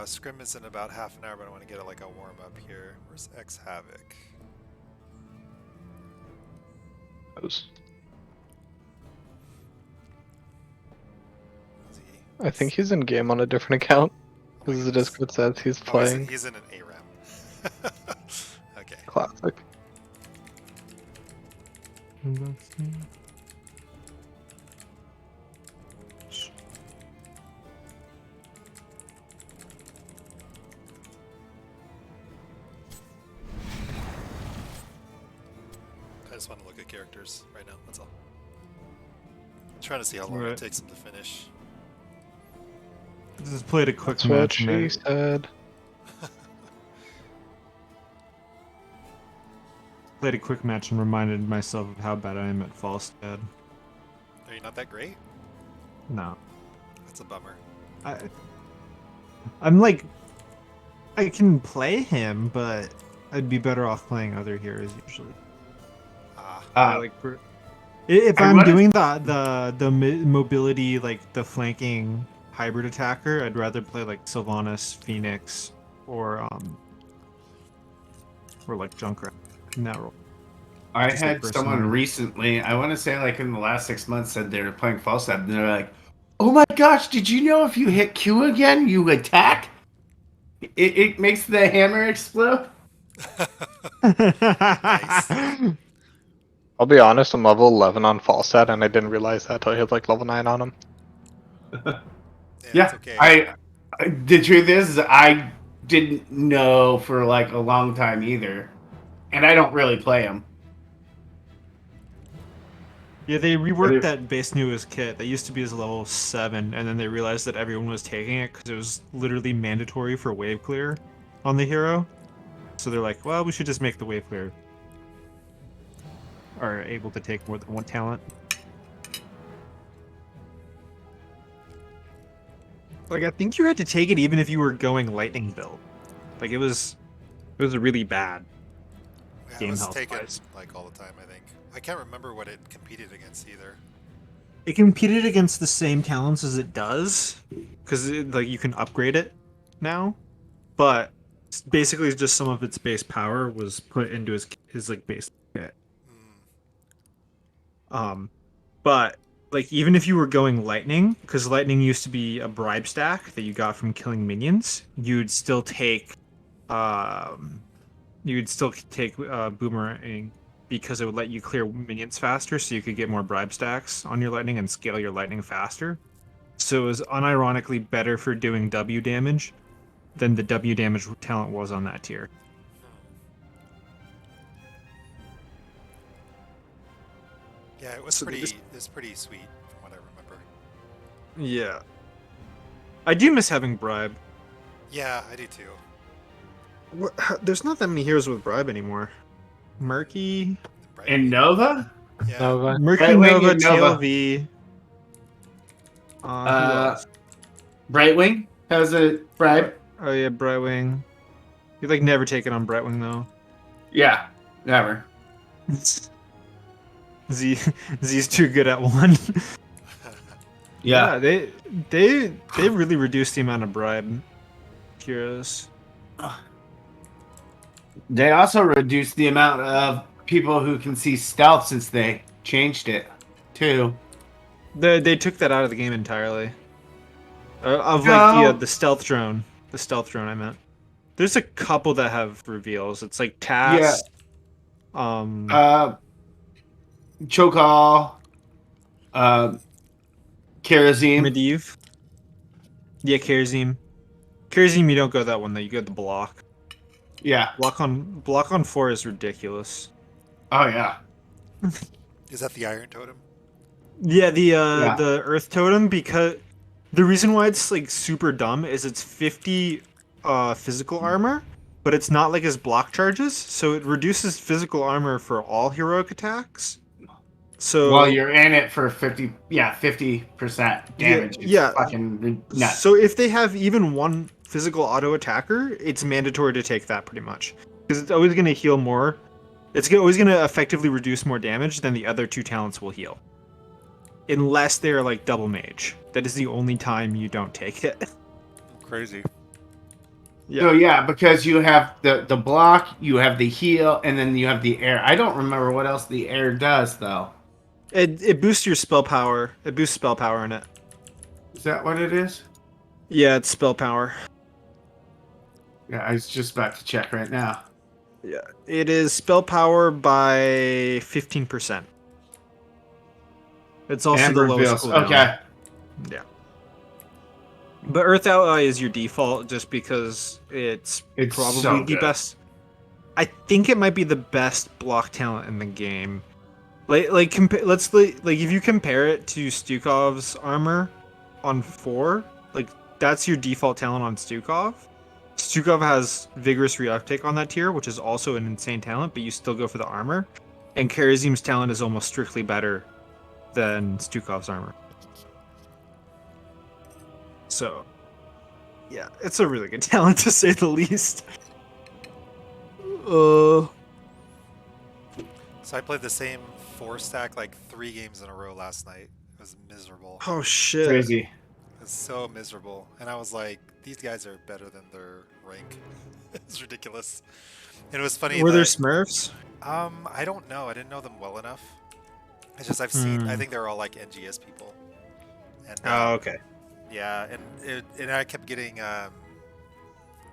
scrim is in about half an hour, but I want to get like a warm up here. Where's X Havoc? Those. Is he? I think he's in game on a different account. Oh my Because the goodness. Discord says he's Oh, playing. he's in an ARAM. Okay. Classic. I just want to look at characters right now. That's all. Trying to see how long Right. it takes him to finish. Just played a quick That's what match. she And said. played a quick match and reminded myself of how bad I am at Falstad. Are you not that great? No, That's a bummer. I'm like, I can play him, but I'd be better off playing other heroes usually. Ah. If I I'm wanna- doing the mobility, like the flanking hybrid attacker, I'd rather play like Sylvanas, Phoenix, or like Junkrat in that role. I Just like had someone personally. recently, I want to say like in the last 6 months, said they were playing Falstad, and they're like, "Oh my gosh, did you know if you hit Q again, you attack? It makes the hammer explode." Nice. I'll be honest, I'm level 11 on Falstad, and I didn't realize that until I hit like level 9 on him. Yeah, it's okay. The truth is, I didn't know for like a long time either, and I don't really play him. Yeah, they But reworked it- that base newest kit. That used to be as level 7, and then they realized that everyone was taking it because it was literally mandatory for wave clear on the hero. So they're like, well, we should just make the wave clear are able to take more than one talent. Like, I think you had to take it even if you were going lightning build. Like, it was really bad. Yeah, it game was health taken wise. like all the time, I think. I can't remember what it competed against either. It competed against the same talents as it does, because like you can upgrade it now, but basically just some of its base power was put into his like base kit. But like even if you were going lightning, because lightning used to be a bribe stack that you got from killing minions, you'd still take boomerang because it would let you clear minions faster, so you could get more bribe stacks on your lightning and scale your lightning faster. So it was unironically better for doing W damage than the W damage talent was on that tier. Yeah, it was So they pretty. just- It was pretty sweet from what I remember. Yeah. I do miss having bribe. Yeah, I do too. There's not that many heroes with bribe anymore. Murky, Bright And Meat. Nova, Yeah. Nova. Murky Brightwing Nova, and Nova. TLV. Who Uh, else? Brightwing has a bribe. Oh yeah, Brightwing. You like never take it on Brightwing though. Yeah, never. Z's too good at one. Yeah. they really reduced the amount of bribe heroes. They also reduced the amount of people who can see stealth since they changed it, too. They took that out of the game entirely. Of No. like the stealth drone. The stealth drone I meant. There's a couple that have reveals. It's like Tass. Chokal, Kerosene. Medivh. Yeah, Kerazim. Kerazim, you don't go that one though. You go the block. Yeah. Block on 4 is ridiculous. Oh, yeah. Is that the Iron Totem? Yeah, the Yeah. the Earth Totem, because the reason why it's like super dumb is it's 50 physical armor, but it's not like his block charges, so it reduces physical armor for all heroic attacks. So Well, you're in it for 50% damage. It's yeah. fucking nuts. So if they have even one physical auto attacker, it's mandatory to take that pretty much. Because it's always going to heal more. It's always going to effectively reduce more damage than the other 2 talents will heal. Unless they're like double mage. That is the only time you don't take it. Crazy. Yeah. So yeah, because you have the block, you have the heal, and then you have the air. I don't remember what else the air does though. It boosts your spell power. It boosts spell power in it. Is that what it is? Yeah, it's spell power. Yeah, I was just about to check right now. Yeah, it is spell power by 15%. It's also And the lowest reveals. cooldown. Okay. Yeah. But Earth Ally is your default just because it's It's probably so the good. best. I think it might be the best block talent in the game. Let's like if you compare it to Stukov's armor on 4, like that's your default talent on Stukov. Stukov has vigorous reuptake on that tier, which is also an insane talent, but you still go for the armor. And Karazim's talent is almost strictly better than Stukov's armor. So, yeah, it's a really good talent to say the least. So I played the same 4-stack like 3 games in a row last night. It was miserable. Oh shit. Crazy. It was so miserable. And I was like, these guys are better than their rank. It's ridiculous. And it was funny Were there that Smurfs? I don't know. I didn't know them well enough. It's just I've seen I think they're all like NGS people. And Oh, okay. yeah, and I kept getting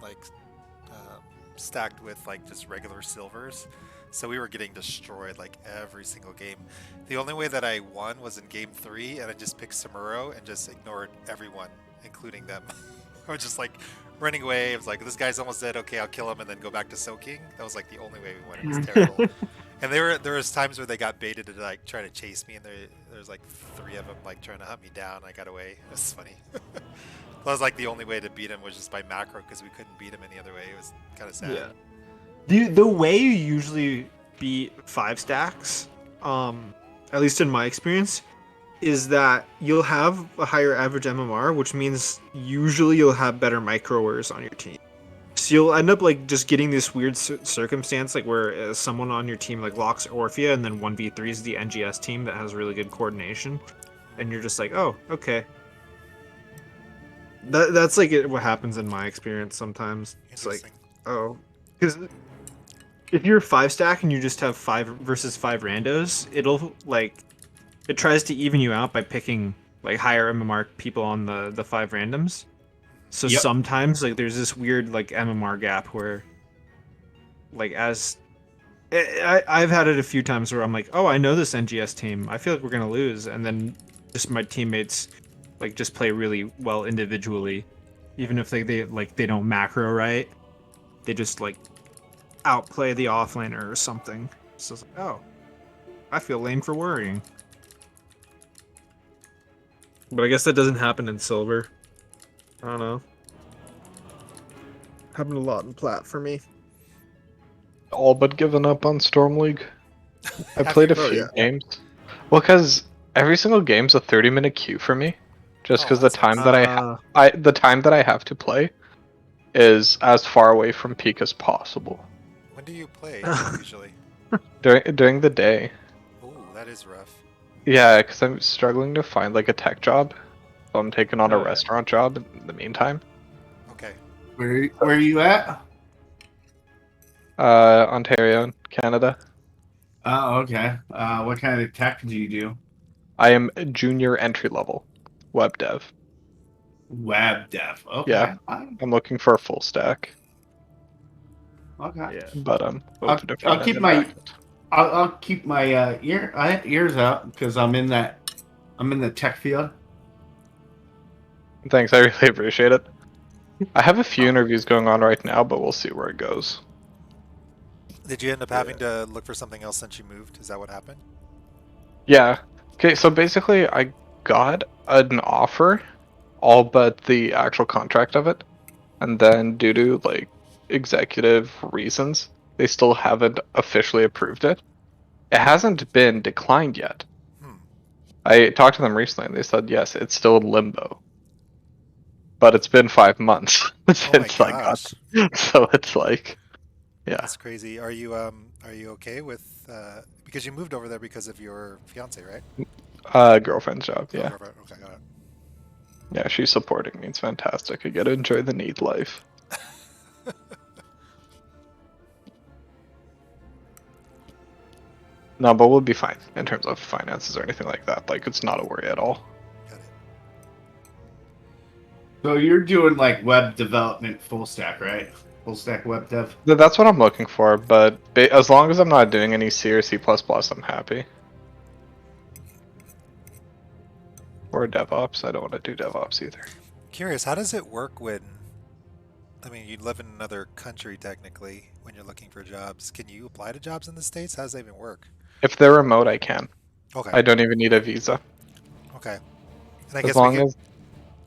like stacked with like just regular silvers, so we were getting destroyed like every single game. The only way that I won was in game 3, and I just picked Samuro and just ignored everyone, including them. I was just like running away. I was like, this guy's almost dead. Okay, I'll kill him and then go back to soaking. That was like the only way we won. It was terrible. And there was times where they got baited to like try to chase me, and there was like 3 of them like trying to hunt me down. I got away. It was funny. That was like the only way to beat him was just by macro because we couldn't beat him any other way. It was kind of sad. Yeah. The way you usually beat 5 stacks, at least in my experience, is that you'll have a higher average MMR, which means usually you'll have better microers on your team. So you'll end up like just getting this weird circumstance like where someone on your team like locks Orphea and then 1v3 is the NGS team that has really good coordination, and you're just like, oh, okay. That's like what happens in my experience sometimes. It's like, oh, because if you're 5-stack and you just have 5 versus 5 randos, it'll like it tries to even you out by picking like higher MMR people on the 5 randoms. So Yep. sometimes like there's this weird like MMR gap where like as I've had it a few times where I'm like, oh, I know this NGS team. I feel like we're gonna lose, and then just my teammates like just play really well individually, even if they don't macro right. They just like outplay the offlaner or something. So it's like, oh, I feel lame for worrying. But I guess that doesn't happen in silver. I don't know. Happened a lot in plat for me. All but given up on Storm League. I Have played a you? Oh, few yeah. games. Well, because every single game's a 30-minute queue for me. Just Oh, because the that time sucks. that the time that I have to play is as far away from peak as possible When do you play usually? during the day. Ooh, that is rough. Yeah, because I'm struggling to find like a tech job, so I'm taking on a Oh, yeah. restaurant job in the meantime. Okay. Where are you at? Ontario, Canada. Oh, okay. What kind of tech do you do? I am a junior entry level web dev. Web dev. Okay. Yeah. I'm looking for a full stack, Okay. Yeah. but I'm open to I'll front keep end my and back end. I'll keep my ears out because I'm in the tech field. Thanks, I really appreciate it. I have a few interviews going on right now, but we'll see where it goes. Did you end up having to look for something else since you moved? Is that what happened? Yeah. Okay, so basically I got an offer, all but the actual contract of it. And then due to like executive reasons, they still haven't officially approved it. It hasn't been declined yet. Hmm. I talked to them recently and they said yes, it's still in limbo. But it's been 5 months Oh my since I got gosh. so it's like yeah. That's crazy. Are you okay with because you moved over there because of your fiance, right? Girlfriend's job, Oh, yeah. girlfriend. Okay, got it. Yeah, she's supporting me. It's fantastic. I get to enjoy the neat life. No, but we'll be fine in terms of finances or anything like that. Like, it's not a worry at all. Got it. So you're doing like web development full stack, right? Full stack web dev. That's what I'm looking for, but as long as I'm not doing any C or C++, I'm happy. Or DevOps. I don't want to do DevOps either. Curious, how does it work when? I mean, you live in another country technically when you're looking for jobs. Can you apply to jobs in the States? How does that even work? If they're remote, I can. Okay. I don't even need a visa. Okay. And I As guess long as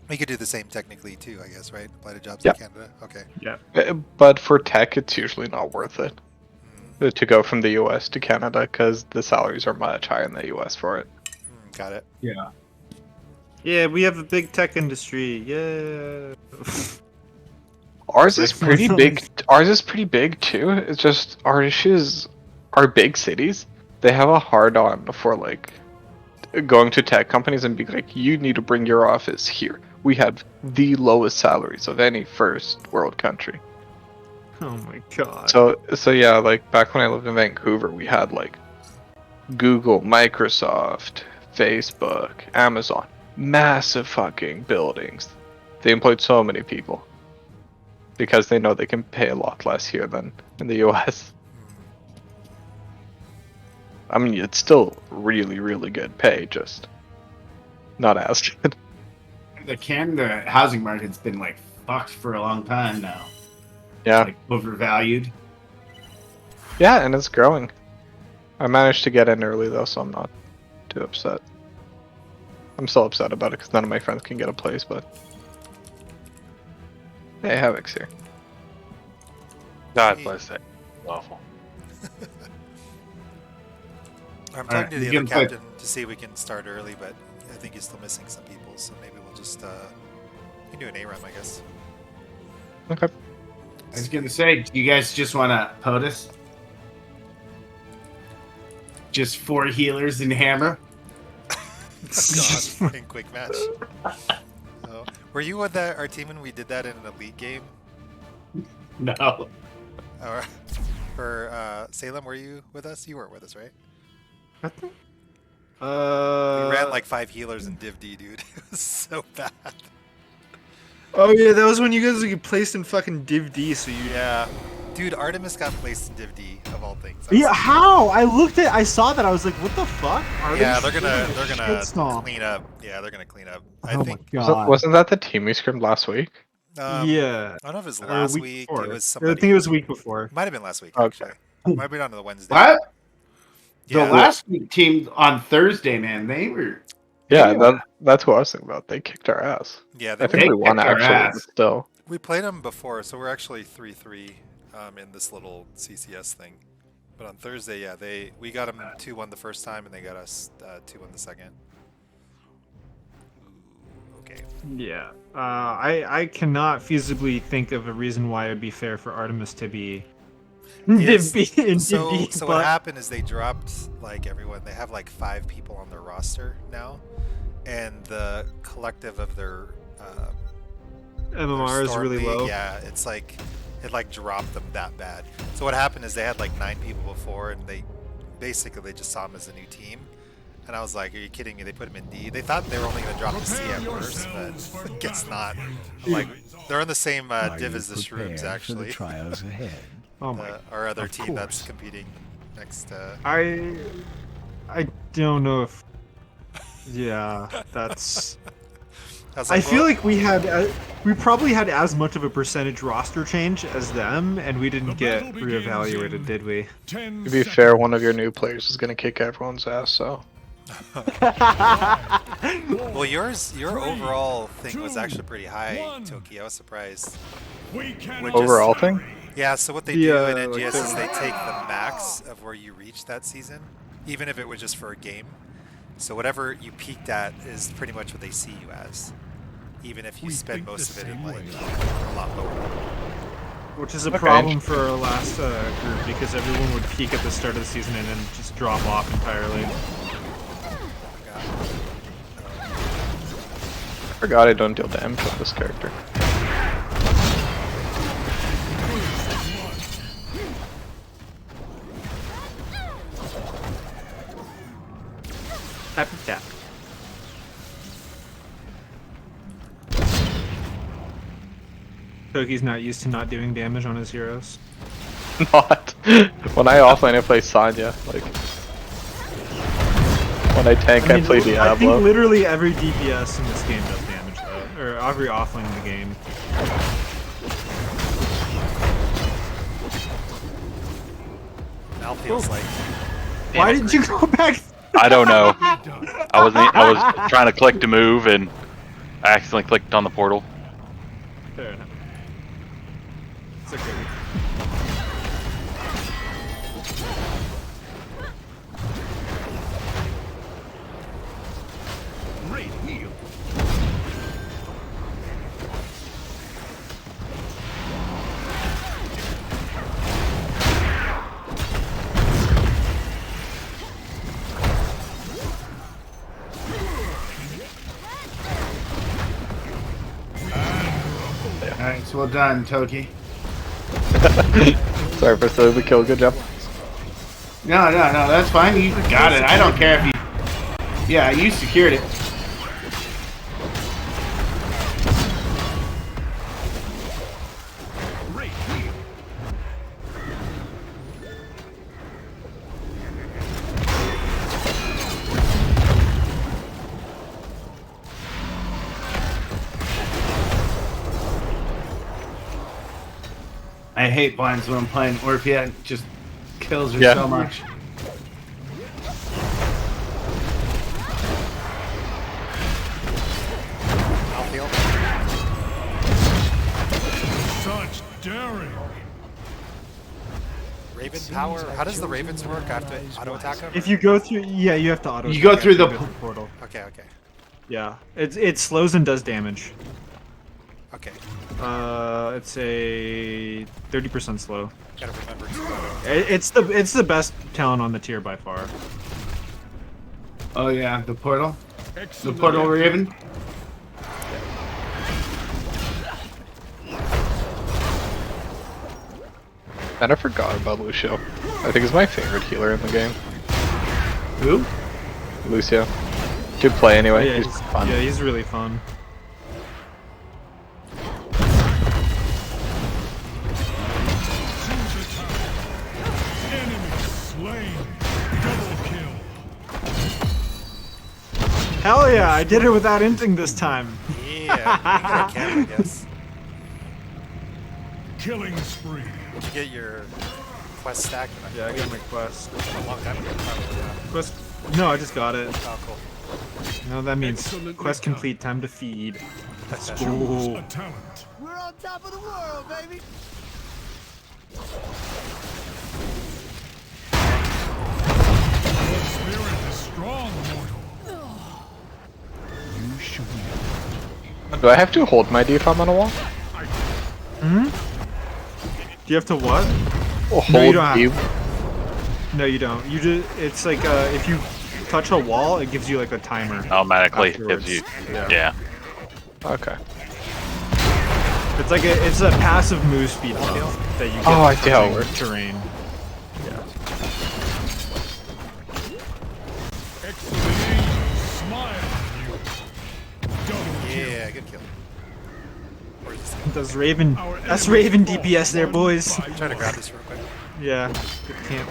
we could do the same technically too, I guess, right? Apply to jobs Yeah. in Canada. Okay. Yeah. But for tech, it's usually not worth it Mm, to go from the US to Canada because the salaries are much higher in the US for it. got it. Yeah. Yeah, we have a big tech industry. Yeah. Ours is Like, pretty for big. real. Ours is pretty big too. It's just our issues are big cities. They have a hard on for like going to tech companies and being like, you need to bring your office here. We have the lowest salaries of any first world country. Oh my god. So yeah, like back when I lived in Vancouver, we had like Google, Microsoft, Facebook, Amazon, massive fucking buildings. They employed so many people because they know they can pay a lot less here than in the US. I mean, it's still really, really good pay, just not as good. The Canada housing market's been like fucked for a long time now. Yeah, Like overvalued. yeah, and it's growing. I managed to get in early though, so I'm not too upset. I'm still upset about it because none of my friends can get a place, but hey, Havoc's here. God Hey. bless that. Awful. I'm All talking right, to the you other can play- captain to see if we can start early, but I think he's still missing some people, so maybe we'll just we can do an A-run, I guess. Okay. I was gonna say, do you guys just want to POTUS? Just 4 healers and hammer? God, in quick match. Oh. Were you with our team when we did that in an elite game? No. Or for Salem, were you with us? You weren't with us, right? I think. We ran like 5 healers in Div D, dude. It was so bad. Oh yeah, that was when you guys like placed in fucking Div D, so you. Yeah. Dude, Artemis got placed in Div D, of all things. Yeah, how? I saw that. I was like, what the fuck? Yeah, Artemis they're gonna shitstorm. clean up. Yeah, they're gonna clean up. I Oh think. my god. Wasn't that the team we scrimmed last week? Yeah. I don't know if it was Or last week week. before. It was I somebody. think it was a week before. Might have been last week, Okay. actually. Might have been on the Wednesday. What? Yeah. The last week team on Thursday, man, they were. Yeah, Yeah. that's what I was thinking about. They kicked our ass. Yeah, I think They we won kicked our actually, ass. but still. we played them before, so we're actually 3-3 in this little CCS thing. But on Thursday, yeah, we got them 2-1 the first time, and they got us 2-1 the second. Ooh, okay. Yeah. I cannot feasibly think of a reason why it would be fair for Artemis to be Yes. Div B in So, Div D, so but what happened is they dropped like everyone. They have like 5 people on their roster now, and the collective of their MMR is Storm really League, low. yeah, it's like it like dropped them that bad. So what happened is they had like 9 people before, and they just saw them as a new team. And I was like, "Are you kidding me?" They put them in D. They thought they were only going to drop the C at worst, but I guess not. I'm like, they're on the same div as the Shrooms, actually. trials ahead. Oh my. Our other of team that's course. competing next. I don't know if. Yeah, that's. I was I like, feel well, like we probably had as much of a percentage roster change as them, and we didn't get reevaluated, did we? To be fair, one of your new players is gonna kick everyone's ass, so. well, your overall thing was actually pretty high, Toki. I was surprised. Which is- Overall thing? Yeah, so what they The, do in like NGS the- is they take the max of where you reached that season, even if it was just for a game. So whatever you peaked at is pretty much what they see you as, even if you spend most of it in like a lot lower. Which is a Okay. problem for our last group because everyone would peak at the start of the season and then just drop off entirely. I forgot I don't deal damage with this character. Tap tap. Toki's not used to not doing damage on his heroes. Not. When I offlane, I play Sonya. Like, when I tank, I play I think Diablo. literally every DPS in this game does damage though, or every offlane in the game. Now feels like. Why didn't you go back? I don't know. I was trying to click to move and I accidentally clicked on the portal. Fair enough. It's okay. Alright, so well done, Toki. Sorry for stealing the kill. Good job. No, that's fine. You got it. I don't care if you... Yeah, you secured it. I hate blinds when I'm playing Orphea. It just kills her so much. Outfield. Such daring. Raven power. How does the Ravens work? I have to auto attack them? If you go through, yeah, you have to auto. You go attack through after the- you go through portal. Okay, okay. Yeah, it slows and does damage. Okay. It's a 30% slow. Gotta remember to It's the best talent on the tier by far. Oh yeah, the portal. The Excellent. portal Raven. And I forgot about Lucio. I think he's my favorite healer in the game. Who? Lucio. Good play anyway. Yeah, he's fun. Yeah, he's really fun. Choose a target. Enemy slain. Double kill. Hell yeah, I did it without inting this time. Yeah, you can, I guess. Killing spree. Did you get your quest stack? Yeah, I got my quest. A long time ago, probably. Yeah. Quest? No, I just got it. Oh, cool. No, that means Excellently quest done. complete. Time to feed. Choose Ooh. a talent. We're on top of the world, baby. Your spirit is strong, mortal. You should Do I have to hold my D if I'm on a wall? Do you have to what? Or No, you hold don't D? No, you don't. You just it's like if you touch a wall, it gives you like a timer. Automatically Afterwards. gives you. Yeah. Yeah. Okay. It's like it's a passive move speed buff that you get Oh, I from see how it touching works. terrain. Yeah. excellent angels smile on you. Double kill. Yeah, good kill. Or just Does Raven? Our That's enemy Raven fought DPS there, one boys. by try to one. grab this real quick. Yeah. Good camp.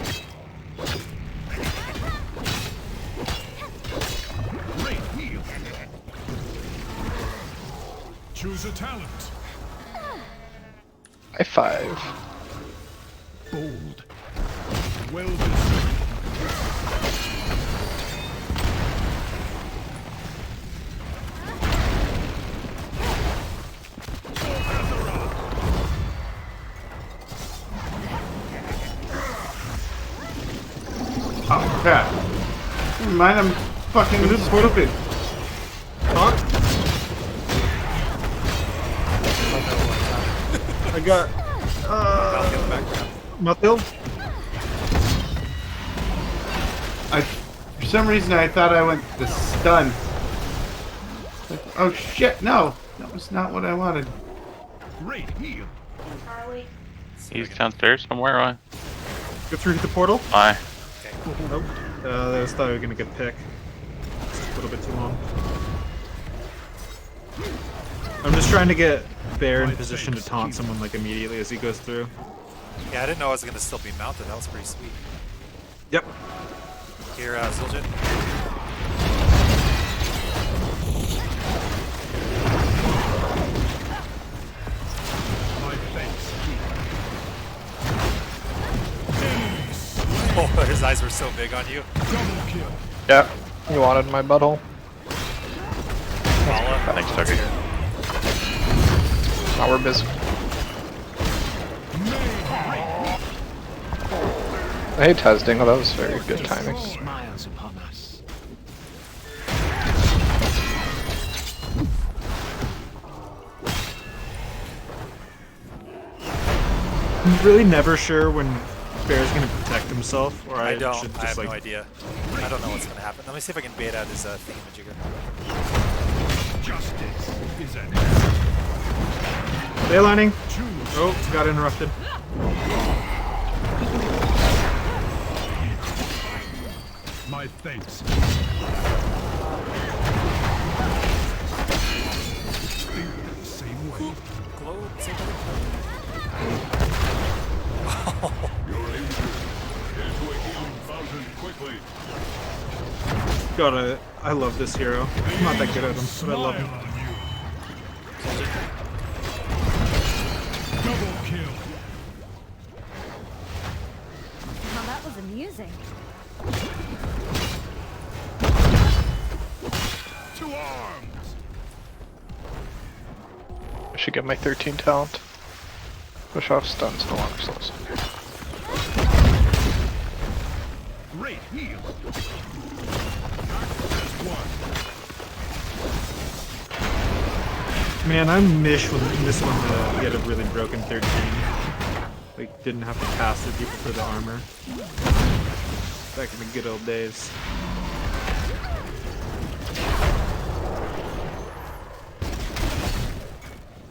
Great heal. Choose a talent. High five. Bold. Well deserved. Oh crap. Never mind, I'm fucking stupid. I got Outfield background. Muthill. For some reason I thought I went the stun. Like, oh shit, no. That was not what I wanted. Great heal. He's downstairs somewhere. Go through the portal. Why? Nope. I just thought we were gonna get pick. little bit too long. I'm just trying to get Bear in position to taunt someone like immediately as he goes through. Yeah, I didn't know I was gonna still be mounted. That was pretty sweet. Yep. Here, Zul'jin. My thanks. Oh, his eyes were so big on you. Double kill. Yeah, you wanted my butthole. Paula. Thanks, Tucker. Now we're busy. Hey, Tesdingle, that was very good timing. Smiles upon us. I'm really never sure when Bear's gonna protect himself, or I I don't. should I just have like. no idea. I don't know what's gonna happen. Let me see if I can bait out his thingamajigger. Justice is at hand. Baylining. Choose. Oh, got interrupted. My thanks. Think the same way. Globe, say Gotta. I love this hero. I'm not that good at him, but I love him. Smile on you. Double kill. Now that was amusing. To arms. I should get my 13 talent. Push off stuns no longer slows. Great heal. As one. Man, I miss when we had a really broken 13. Like, didn't have to pass through people for the armor. Back in the good old days.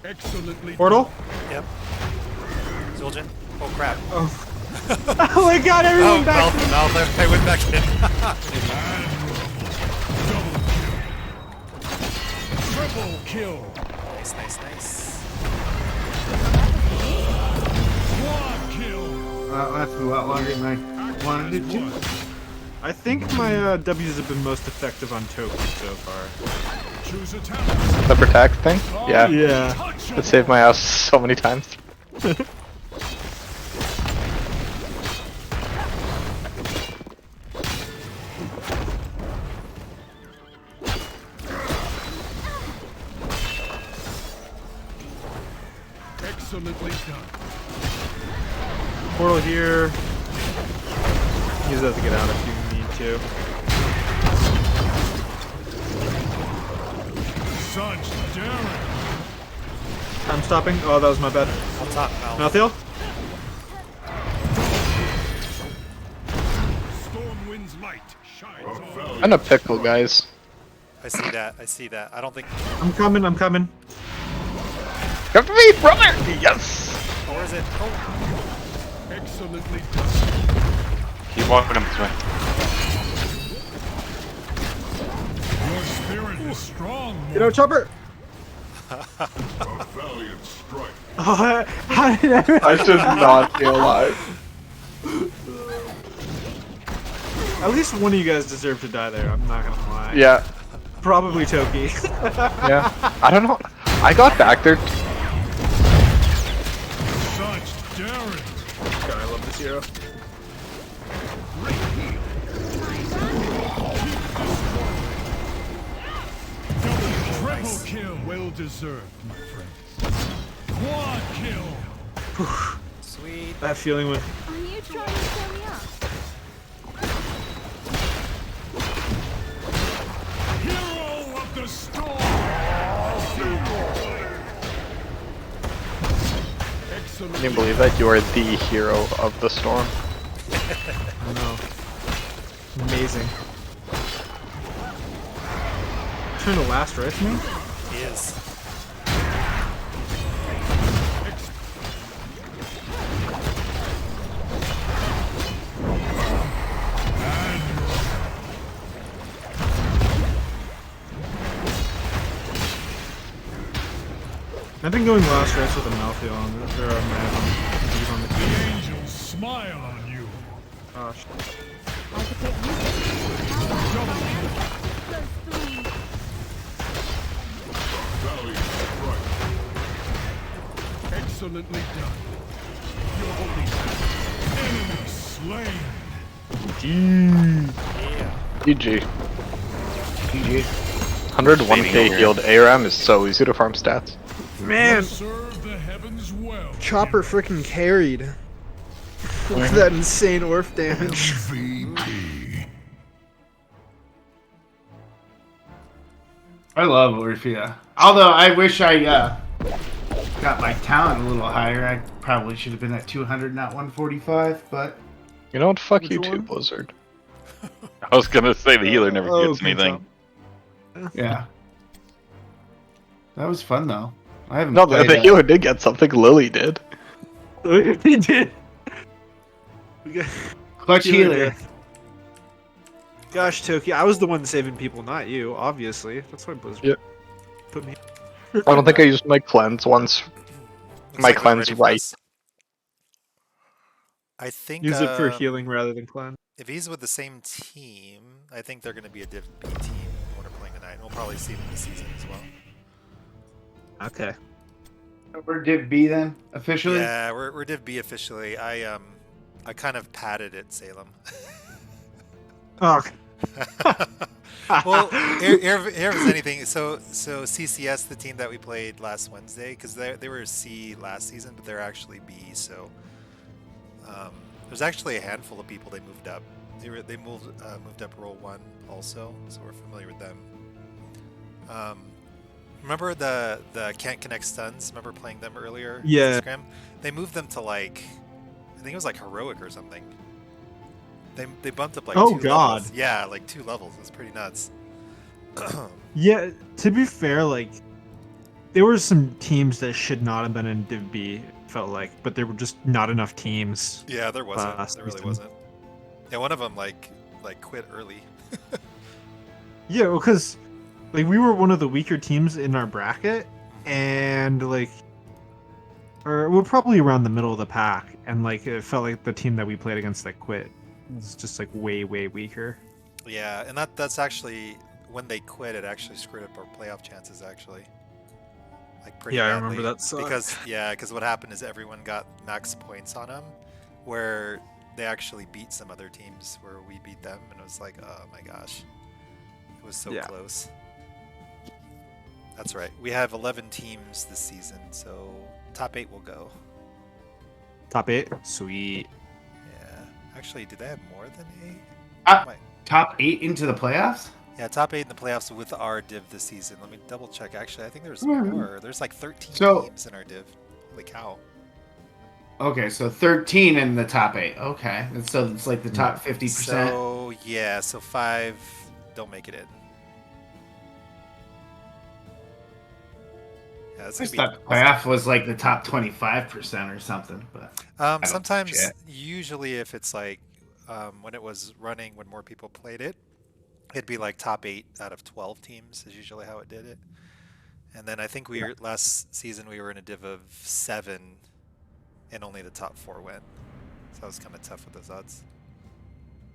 Excellently. Portal? Yep. Zul'jin. Oh crap. Oh. Oh my god, everyone Oh, back! Malthus. I went back in. Triple kill. Nice, nice, nice. Quad kill. That's a lot longer than I wanted it to. I think my W's have been most effective on Token so far. Choose a talent. The protect thing? Yeah. Yeah. It saved my ass so many times. Excellently done. Portal here. Use that to get out if you need to. Such daring. I'm stopping. Oh, that was my bad. On top, Mal. Malthael? Storm wind's light shines on. I'm a pickle, guys. I see that. I see that. I don't think. I'm coming, I'm coming. Come to me, brother! Yes! Oh, where is it? Oh. Excellently done. Keep walking him this way. Your spirit is strong. You know, Chopper! A valiant strike. Oh, how did everyone... I should not be alive. At least one of you guys deserve to die there, I'm not gonna lie. Yeah, Probably Toki. yeah. I don't know. I got back there. Such daring. God, I love this hero. Great heal. Triple kill. Well deserved, my friends. Quad kill. Sweet. That feeling when... Are you trying to show me up? Hero of the storm. Excellent. Can you believe that you are the hero of the storm? I know. Amazing. Trying to last right to me? He is. I've been going last race with a Malphio on this. Or he's on the The team. angels smile on you. Gosh. I could take music. Double kill. Goes through. Excellently done. You're holding back. Enemy slain. GG. GG. 101k healed ARAM is so easy to farm stats. Man, Serve the heavens well. Chopper freaking carried. Look at that insane Orf damage. MVP. I love Orphea. Although I wish I got my talent a little higher. I probably should have been at 200, not 145. But You know what? Fuck Which you too, one? Blizzard. I was gonna say the healer never gets good anything. yeah, that was fun though. I haven't. No, the played, healer did get something. Lily did. He did. We got clutch healer. Gosh, Toki, I was the one saving people, not you. Obviously, that's why Blizzard Yep. put me. I don't think I used my cleanse once. Looks My like we're cleanse ready for right. this. I think Use it for healing rather than cleanse. if he's with the same team, I think they're going to be a Div B team when we're playing tonight. We'll probably see them this season as well. Okay. We're Div B then officially. Yeah, we're Div B officially. I kind of padded it, Salem. Oh. Well, here was anything. So CCS, the team that we played last Wednesday, because they were C last season, but they're actually B. So there's actually a handful of people they moved up. They moved up role 1 also, so we're familiar with them. Remember the can't connect stuns? Remember playing them earlier? Yeah. Scrim? They moved them to like, I think it was like heroic or something. They bumped up like Oh, 2 God. levels. Yeah, like 2 levels. It's pretty nuts. Yeah, to be fair, like, there were some teams that should not have been in Div B, it felt like, but there were just not enough teams. Yeah, there wasn't. Last There really season. wasn't. Yeah, one of them like quit early. Yeah, because, like, we were one of the weaker teams in our bracket, and, like, or we're probably around the middle of the pack, and, like, it felt like the team that we played against that quit was just, like, way, way weaker. Yeah, and that's actually when they quit. It actually screwed up our playoff chances. Actually, like pretty Yeah, I badly. remember that sucked. Because what happened is everyone got max points on them, where they actually beat some other teams where we beat them, and it was like, oh my gosh, it was so Yeah. close. That's right. We have 11 teams this season, so top 8 will go. Top 8? Sweet. Yeah. Actually, do they have more than 8? Top 8 into the playoffs. Yeah, top 8 in the playoffs with our div this season. Let me double check. Actually, I think there's Mhm. more. There's like 13 So- teams in our div. Holy cow. Okay, so 13 in the top 8. Okay, and so it's like the top 50%. So, yeah, so 5 don't make it in. Yeah, I it's just gonna thought the playoff was like the top 25% or something, but be, don't sometimes, shit. usually if it's like, when it was running, when more people played it, it'd be like top 8 out of 12 teams is usually how it did it. And then I think last season we were in a div of 7 and only the top 4 went. So that was kind of tough with those odds.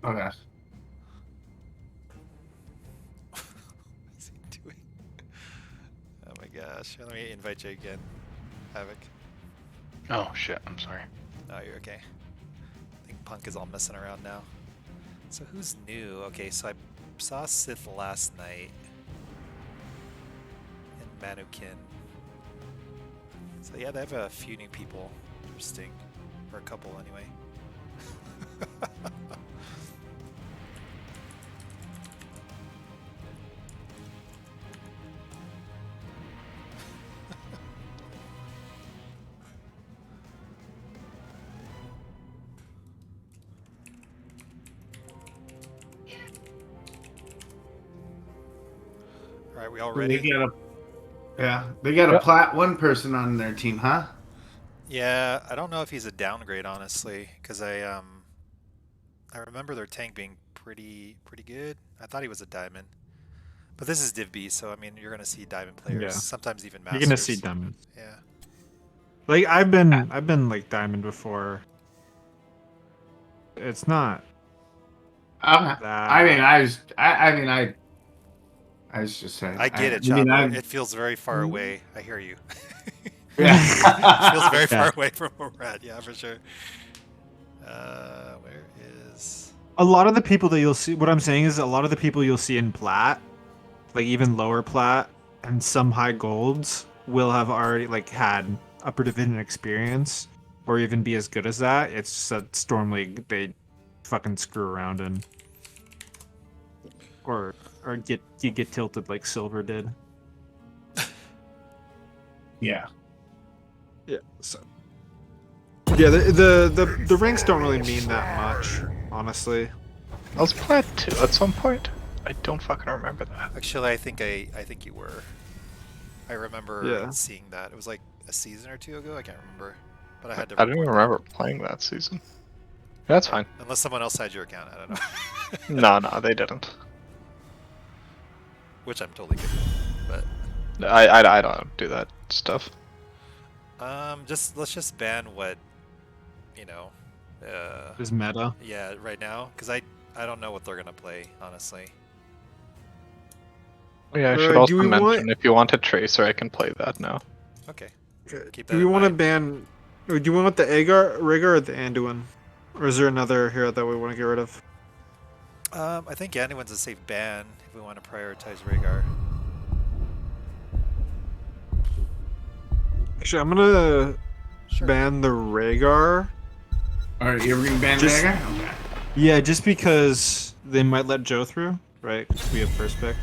okay. What's he doing? Oh my gosh. Let me invite you again, Havoc. Oh shit, I'm sorry. Oh, you're okay. I think Punk is all messing around now. So who's new? Okay, so I saw Sith last night. And Manukin. So yeah, they have a few new people. Interesting. Or a couple anyway. Alright, we all They ready? got a plat 1 person on their team, huh? Yeah, I don't know if he's a downgrade, honestly, because I remember their tank being pretty good. I thought he was a diamond, But this is Div B, so I mean, you're gonna see diamond players, Yeah. sometimes even You're masters. gonna see diamond. Yeah. Like I've been like diamond before. It's not Okay. that. I mean, I was just saying. I get it, I mean, Chopper. It feels very far away. I hear you. yeah. It feels very Yeah. far away from where we're at. Yeah, for sure. Where is? A lot of the people that you'll see, what I'm saying is a lot of the people you'll see in plat, like even lower plat and some high golds, will have already like had upper division experience or even be as good as that. It's just that Storm League they fucking screw around in, or you get tilted like Silver did. Yeah. Yeah. So. Yeah, the ranks don't really mean that much, honestly. I was plat 2 at some point. I don't fucking remember that. Actually, I think you were. I remember Yeah. seeing that. It was like a season or two ago. I can't remember, but I had to. I don't even report that. remember playing that season. That's fine. Unless someone else had your account, I don't know. No, they didn't. Which I'm totally good with. I don't do that stuff. Let's just ban what, Is meta. yeah, right now, because I don't know what they're gonna play, honestly. Yeah, I should do also we mention want- if you want a tracer, I can play that now. Okay. Keep that Do we in want to mind. ban? Or do you want the Rhaegar or the Anduin? Or is there another hero that we want to get rid of? I think Anduin's a safe ban if we want to prioritize Rhaegar. Actually, I'm gonna Sure. ban the Rhaegar. Alright, you're bringing Van Just- Vega? Okay. Yeah, just because they might let Joe through, right? 'Cause we have first pick.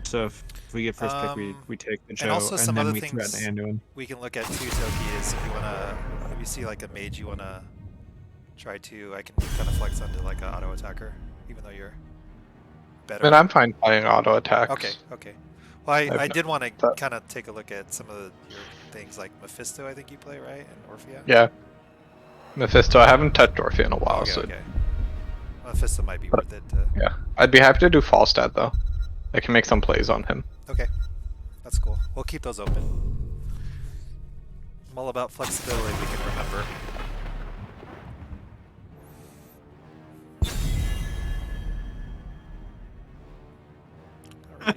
So if we get first pick, we take the Joe, and also some then other we things threaten Anduin. we can look at too, Toki, is if you see like a mage you wanna try to, I can kind of flex onto like an auto attacker, even though you're better. I mean, I'm fine playing auto attacks. Okay. Well, I I've did want to that. kind of take a look at some of your things like Mephisto, I think you play, right? And Orphea? Yeah. Mephisto, I haven't touched Orphea in a while, Okay, so okay. Mephisto might be But- worth it. yeah. I'd be happy to do Falstad though. I can make some plays on him. Okay. That's cool. We'll keep those open. I'm all about flexibility, we can remember.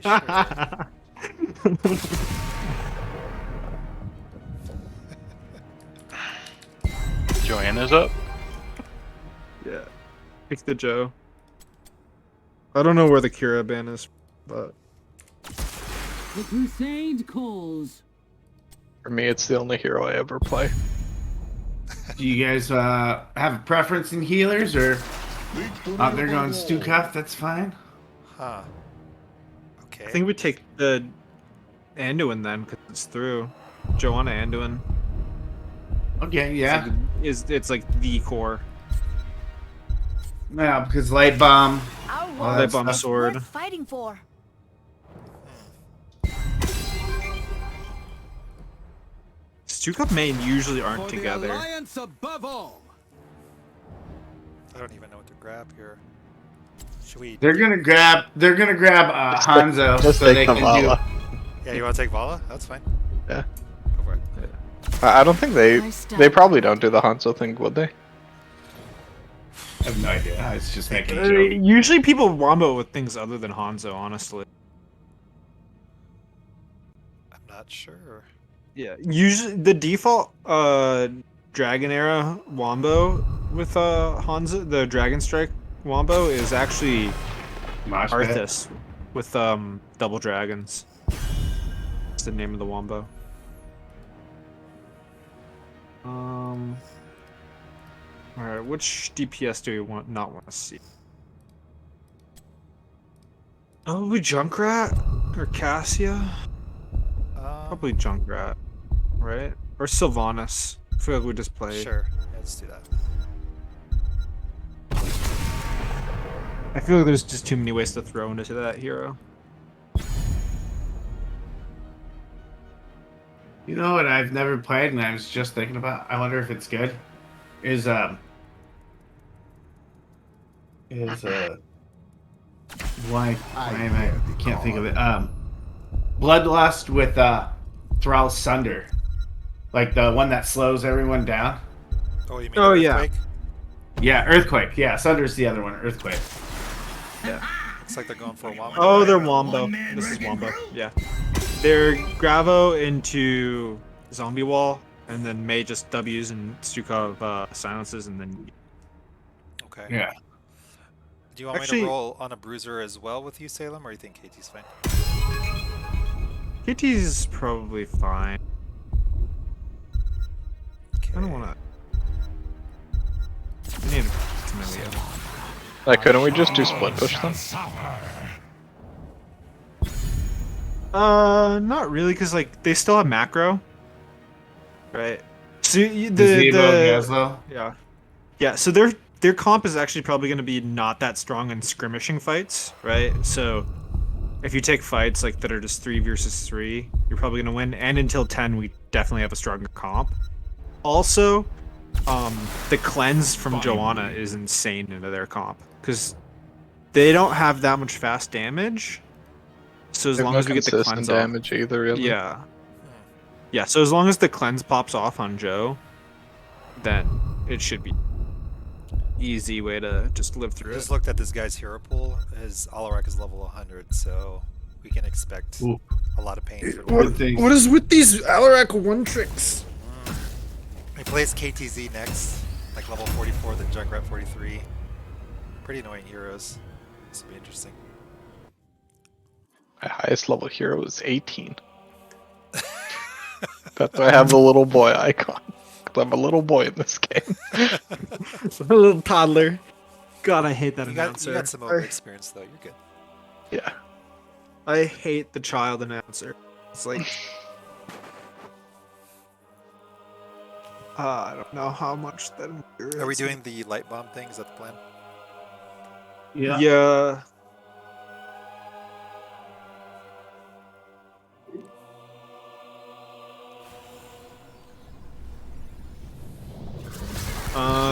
Not really sure. Joanna's up. Yeah. Pick the Joe. I don't know where the Kira ban is, but The crusade calls. For me, it's the only hero I ever play. Do you guys have a preference in healers, or out there going Stu Cuff? That's fine. Huh. Okay. I think we take the Anduin then, because it's through. Joanna Anduin. Okay, yeah. It's like the core. Yeah, because Light Bomb. Our Well, war Light that's bomb tough. sword. worth fighting for. Stukov main usually aren't together. above all. I don't even know what to grab here. Should we? They're gonna grab Just Hanzo Just so take they the can Vala. Yeah, you want to take Vala? That's fine. Yeah. Go for it. I don't think they Nice they start. probably don't do the Hanzo thing, would they? I have no idea. I was just making a Uh, joke. Usually people wombo with things other than Hanzo, honestly. I'm not sure. Yeah, usually the default Dragon era wombo with Hanzo, the Dragon Strike wombo is actually Mosh pit. Arthas with double dragons. That's the name of the wombo. Alright, which DPS do we not want to see? Probably Junkrat or Cassia. Probably Junkrat, right? Or Sylvanas. I feel like we just play. Sure. Yeah, let's do that. I feel like there's just too many ways to throw into that hero. You know what I've never played and I was just thinking about? I wonder if it's good. Is I can't think of it. Bloodlust with Thrall Sunder, like the one that slows everyone down. Oh, you mean Oh, yeah. Earthquake? Yeah, Earthquake. Yeah, Sunder's the other one. Earthquake. Looks like they're going for a Wombo. Oh, they're Wombo. This is Wombo. Yeah. They're Gravo into Zombie Wall, and then May just W's and Stukov silences, and then Okay. Yeah. Do you want me Actually- to roll on a bruiser as well with you, Salem, or you think KT's fine? KT's probably fine. Okay. I don't want to. I need to melee it. Like, couldn't we just do split push them? Not really, because like they still have macro, right? So Gazebo, Gazlo. yeah. So their comp is actually probably going to be not that strong in skirmishing fights, right? So if you take fights like that are just 3 versus 3, you're probably going to win. And until 10, we definitely have a stronger comp. Also, the cleanse from Joanna is insane into their comp because they don't have that much fast damage. So as There's long no as we get the consistent cleanse off, damage either, really. yeah. So as long as the cleanse pops off on Joe, then it should be easy way to just live through Just it. looked at this guy's hero pool. His Alarak is level 100, so we can expect Ooh. a lot of pain. For Good thing. What is with these Alarak one tricks? He plays KTZ next, like level 44, then Junkrat 43. Pretty annoying heroes. This will be interesting. My highest level hero is 18. That's why I have the little boy icon. 'Cause I'm a little boy in this game. A little toddler. God, I hate that You announcer. got some over experience though. You're good. Yeah. I hate the child announcer. It's like, I don't know how much that. Are we doing the light bomb thing? Is that the plan? Yeah. Yeah.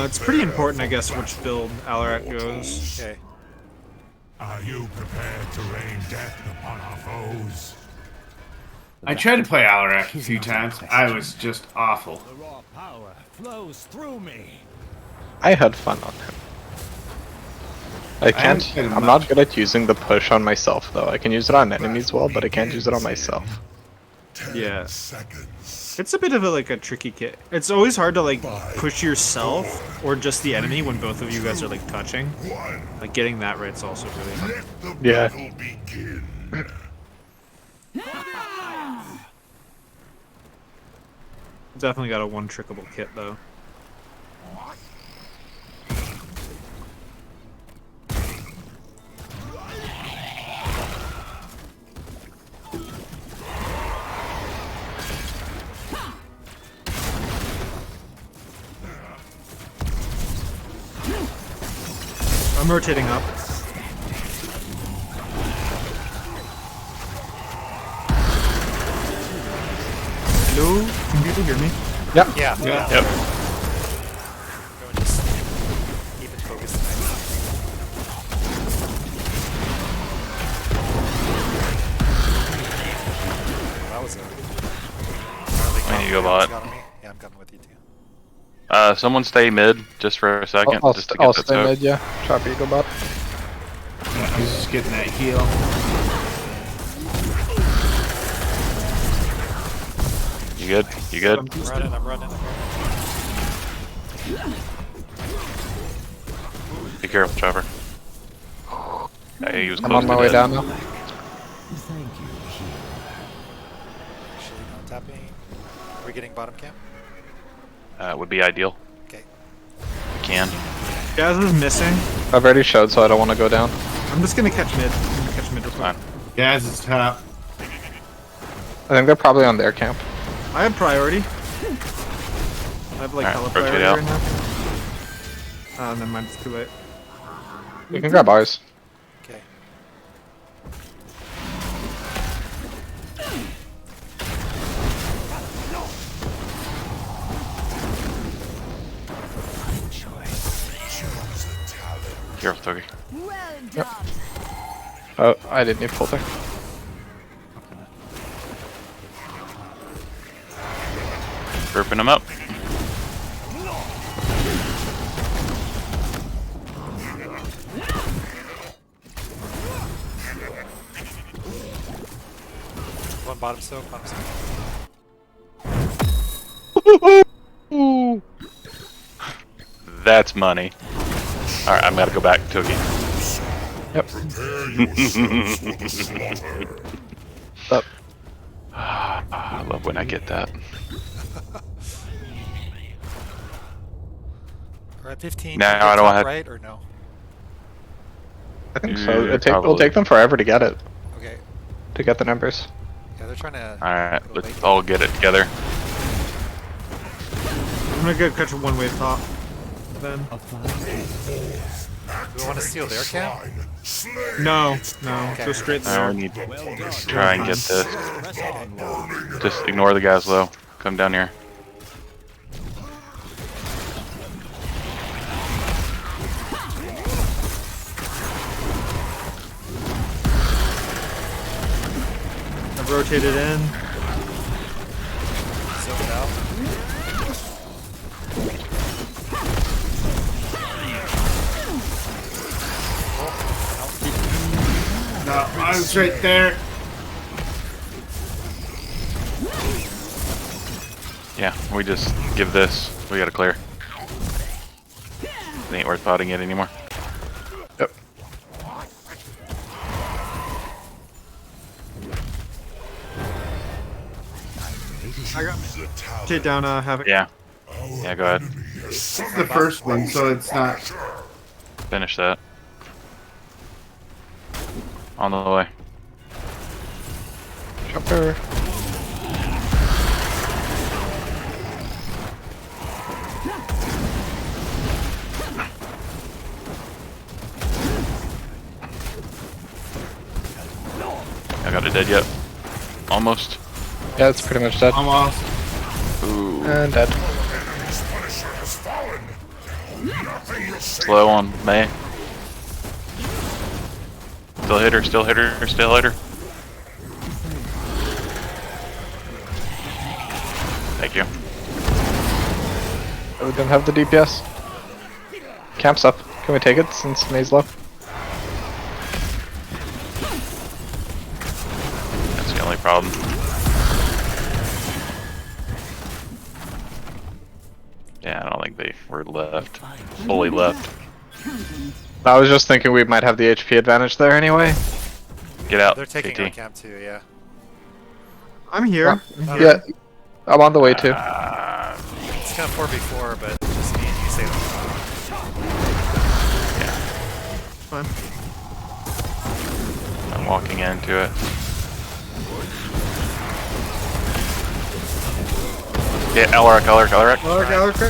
It's pretty important, I guess, which build Alarak goes. Okay. Are you prepared to rain death upon our foes? I tried to play Alarak a few times. I was just awful. The raw power flows through me. I had fun on him. I haven't can't. played him I'm much. not good at using the push on myself, though. I can use it on enemies well, but I can't use it on myself. 10 Yeah. seconds. It's a bit of a tricky kit. It's always hard to like push yourself or just the enemy when both of you guys are like touching. Like getting that right's also really hard. Let the Yeah. battle begin. Definitely got a one trickable kit though. I'm rotating up. Hello? Can people hear me? Yep. Yeah. Yeah. Yep. Go and just even focus tonight. That was a. I need to go bot. Yeah, I'm coming with you too. Someone stay mid just for a second, I'll just to get that stay soak. mid, yeah. Chop Eagle bot. I was just getting that heal. You good? You good? I'm running. Be careful, Trevor. Yeah, he was I'm close on my to way dead. down now. Actually, not tapping. Are we getting bottom camp? Would be ideal. Okay. We can. Gaz is missing. I've already showed, so I don't want to go down. I'm just gonna catch mid. I'm gonna catch mid real quick. Fine. Gaz is top. I think they're probably on their camp. I have priority. I have like Alright, hella rotate priority out. right now. Never mind, it's too late. You can grab ours. Okay. Careful, Togi. Well done. Oh, I didn't need pull there. Grouping them up. One bottom soak, bottom soak. That's money. Alright, I'm gonna go back, Togi. Yep. Up. I love when I get that. We're at 15. Now Can we I get don't top have- right or no? I think so. Yeah, It'll probably. take them forever to get it. Okay. To get the numbers. Yeah, they're trying to. Alright, go let's late. all get it together. I'm gonna go catch a one wave top. Then. Do we want to steal their camp? No, no. Okay. Go straight Now there. we need to try and get this. Just ignore the guys low. Come down here. I've rotated in. Soak it out. No, I was right there. Yeah, we just give this. We gotta clear. It ain't worth fighting it anymore. Yep. I got take down Havoc. Yeah. Yeah, go ahead. This is the first one, so it's not. Finish that. On the way. Jumper. I got it dead yet. Almost. Yeah, it's pretty much dead. Almost. Ooh. And dead. Slow on May. Still hit her, still hit her, still hit her. Thank you. Oh, we don't have the DPS. Camp's up. Can we take it since May's low? That's the only problem. Yeah, I don't think they were left. Fully left. I was just thinking we might have the HP advantage there anyway. Get out, They're taking KT. our camp too, yeah. I'm here. I'm here. Yeah, I'm on the way too. It's kind of 4v4, but just me and you say them. Fine. I'm walking into it. Yeah, Elric. Alric, quick.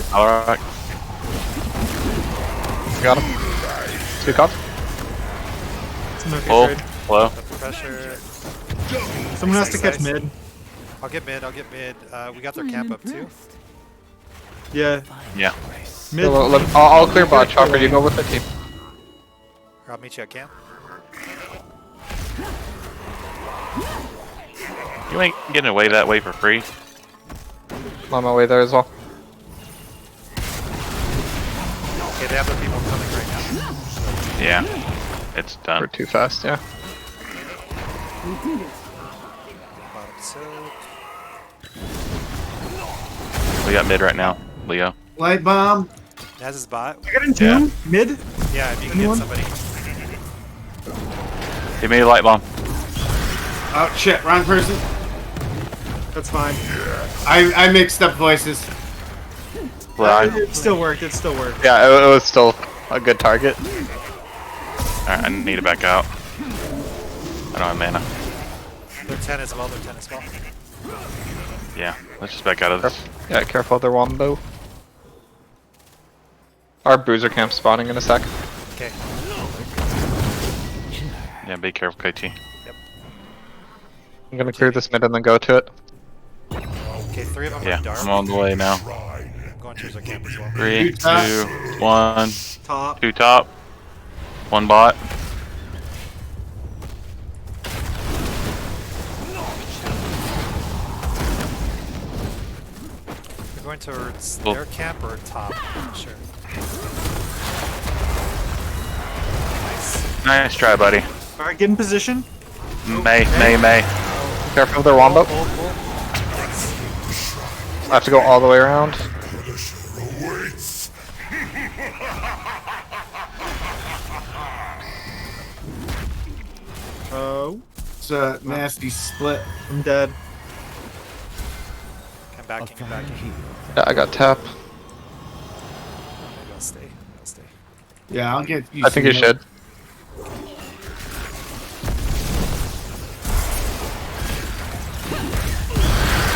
Elric. Got him. 2 cops. It's an okay Pull. trade. Flow. Pressure. Someone has to catch Nice. mid. I'll get mid, I'll get mid. We got their camp up too. Yeah, Yeah. mid. So, I'll clear bot. Chopper, you go with the team. Or I'll meet you at camp. You ain't getting away that way for free. I'm on my way there as well. Okay, they have the people coming right now. Yeah. It's We're done. too fast, yeah. We did it. Bottom soak. We got mid right now, Leo. Light bomb. Naz is bot. I got in tune. Mid. Yeah, if you can Anyone? get somebody. Give me a light bomb. Oh shit, wrong person. That's fine. I mixed up voices. Alright, It still worked. It still worked. Yeah, it was still a good target. I need to back out. I don't have mana. They're 10 as well, they're 10 as well. Yeah, let's just back out of this. Yeah, careful, they're wombo. Our bruiser camp spawning in a sec. Okay. Yeah, be careful, KT. I'm gonna clear this mid and then go to it. Okay, 3 of them Yeah, are dark. I'm on the way now. I'm going towards their camp as well. 3, 2, 1. Top. 2 top. 1 bot. going towards Well- their camp or top? I'm not sure. Nice. Nice try, buddy. All right, get in position. May. Careful with their wombo. Pull, pull. Thanks. I have to go all the way around. Awaits. Oh, It's a nasty split. I'm dead. Come back, come back. Yeah, I got tap. Maybe I'll stay. I'll stay. Yeah, I'll get you. I think you should.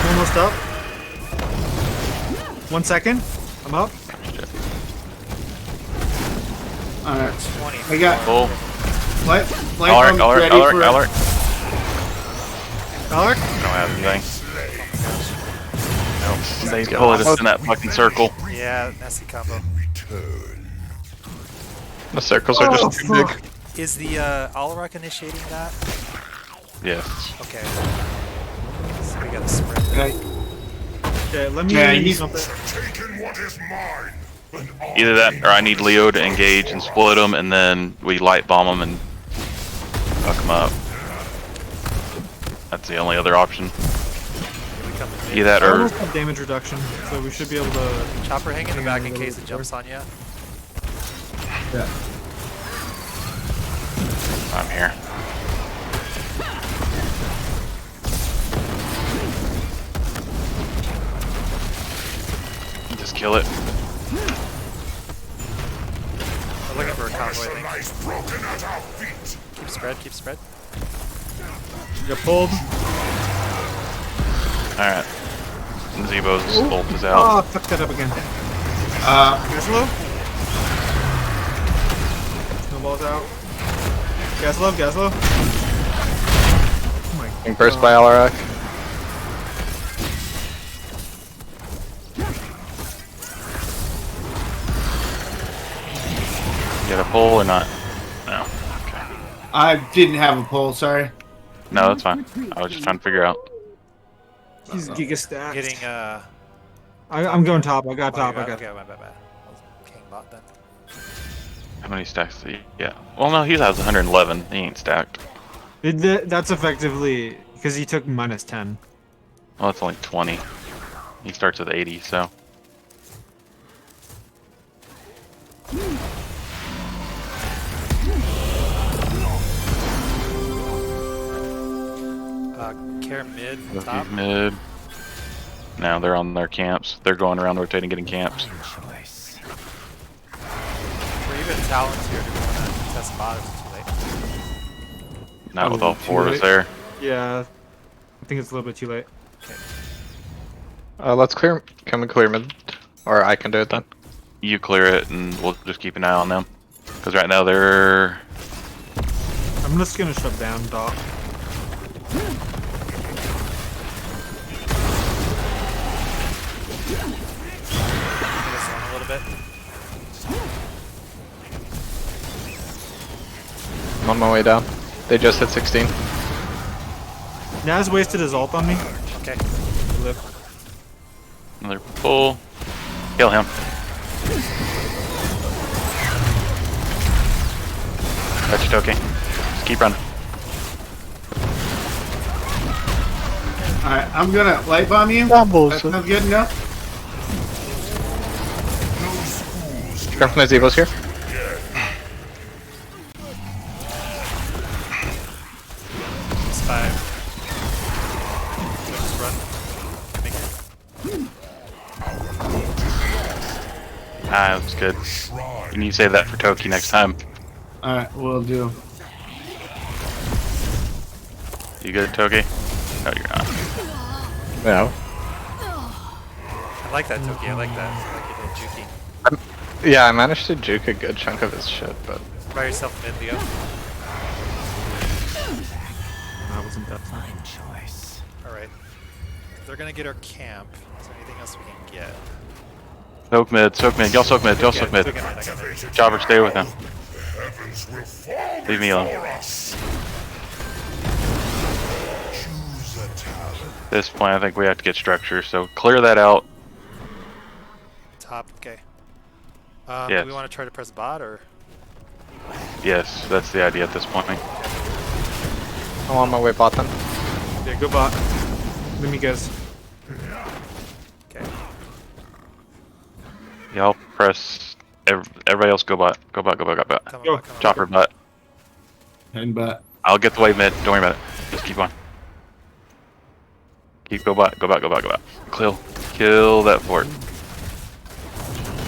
Almost up. 1 second. I'm up. Alright. 20. I got Full. light Alric, bombs ready for Alric? I don't have anything. Nope. They pulled us in that fucking circle. Yeah, nasty combo. The circles are just too big. Is the Alarak initiating that? Yes. Okay. So we got a sprint. Okay. Okay, let me Yeah, he's- jump it. Taken what is mine. And all Either that, or I need Leo to engage and split them, and then we light bomb them and fuck them up. That's the only other option. We come to Either that I or almost have damage reduction, so we should be able to. Chopper, hang in the back in case it jumps on you. Yeah. I'm here. Just kill it. We're looking for a convoy, I think. lies broken at our feet. Keep spread, keep spread. Get pulled. Alright. Zebo's ult is Oh, out. fuck that up again. Gaslow? Snowball's out. Gaslow. Oh my Being burst by Alarak. Get a pull or not? No. Okay. I didn't have a pole, sorry. No, that's fine. I was just trying to figure out. He's giga stacked. Getting, I'm going top. I got top. I got. Okay, my bad. I was king bot then. How many stacks do you? Yeah. Well, no, he has 111. He ain't stacked. That's effectively because he took -10. Well, it's only 20. He starts with 80, so. Care mid, top. Mid. Now they're on their camps. They're going around rotating, getting camps. We're even talents here. Do we want to test bot? Or is it too late? Not with all Too four of us late. there. Yeah, I think it's a little bit too late. Let's clear. Can we clear mid? Or I can do it then. You clear it, and we'll just keep an eye on them. Because right now they're. I'm just gonna shut down Doc. Get us on a little bit. I'm on my way down. They just hit 16. Naz wasted his ult on me. Okay. Live. Another pull. Kill him. That's Toki. Just keep running. Alright, I'm gonna light bomb you. Bumbles. That's not good enough. Careful, my Zebo's here. It's 5. Just run. Make it. Ah, that's good. You need to save that for Toki next time. Alright, we'll do. You good, Toki? No, you're not. No. I like that, Toki. I like that. I like you did juking. Yeah, I managed to juke a good chunk of his shit, but By yourself mid, Leo. That wasn't that fine. Alright. They're gonna get our camp. Is there anything else we can get? Soak mid, soak mid. Y'all soak mid, y'all soak mid. I got mid. Chopper, stay with him. Heavens will fall Leave me alone. before us. Choose a talent. At this point, I think we have to get structure, so clear that out. Top, okay. Yes. Do we want to try to press bot or? Yes, that's the idea at this point. I'm on my way bot then. Yeah, go bot. Let me guess. Okay. Yeah, I'll press. Everybody else go bot. Go bot. Go bot. Go bot. Come on, Go. bot, come on, Chopper bot. And but I'll get the wave mid. Don't worry about it. Just keep on. Go bot. Go bot. Go bot. Go bot. Kill that fort.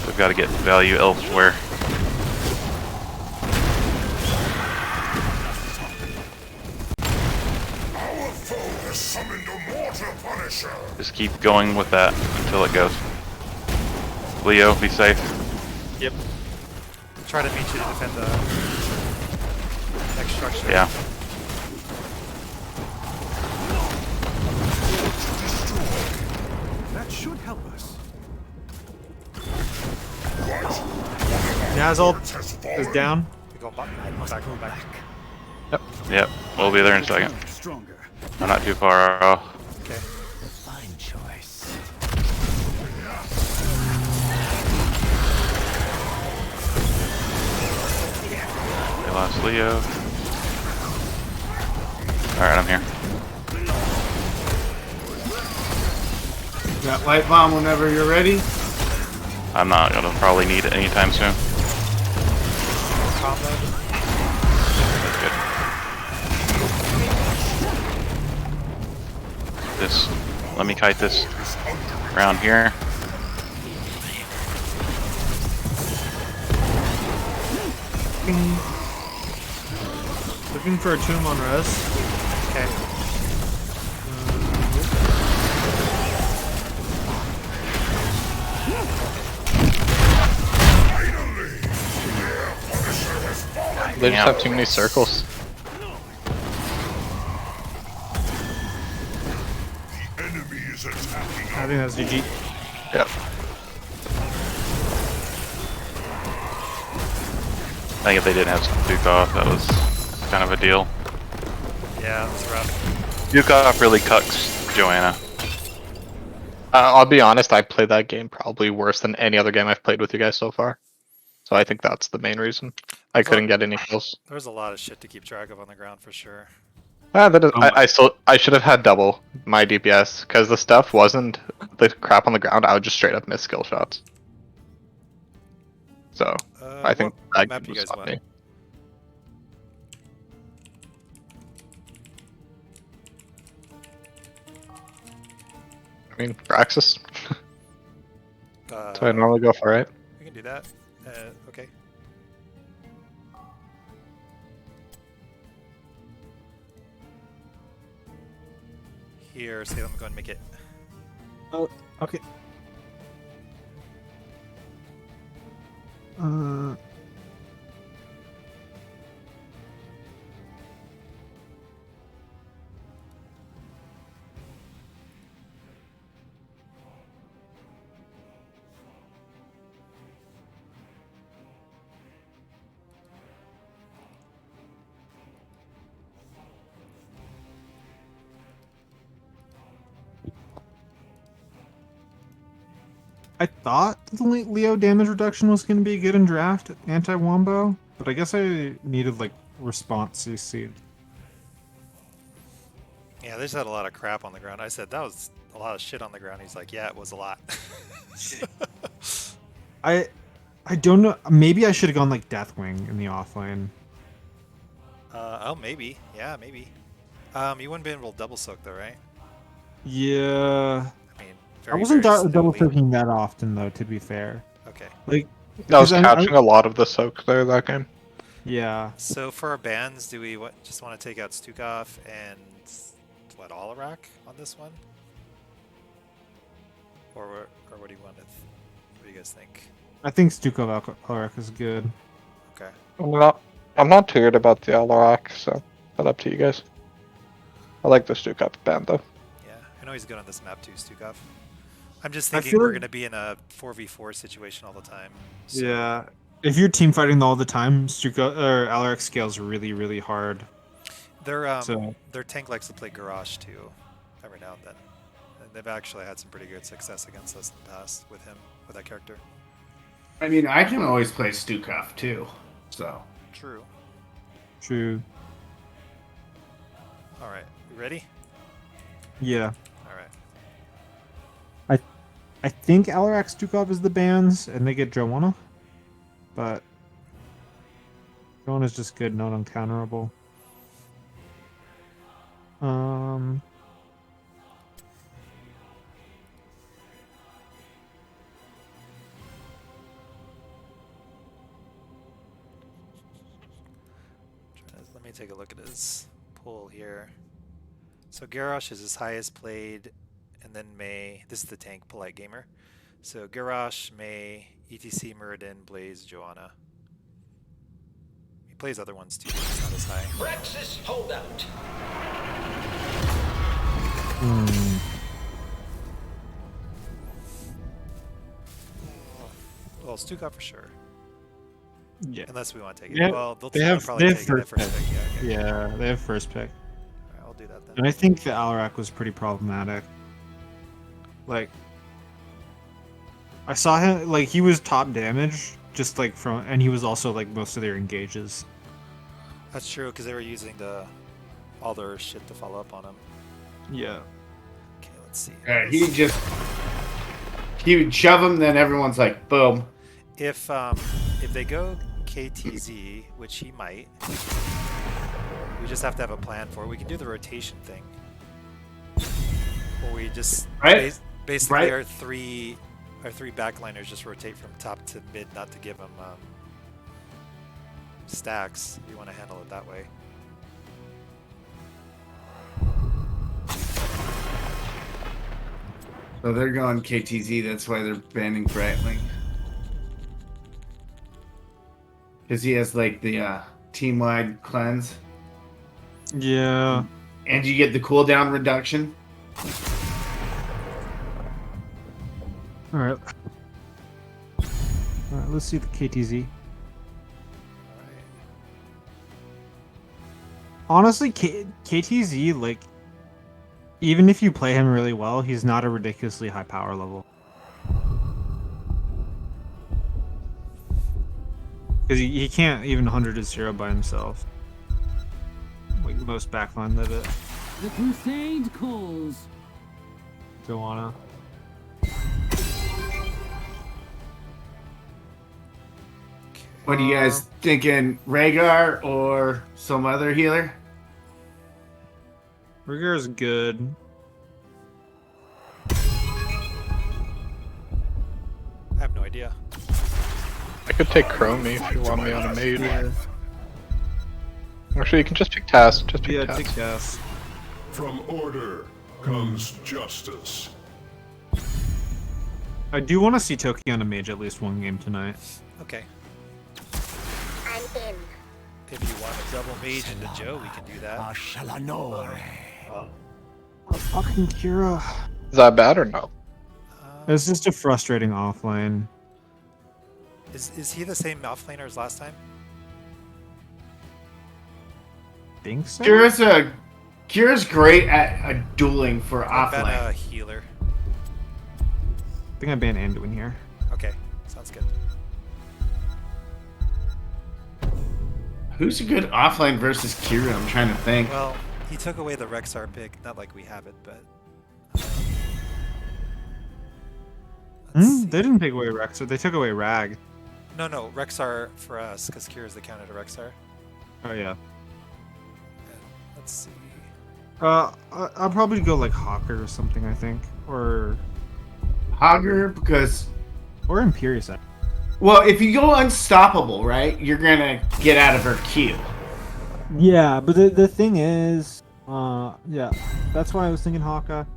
We've got to get value elsewhere. Our foe has summoned a mortar punisher. Just keep going with that until it goes. Leo, be safe. Yep. Try to meet you to defend the next structure. Yeah. That should help us. Nazalt is down. We go bot. Back. Yep. We'll be there in a second. Stronger. I'm not too far off. Okay. Fine choice. We lost Leo. Alright, I'm here. got light bomb whenever you're ready. I'm not gonna probably need it anytime soon. Combo. That's good. This, let me kite this around here. Looking for a tomb on res. Okay. They just Yeah. have too many circles. The enemy is attacking I think that's GG. Yep. I think if they didn't have Dukov, that was kind of a deal. Yeah, that's rough. Dukov really cucks Joanna. I'll be honest, I played that game probably worse than any other game I've played with you guys so far. So I think that's the main reason. I couldn't get any kills. There was a lot of shit to keep track of on the ground for sure. That is, Oh my- I should have had double my DPS because the stuff wasn't the crap on the ground. I would just straight up miss skill shots. So I think what that map game you was guys on want? me. I mean, Praxis. So I normally go for it. We can do that. Okay. Here, Salem, go and make it. Oh, okay. I thought the Leo damage reduction was going to be good in draft anti-wombo, but I guess I needed like response CC. Yeah, they just had a lot of crap on the ground. I said that was a lot of shit on the ground. He's like, yeah, it was a lot. I don't know. Maybe I should have gone like Deathwing in the offlane. Oh, maybe. Yeah, maybe. You wouldn't be able to double soak though, right? Yeah. I mean, I wasn't very double slowly. soaking that often though, to be fair. Okay. Like, I was 'cause catching a lot of the soak there that game. yeah. So for our bans, do we just want to take out Stukov and what Alarak on this one, or what do you want to? What do you guys think? I think Stukov Alaric is good. Okay. I'm not too worried about the Alarak, so that's up to you guys. I like the Stukov band though. Yeah, I know he's good on this map too, Stukov. I'm just I thinking feel we're like- going to be in a 4v4 situation all the time. So, Yeah. If you're team fighting all the time, Stukov or Alaric scales really, really hard. So- Their tank likes to play Garage too, every now and then. And they've actually had some pretty good success against us in the past with him, with that character. I mean, I can always play Stukov too. So True. True. All right, you ready? Yeah. All right. I think Alarak Stukov is the bans, and they get Joanna. But Joanna's just good, not uncounterable. Let me take a look at his pool here. So Garrosh is his highest played, and then May. This is the tank, Polite Gamer. So Garrosh, May, ETC, Muradin, Blaze, Joanna. He plays other ones too, but it's not as high. Praxis holdout. Well, Stukov for sure. Yeah. Unless we want to take it. Yeah, Well, they'll they have probably take it at first first pick. Yeah, okay. Yeah, they have first pick. Alright, I'll do that then. And I think the Alarak was pretty problematic. Like, I saw him, like, he was top damage, just like from, and he was also like most of their engages. That's true, because they were using all their shit to follow up on him. Yeah. Okay, let's see. he would shove him, then everyone's like, boom. If they go KTZ, which he might, we just have to have a plan for it. We can do the rotation thing, or we just basically our three backliners just rotate from top to mid, not to give them stacks. You want to handle it that way. So they're going KTZ. That's why they're banning Brightwing. Because he has like the team-wide cleanse. Yeah. And you get the cooldown reduction. Alright. Alright, let's see the KTZ. Honestly, KTZ, like, even if you play him really well, he's not a ridiculously high power level. Because he can't even 100 to 0 by himself. Like most backline live it. The crusade calls. Joanna. What are you guys thinking? Rhaegar or some other healer? Rhaegar is good. I have no idea. I could take Chromie if you want me on a mage. Actually, you can just pick Task. Just pick Task. Take Task. From order comes justice. I do want to see Toki on a mage at least one game tonight. Okay. I'm in. If you want a double mage into Joe, we can do that. Fucking Kira. Is that bad or no? It's just a frustrating offlane. Is he the same offlaner as last time? Think so? Kira's great at dueling for I've been offlane. a healer. I think I banned Anduin here. Okay, sounds good. Who's a good offlane versus Kira? I'm trying to think. Well, he took away the Rexar pick. Not like we have it, but. They didn't take away Rexar. They took away Rag. No, Rexar for us, because Kira's the counter to Rexar. Oh yeah. And let's see. I'll probably go like Hawker or something. I think, or Hogger, because Imperious. well, if you go unstoppable, right, you're gonna get out of her Q. Yeah, but the thing is, yeah, that's why I was thinking Hawka.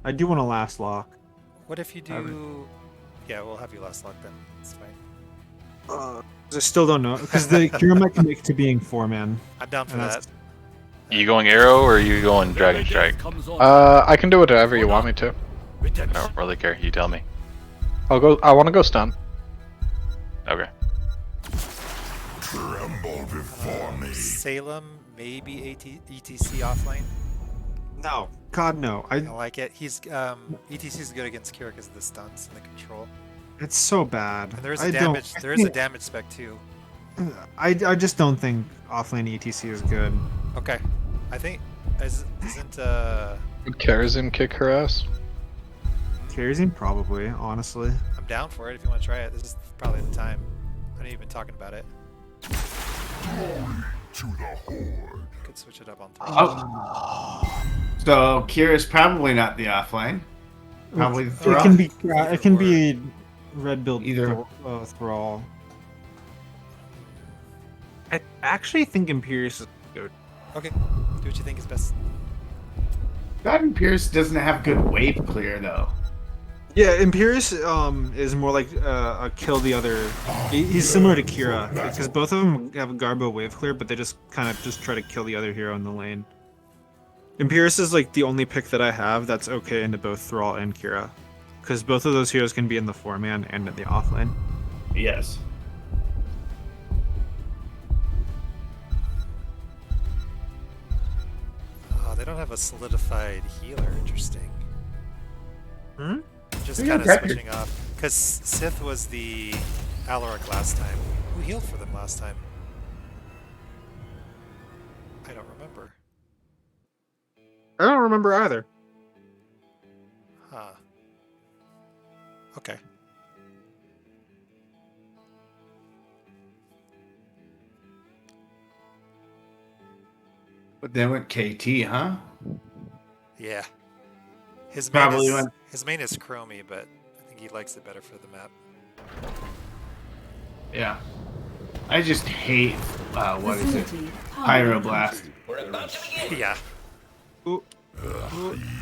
I do want to last lock. What if you do? Yeah, we'll have you last lock then. It's fine. I still don't know because the Kira might commit to being 4-man. I'm down for And that. Are you going arrow or are you going dragon strike? I can do whatever you want me to. I don't really care. You tell me. I want to go stun. Okay. Tremble before me. Salem, maybe ETC offline. No, God no. I don't like it. He's ETC is good against Kira because of the stuns and the control. It's so bad. And there is I a don't- damage. I There is a think- damage spec too. I just don't think offlane ETC is good. Okay, I think isn't Would Karazin kick her ass? Kerosene probably, honestly. I'm down for it if you want to try it. This is probably the time. I ain't even talking about it. To the horde. Could switch it up on 3. Oh. So Kira's probably not the offlane. Probably It Thrall. can be it can be red build Either. Thrall. I actually think Imperius is good. Okay, do what you think is best. God, Pierce doesn't have good wave clear though. Yeah, Imperius is more like a kill the other. He's similar to Kira because both of them have a Garbo wave clear, but they just kind of just try to kill the other hero in the lane. Imperius is like the only pick that I have that's okay into both Thrall and Kira, because both of those heroes can be in the 4-man and in the offlane. Yes. Oh, they don't have a solidified healer. Interesting. Hmm? Just Yeah, kind of Pepper. switching up. Because Sith was the Alaric last time. Who healed for them last time? I don't remember. I don't remember either. Huh. Okay. But then went KT, huh? Yeah. His Probably main is, went- his main is Chromie, but I think he likes it better for the map. Yeah. I just hate what is it? Pyroblast. Yeah.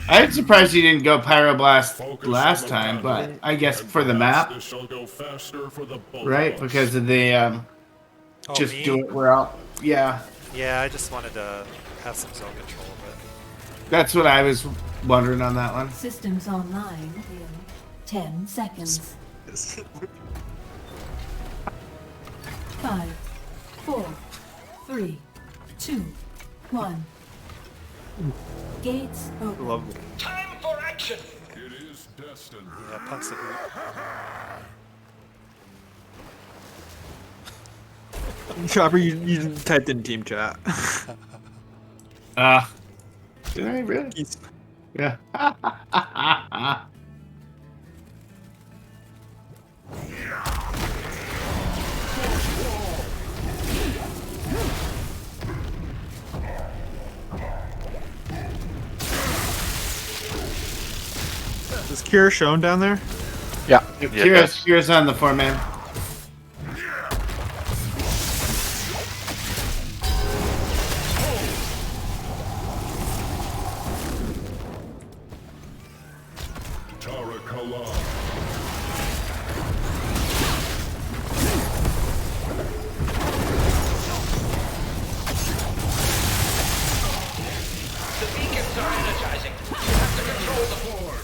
I'm surprised you didn't go Pyroblast last time, but I guess for the map, This shall go faster for the bullet. right? Because of the Oh, just me? do it. We're out. Yeah, Yeah, I just wanted to have some zone control, but that's what I was wondering on that one. Systems online in 10 seconds. 5, 4, 3, 2, 1. Gates open. Lovely. It is destined. yeah, Punk's a hoot. Chopper, you typed in team chat. Did I really? Yeah. Is Kira shown down there? Yeah. Kira's on the 4-man. Tara Kalam. The beacons are energizing. You have to control the horde.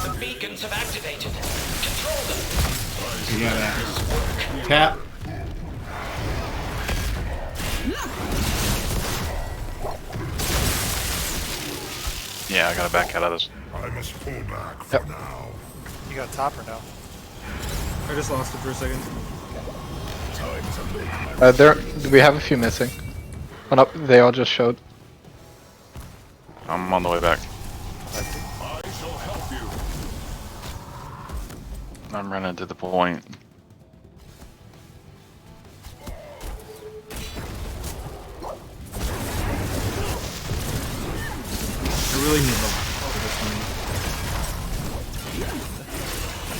The beacons have activated. Control them. You gotta tap. Yeah, I gotta back out of this. I must pull back for now. You got top or no? I just lost it for a second. Time to make my There, we have a few missing. Oh no, they all just showed. I'm on the way back. I shall help you. I'm running to the point. I really need the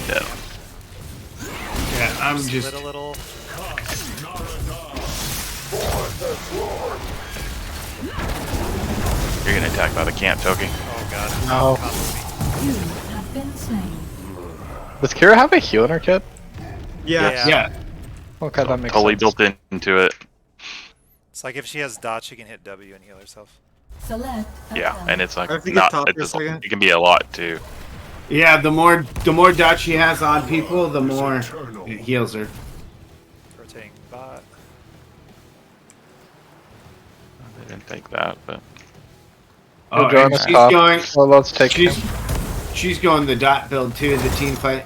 Yeah. Yeah, I'm just. Split a little. You're getting attacked by the camp, Toki. Oh god. No. Combo me. You have been slain. Does Kira have a heal in her kit? Yeah. Yeah. Okay, that makes Totally sense. built into it. It's like if she has dot, she can hit W and heal herself. Select. Yeah, and it's like I have to get not. top for a It's second. it can be a lot too. Yeah, the more dot she has on people, the more it heals her. Rotating bot. I didn't think that, but Oh, Join and us she's top. going. Well, let's take him. She's going the dot build too. The team fight.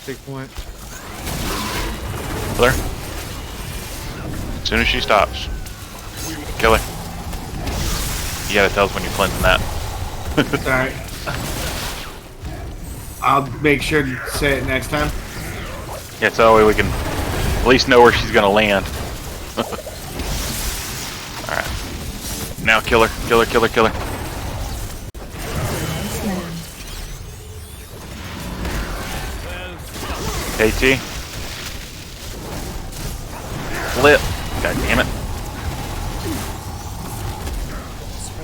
Big point. kill her. As soon as she stops, kill her. You gotta tell us when you're cleansing that. Sorry. I'll make sure to say it next time. Yeah, so that way we can at least know where she's gonna land. Alright. Now kill her, kill her, kill her, kill her. KT. Flip. God damn it.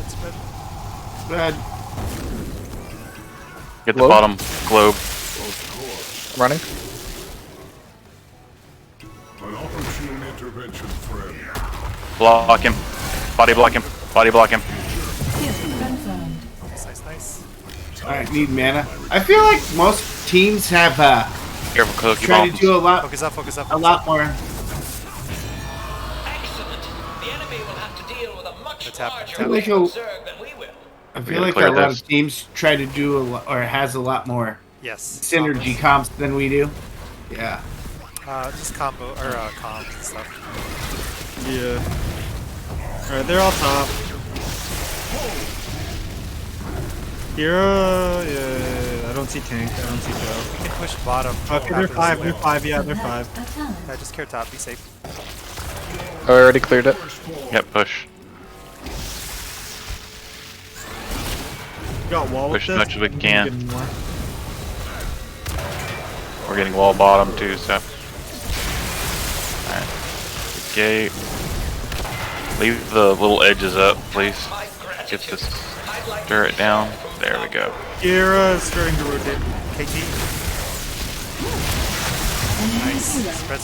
Spread. Bad. Get the Globe? bottom globe. Running. An opportune intervention, friend. Block him. Body block him. Body block him. Confirmed. Nice. Alright, need mana. I feel like most teams have Careful, cookie tried bombs. to do a lot Focus up. more. Excellent. The enemy will have to deal with a much Tap, larger tap. Like a- Zerg than we will. I We feel gotta like clear a lot this. of teams try to do a lot, or has a lot more Yes. synergy comps than we do. Yeah. Just combo or comms and stuff. Yeah. Alright, they're all top. Kira, yeah, I don't see tank, I don't see Joe. We can push bottom. Okay, they're five, yeah, they're five. Attack. Yeah, just care top. Be safe. I already cleared it. Yep, push. Got wall Push with as this. much as we I'm can. getting more. We're getting wall bottom too, so. Alright. Gate. Leave the little edges up, please. Get this turret down. There we go. Kira is starting to rotate. KT. Nice. Spread.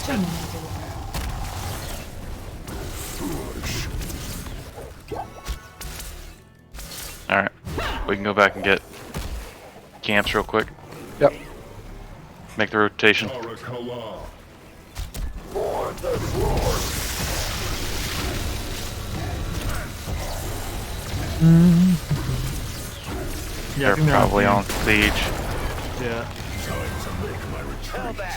Alright. We can go back and get camps real quick. Yep. Make the rotation. Tarakala. Yeah, I They're think they're probably on on siege. Yeah.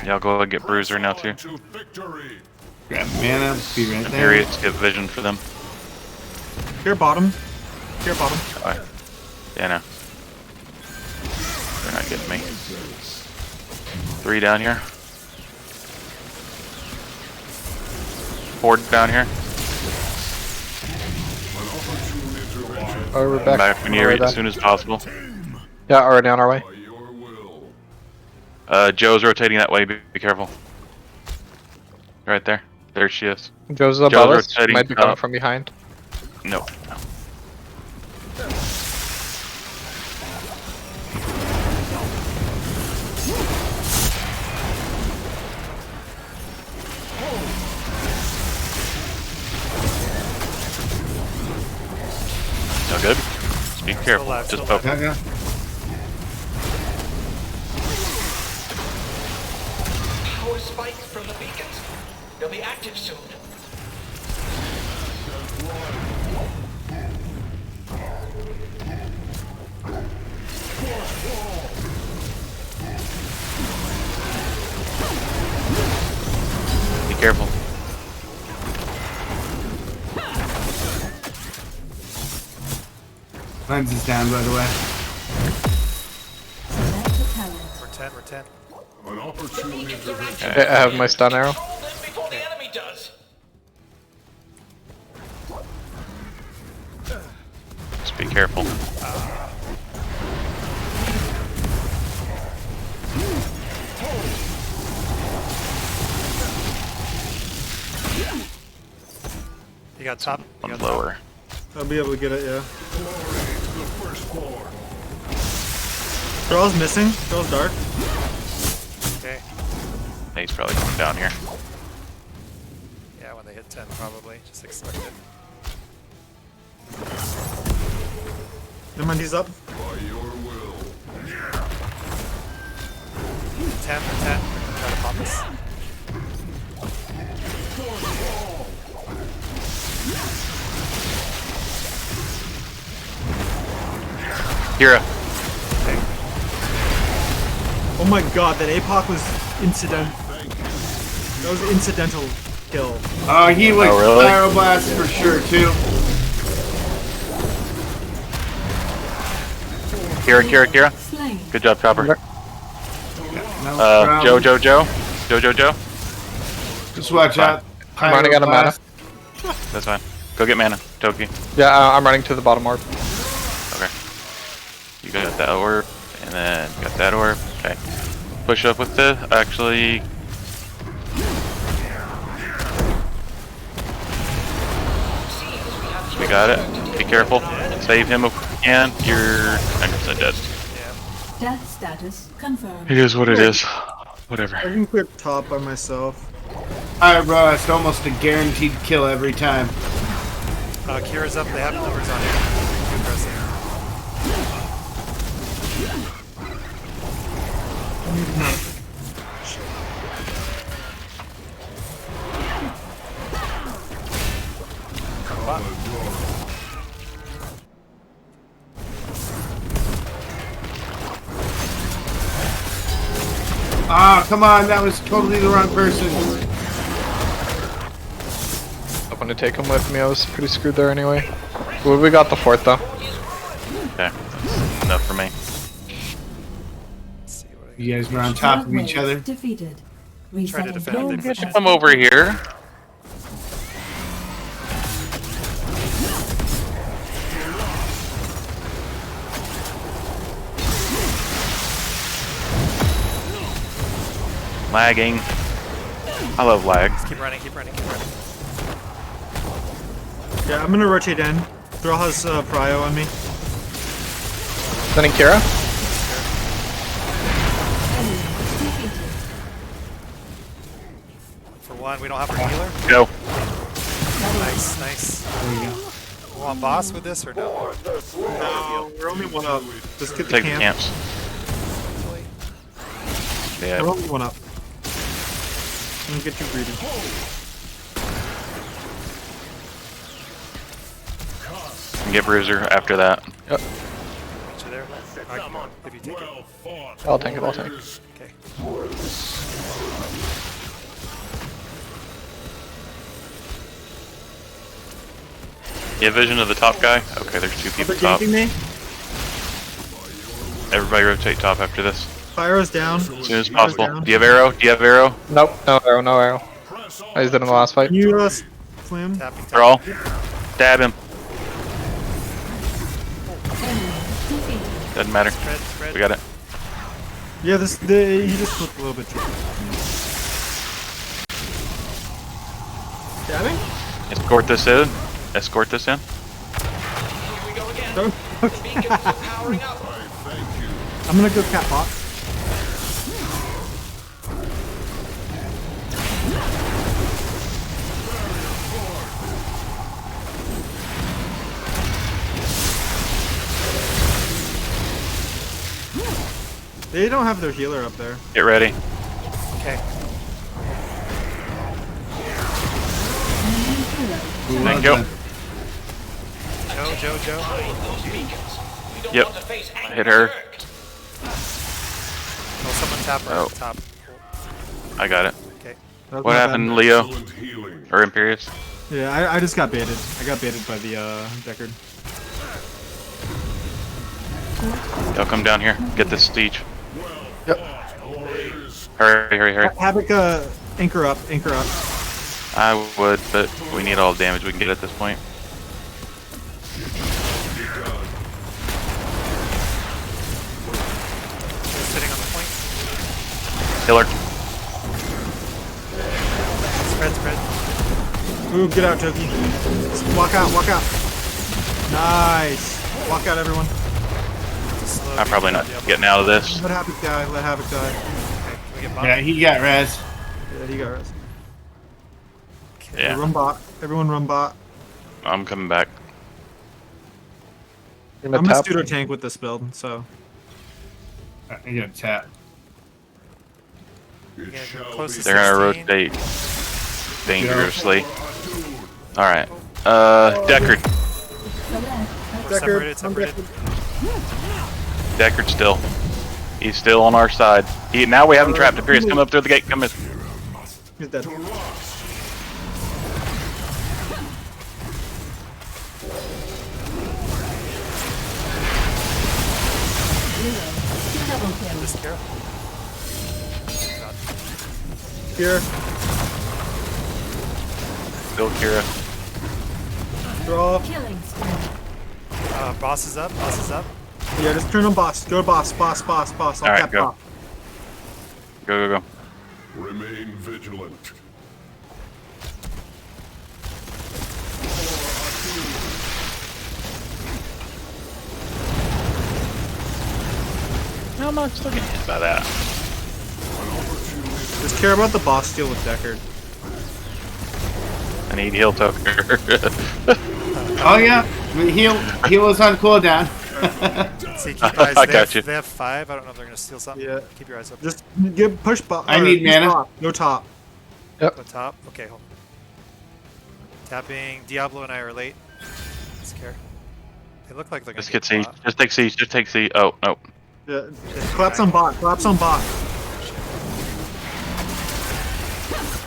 Yeah, I'll go ahead and get Bruiser now too. To victory. Grab mana, be right there. Imperious, get vision for them. Kira bottom. Kira bottom. Alright. Yeah, no. They're not getting me. 3 down here. 4 down here. Oh, we're back. Back when you're as soon as possible. Yeah, already on our way. By your will. Joe's rotating that way. Be careful. Right there. There she is. Joe's above us. rotating Might be coming up. from behind. No. No good. Just be careful. alive, Just still poke. Yeah. Power spikes from the beacons. They'll be active soon. Be careful. Lens is down, by the way. Select a talent. We're 10. An opportune intervention. I have my stun arrow. Control them before the enemy does. Just be careful. You got top. You One got lower. I'll be able to get it, yeah. Glory to the firstborn. Girl's missing. Girl's dark. Okay. He's probably coming down here. they hit 10 probably. Just expect it. Never mind, he's up. 10, 10. Try to pop this. Kira. Oh my god, that APOC was incidental. That was incidental kill. Oh, he was really? Pyroblast for sure, too. Kira. Slain. Good job, Chopper. No Joe. problem. Joe. Just watch out. I'm running out of mana. Pyroblast. That's fine. Go get mana, Toki. Yeah, I'm running to the bottom orb. Okay. You got that orb, and then got that orb. Okay. Push up with the. Actually. We got it. Be careful. Save him if we can. You're 90% dead. Death status confirmed. It is what it is. Whatever. I can clear top by myself. Pyroblast, almost a guaranteed kill every time. Kira's up. They have numbers on it. Too aggressive. Ah, come on, that was totally the wrong person. I want to take him with me. I was pretty screwed there anyway. Well, we got the fourth though. Okay. That's enough for me. You guys were on top of each other. Defeated. Try to Resetting defend. goal. They push it. Come over here. Lagging. I love lag. Just keep running. Yeah, I'm gonna rotate in. Thrall has Prio on me. Sending Kira. For one, we don't have our healer. Go. Nice. We want boss with this or no? No, we're only one up. Just get the Take the camp. camps. Yeah. We're only one up. Don't get too greedy. And get Bruiser after that. Yep. Meet you there. If you take it. I'll tank it. Okay. You have vision of the top guy? Okay, there's two people They're top. ganking me. Everybody rotate top after this. Pyro's down. As soon as possible. Do you have arrow? Nope. No arrow. I used it in the last fight. Can you slam? Tapping. Thrall. Stab him. Doesn't matter. Spread. We got it. Yeah, he just flipped a little bit too. Stabbing? Escort this in. Here we go again. Don't. Beacons are powering up. I'm gonna go cat bot. They don't have their healer up there. Get ready. Okay. Thank you. Joe. Those beacons. We don't Yep. want to face I hit her. Oh, someone tap her at the top. I got it. Okay. That was What my happened, bad. Leo? Or Imperious? Yeah, I just got baited. I got baited by the Deckard. Y'all come down here. Get this siege. Yep. Hurry. Havoc, anchor up. I would, but we need all the damage we can get at this point. Sitting on the point. Killer. Spread. Ooh, get out, Toki. Walk out. Nice. Walk out, everyone. I'm probably not getting out of this. Let Havoc die. Okay. Can we get bottom? Yeah, he got res. Yeah, he got res. Okay. Yeah, Run bot. Everyone run bot. I'm coming back. I'm I'm a tap. pseudo tank with this build, so I get a tap. It Yeah, shall close be to They're gonna 16. rotate dangerously. Alright. Deckard. select. Separated. Deckard still. He's still on our side. Now we have him trapped. Imperious, come up through the gate. Come in. He's dead. Double kill. Just here. Here. Still Kira. Draw. Killing spree. Boss is up. Yeah, just turn on boss. Go to boss. Boss. I'll Alright, tap go. top. Go. Remain vigilant. No, I'm not still getting hit by that. Just care about the boss steal with Deckard. I need heal token. Oh yeah, heal is on cooldown. See, keep your eyes. I got you. They have 5. I don't know if they're gonna steal something. Yeah. Keep your eyes open. Just get push bot. I need push mana. Top. Go top. Go top. Okay, hold. Tapping. Diablo and I are late. Let's care. They look like they're gonna Just get get C. Just take C. Just take C. Oh, no. Yeah. Collapse on bot. Collapse on bot.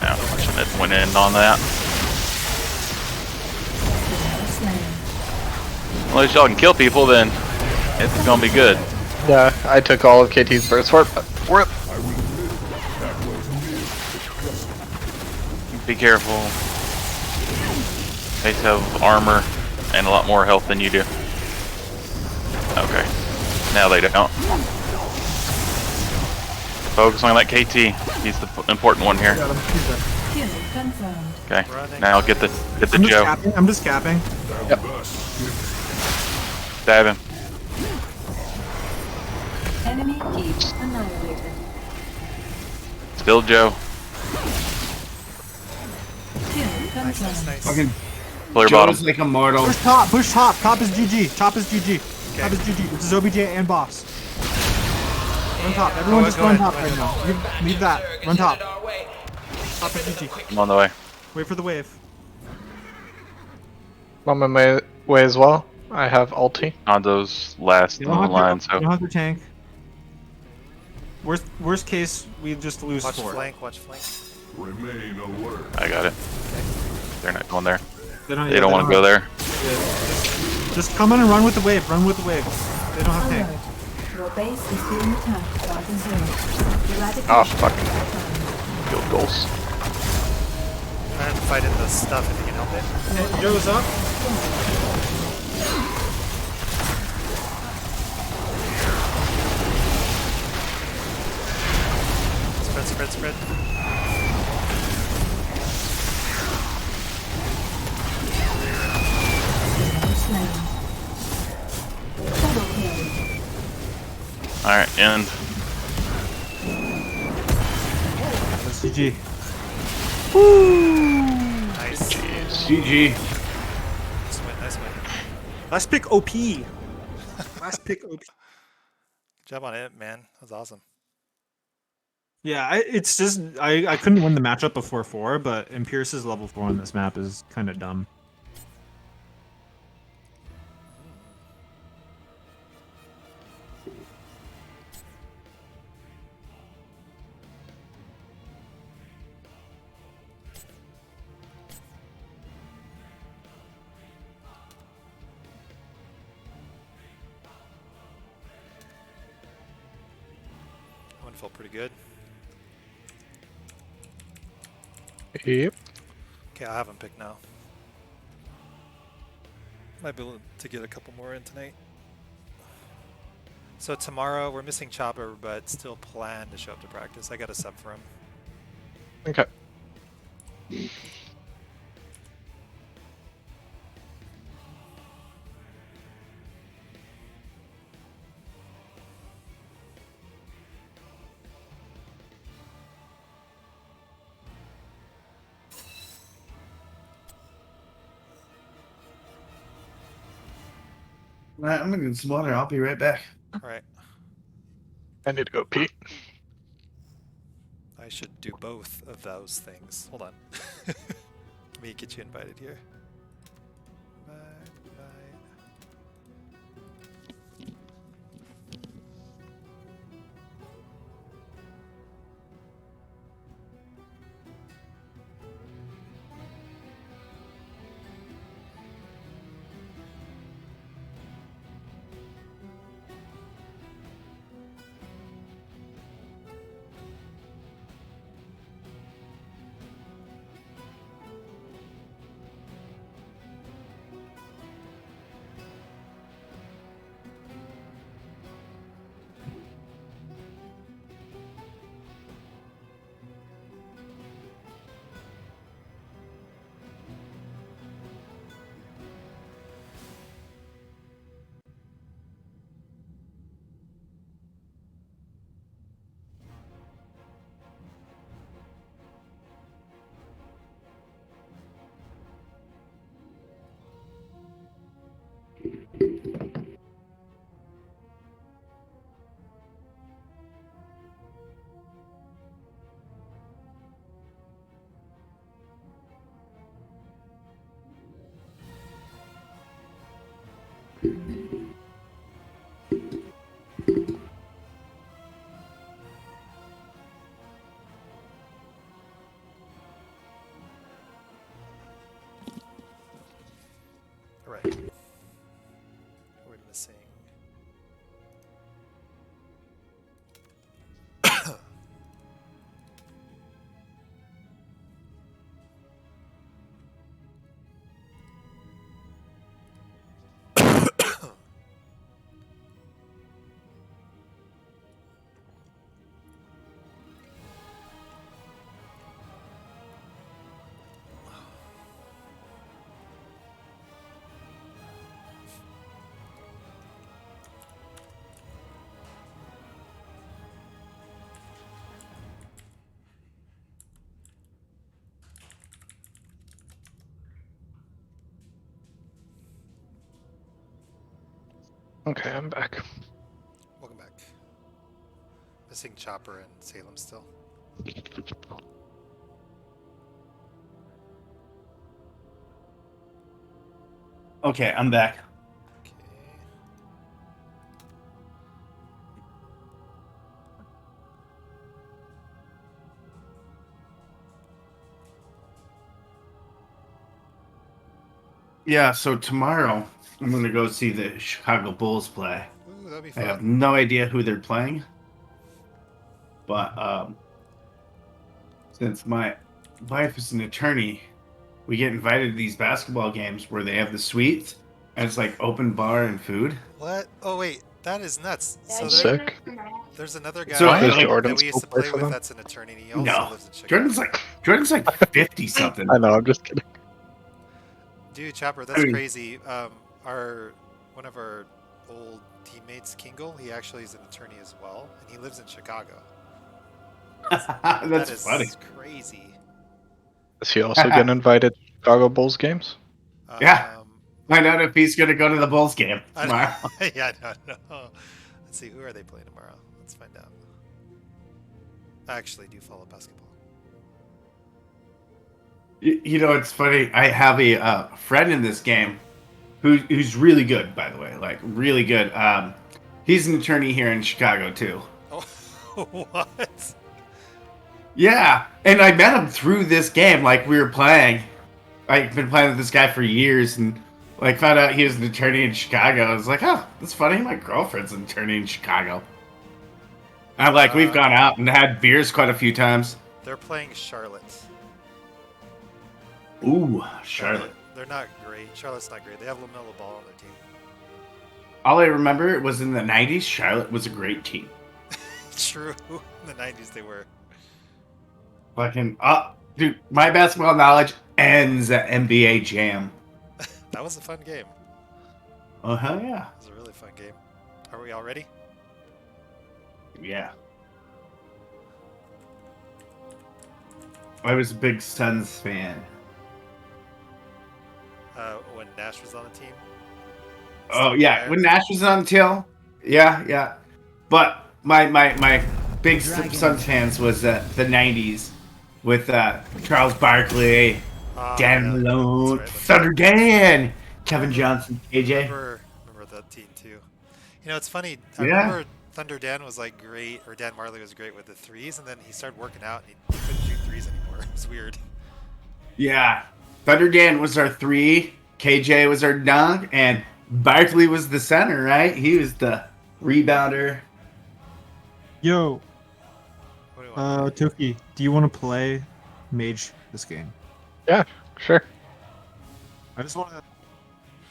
No, I shouldn't have went in on that. Well, at least y'all can kill people, then it's gonna be good. Yeah, I took all of KT's burst for it, but worth. Be careful. They have armor and a lot more health than you do. Okay. Now they don't. Focus on that KT. He's the important one here. Got him. He's dead. Kill confirmed. Okay. Now get the Joe. I'm just capping. Stab him. Enemy keep annihilated. Still Joe. Kill confirmed. Nice. Fucking Clear bottom. Joe's like immortal. Push top. Push top. Top is GG. Top is GG. Top is GG. This is OBJ and boss. Run top. Everyone just go run ahead. top right now. Leave that. Run top. Top is GG. I'm on the way. Wait for the wave. I'm on my way as well. I have ulti. Hondo's last You in don't the have line, to, so you don't have to tank. Worst case, we just lose Watch 4. flank. Watch flank. Remain alert. I got it. They're not going there. They They don't want to go there. Just come in and run with the wave. Run with the wave. They don't have tank. Alert. Your base is being attacked by the zone. Eradication Oh, fuck. confirmed. Field goals. I'm fighting the stuff if you can help it. Joe's up. Spread. Slain. Double kill. Alright, end. That's GG. Nice. GG. Nice win. Last pick OP. Last pick OP. Good job on it, man. That was awesome. Yeah, it's just I couldn't win the matchup before 4, but Imperius's level 4 on this map is kind of dumb. That one felt pretty good. Yep. Okay, I'll have him pick now. Might be able to get a couple more in tonight. So tomorrow we're missing Chopper, but still plan to show up to practice. I got a sub for him. Okay. I'm gonna get some water. I'll be right back. All right. I need to go pee. I should do both of those things. Hold on. Let me get you invited here. Invite. All right. We're missing. Okay, I'm back. Welcome back. Missing Chopper and Salem still. Okay, I'm back. Okay. Yeah, so tomorrow I'm gonna go see the Chicago Bulls play. Ooh, that'd be I have fun. no idea who they're playing, but since my wife is an attorney, we get invited to these basketball games where they have the suites and it's like open bar and food. What? Oh wait, that is nuts. So Sick. there's another So guy Does like, Jordan that we used still to play play for with them? that's an attorney, and he also no, lives in Chicago. Jordan's like 50 something. I know, I'm just kidding. Dude, Chopper, that's I mean- crazy. One of our old teammates, Kingle, he actually is an attorney as well, and he lives in Chicago. That That's is funny. crazy. Does he also get invited to Chicago Bulls games? Yeah. Um, Find out if he's gonna go to the Bulls game I tomorrow. yeah, I don't know. Let's see, who are they playing tomorrow? Let's find out. I actually do follow basketball. You know, it's funny. I have a friend in this game who's really good, by the way, like really good. He's an attorney here in Chicago too. Oh, what? Yeah, and I met him through this game. Like we were playing. I've been playing with this guy for years, and like found out he was an attorney in Chicago. I was like, oh, that's funny. My girlfriend's an attorney in Chicago. And like we've gone out and had beers quite a few times. They're playing Charlotte. Ooh, Charlotte. They're not great. Charlotte's not great. They have LaMelo Ball on their team. All I remember was in the '90s, Charlotte was a great team. True. In the 90s they were. Fucking dude, my basketball knowledge ends at NBA Jam. That was a fun game. Oh hell yeah. It was a really fun game. Are we all ready? Yeah. I was a big Suns fan. When Nash was on the team? Oh yeah, when Nash was on Till. Yeah. But my big Suns fans was the '90s with Charles Barkley, Dan Yeah, Malone, that's right. Thunder Dan, Kevin Johnson, AJ. Remember that team too. You know, it's funny. I Yeah. remember Thunder Dan was like great, or Dan Marley was great with the threes, and then he started working out and he couldn't shoot threes anymore. It was weird. Yeah. Thunder Dan was our 3, KJ was our dunk, and Barkley was the center, right? He was the rebounder. Yo, What do you want? Toki, do you want to play Mage this game? Yeah, sure. I just want to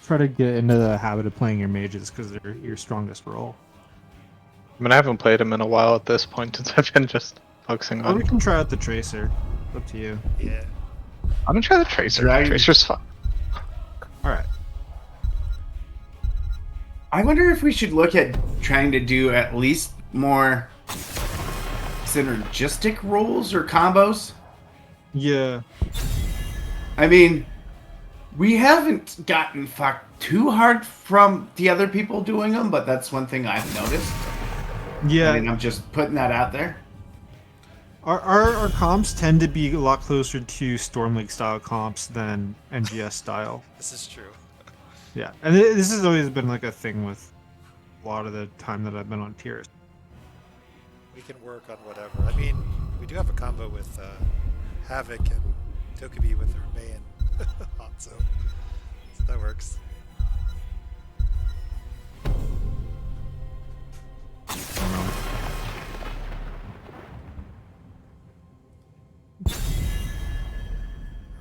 try to get into the habit of playing your mages because they're your strongest role. I mean, I haven't played him in a while at this point since I've been just focusing Or on. we can try out the Tracer. It's up to you. Yeah. I'm gonna try the Tracer. Dragon. Tracer's fun. All right. I wonder if we should look at trying to do at least more synergistic roles or combos. Yeah. I mean, we haven't gotten fucked too hard from the other people doing them, but that's one thing I've noticed. Yeah. I mean, I'm just putting that out there. Our comps tend to be a lot closer to Storm League style comps than NGS style. This is true. Yeah, and this has always been like a thing with a lot of the time that I've been on tiers. We can work on whatever. I mean, we do have a combo with Havoc and Tokubi with her May and Hanzo. So that works.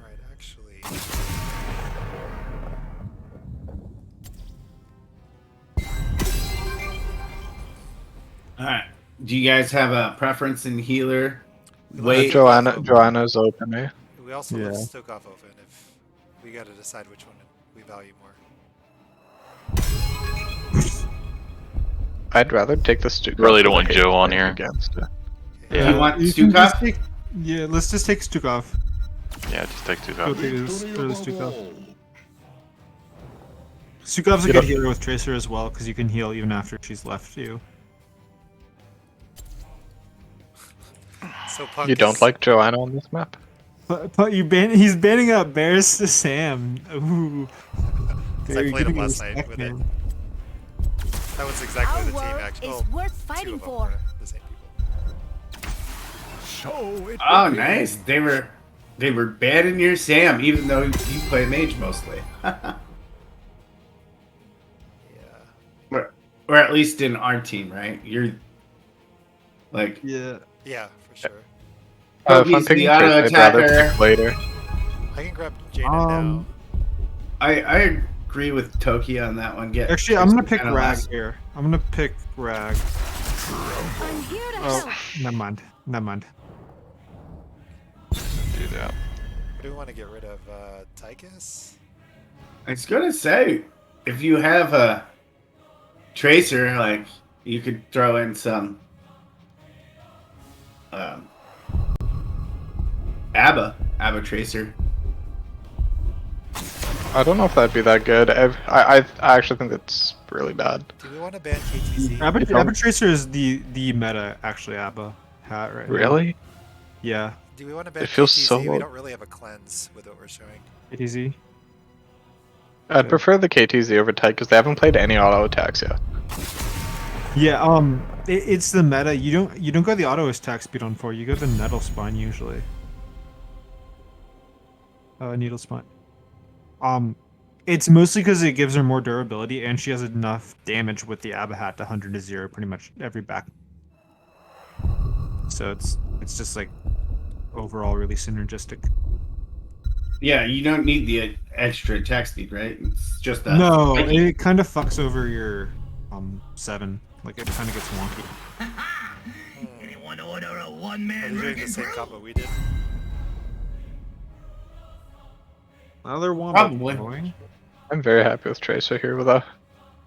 Alright, actually. Alright. Do you guys have a preference in healer? Wait. Joanna's open, eh? We also Yeah. left Stokoff open if we gotta decide which one we value more. I'd rather take the Stukov. Really don't want Joe on here. Against it. You want You can just Stukov? take- yeah, let's just take Stukov. Yeah, just take 2 Go copies. take this, throw the Stukov. Stukov's a You good don't- healer with Tracer as well because you can heal even after she's left you. So Punk You don't is- like Joanna on this map? But he's banning out Bears to Sam. Ooh. 'Cause I You're played him giving last night respect, with it. man. That was exactly Our the team world actually. is Well, worth 2 fighting of them for. were the same people. So it Oh, will be. nice. They were banning your Sam, even though you play mage mostly. Yeah. or at least in our team, right? You're like Yeah. Yeah, for sure. If I'm he's picking the auto Tracer, I'd rather attacker. pick later. I can grab Jaden now. I agree with Toki on that one. Get Actually, I'm gonna Tracer pick kinda Rag last. here. I'm gonna pick Rag. I'm here to Oh, help. never mind. Never mind. Do that. Or do we want to get rid of Tychus? I was gonna say, if you have a Tracer, like you could throw in some Abba Tracer. I don't know if that'd be that good. I actually think it's really bad. Do we want to ban KTZ? Abba Tracer is the meta actually Abba hat right now. Really? Yeah. Do we want to ban It feels KTZ? so- We don't really have a cleanse with what we're showing. Easy. I'd prefer the KTZ over Tyke because they haven't played any auto attacks yet. Yeah, it's the meta. You don't go the auto attack speed on 4, you go the nettle spine usually. Needle spine. It's mostly because it gives her more durability and she has enough damage with the Abba hat to 100 to 0 pretty much every back. So it's just like overall really synergistic. Yeah, you don't need the extra attack speed, right? It's just that. No, it kind of fucks over your 7. Like it kind of gets wonky. Anyone order a Are one-man they doing rig the same brew? combo we did? Another one. Probably. I'm very happy with Tracer here with a.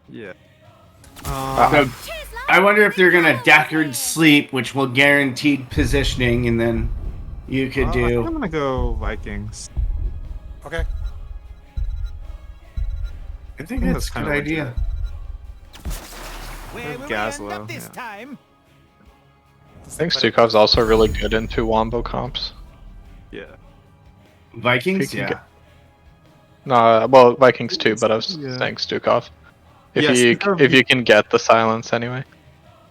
Yeah. So, I wonder if they're gonna Deckard sleep, which will guaranteed positioning, and then you could I think I'm do. gonna go Vikings. Okay. I think that's a good idea. Where will we end up this time? I think Stukov's also really good into wombo comps. Yeah. Vikings, If you can yeah. No, well, Vikings too, but I was Yeah. saying Stukov. If Yeah, you Stukov- if you can get the silence anyway.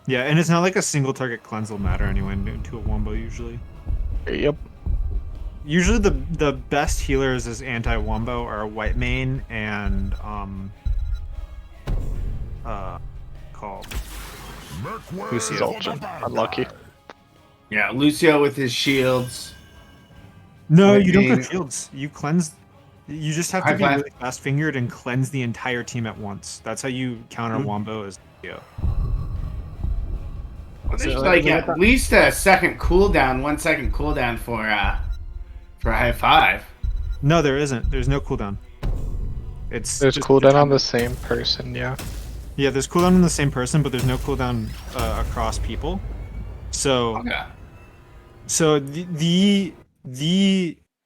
Yeah, and it's not like a single target cleanse will matter anyway into a wombo usually. Yep. Usually the best healers as anti-wombo are white mane and called Lucio. Unlucky. Yeah, Lucio with his shields. No, White you don't mane. go shields. You cleanse. You just have to High be five. really fast fingered and cleanse the entire team at once. That's how you counter wombo as Lucio. Well, there's So, like look at at that. least a second cooldown, 1 second cooldown for high five. No, there isn't. There's no cooldown. It's There's just cooldown on determined. the same person, yeah. Yeah, there's cooldown on the same person, but there's no cooldown across people. So, Okay. so the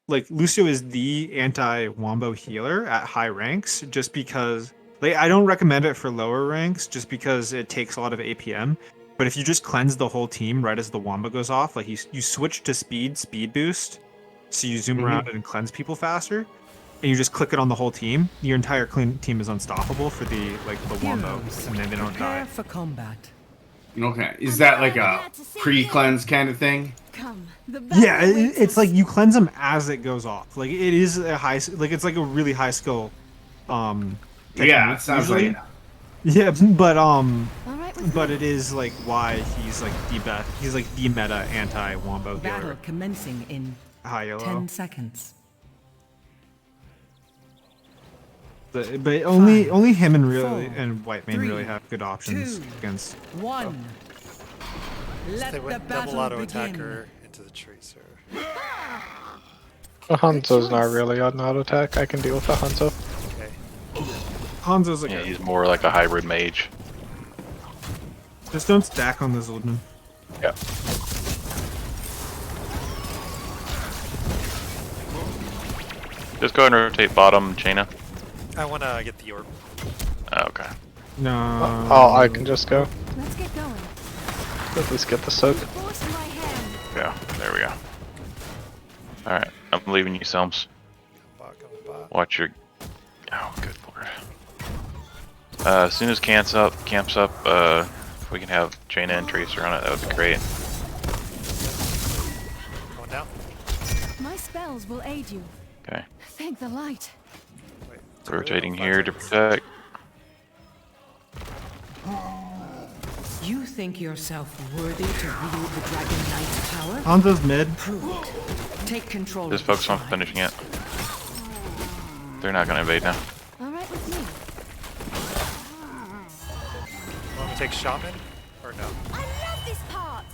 like Lucio is the anti-wombo healer at high ranks, just because like I don't recommend it for lower ranks, just because it takes a lot of APM. But if you just cleanse the whole team right as the wombo goes off, like you switch to speed boost, so you zoom around and cleanse people faster, and you just click it on the whole team, your entire team is unstoppable for the wombo, and then they don't die. Prepare for combat. Okay. Is that like a pre-cleanse kind of thing? Come. The Yeah, it's like you cleanse them as it goes off. Like it is a high, like it's like a really high skill. Yeah, technique it sounds usually. like. Yeah, but All right with but me. it is like why he's like the best. He's like the meta anti-wombo Battle healer. commencing in High yellow. 10 seconds. But only him and really 4, and White Mane 3, really have good options 2, against. 1. Let They the went double battle auto begin. attacker into the tracer. The Hanzo's not really on auto attack. I can deal with the Hanzo. Okay. Hanzo's like Yeah, he's more like a hybrid mage. just don't stack on the Zildjian. Yeah. Just go ahead and rotate bottom, Jaina. I want to get the orb. Oh, okay. No. Oh, I can just go. Let's get going. At least get the soak. Force in my hand. Yeah, there we go. Alright, I'm leaving you, Selms. Come back. Watch your... Oh, good lord. As soon as camps up, if we can have Jaina and Tracer on it, that would be great. Going down. My spells will aid you. Okay. Thank the light. Wait. Rotating here to protect. You think yourself worthy to wield the Dragon Knight's power? Hanzo's mid. Prove it. Take control Just of the focus on shrine. finishing it. They're not gonna invade now. All right with me. Want me to take shaman or no? I love this part.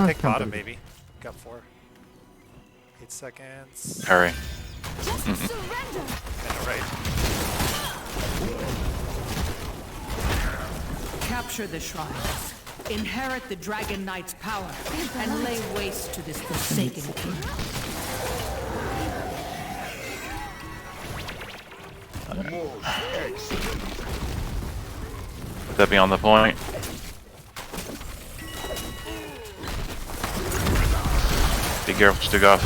Take bottom maybe. Got 4. 8 seconds. Hurry. Just surrender. And right. Capture the shrines. Inherit the Dragon Knight's power. And lay waste to this forsaken kingdom. That be on the point. Be careful, Stugov.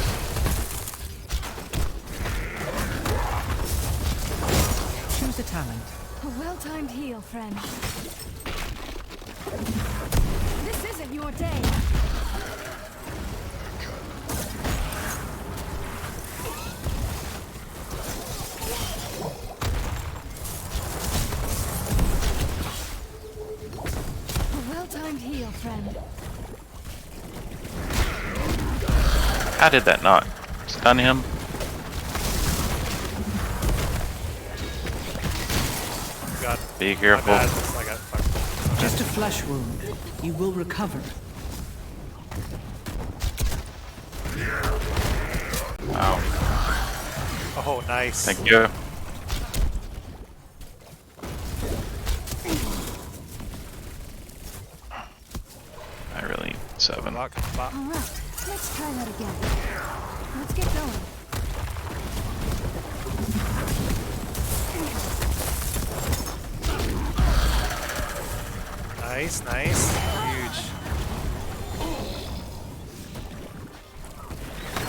Choose a talent. A well-timed heal, friend. This isn't your day. A well-timed heal, friend. How did that not stun him? Got Be my careful. bad. I got fucked. Just a flesh wound. You will recover. Wow. Oh, nice. Thank you. I really need 7. Lock, bot. All right, let's try that again. Let's get going. Nice, nice. Huge.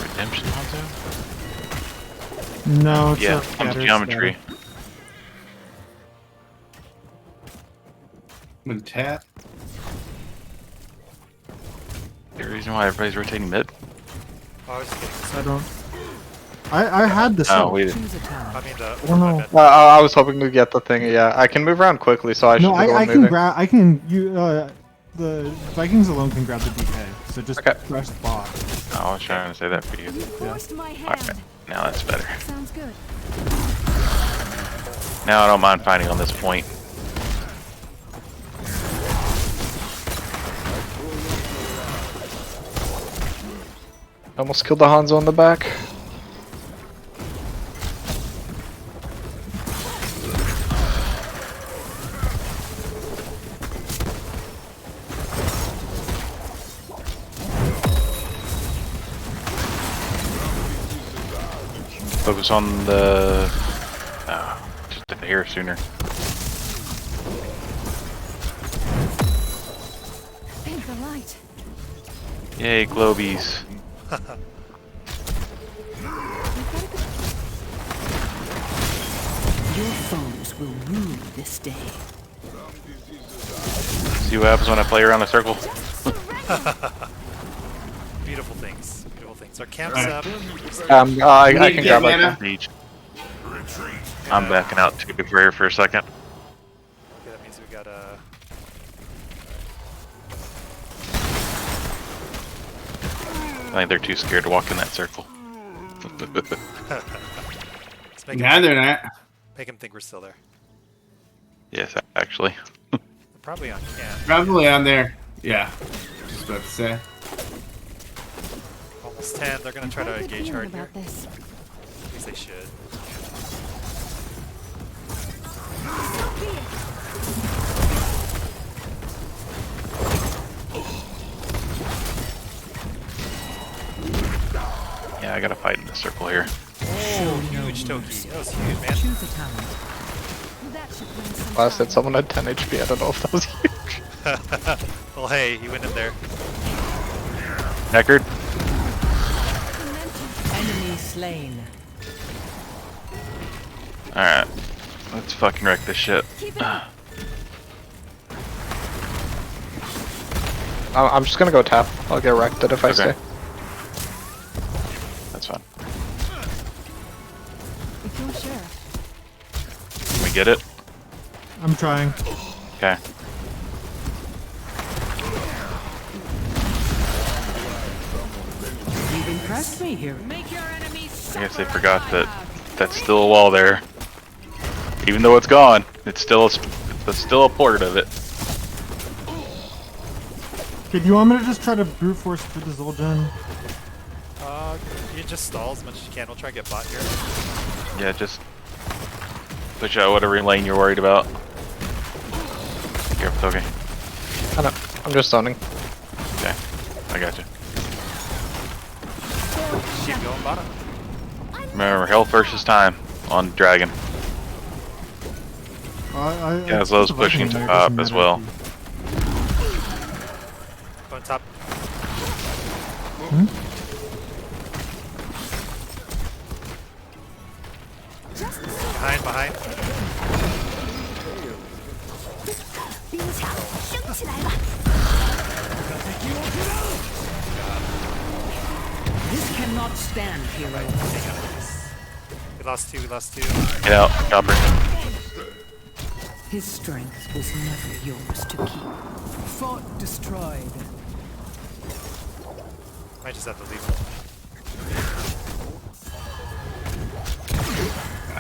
Redemption Hanzo? No, it's Yeah, a on the scatter, geometry. With tap. The reason why everybody's rotating mid? Oh, I was just getting this. I don't. I had the Oh, cell. we didn't. Choose a talent. I mean, the. I don't know. I was hoping to get the thing. Yeah, I can move around quickly, so I should No, be the I one can moving. grab. I can. The Vikings alone can grab the DK. So just Okay. rush the bot. Oh, I was trying to say that for you. You forced my hand. Alright, now that's better. Sounds good. Now I don't mind fighting on this point. Almost killed the Hanzo in the back. Focus on the... just the hair sooner. Paint the light. Yay, globies. Your foes will rue this day. See what happens when I play around a circle? Beautiful things. Beautiful things. Our camp's up. I Need can to grab get it. mana. Beach. I'm backing out too for here for a second. Okay, that means we got I think they're too scared to walk in that circle. Let's make Now him, they're not. make him think we're still there. Yes, actually. They're probably on camp. Probably on there. Yeah. Just about to say. Almost 10. They're gonna try to Good engage feeling hard here. about this. At least they should. Yeah, I gotta fight in this circle here. Oh, huge Toki. That was huge, man. Choose a talent. That should bring some Last time. hit someone had 10 HP. I don't know if that was huge. Well, hey, he went in there. Neckard? Enemy slain. Alright. Let's fucking wreck this shit. Keep it up. I'm just gonna go tap. I'll get wrecked if I Okay. stay. That's fine. If you're sure. Can we get it? I'm trying. Okay. You've impressed me here. Make your enemies I guess they forgot that that's still a wall there. Even though it's gone, it's still a port of it. Okay, do you want me to just try to brute force through the Zul'jin? You just stall as much as you can. We'll try and get bot here. Yeah, just push out whatever lane you're worried about. Careful, okay. I know. I'm just zoning. Okay, I got you. Keep going bottom. Remember, health versus time on Dragon. Gazlo's pushing to top as well. Going top. Behind, behind. This cannot stand, hero. We lost two, we lost two. Get out, Chopper. His strength was never yours to keep. Fort destroyed. Might just have to leave.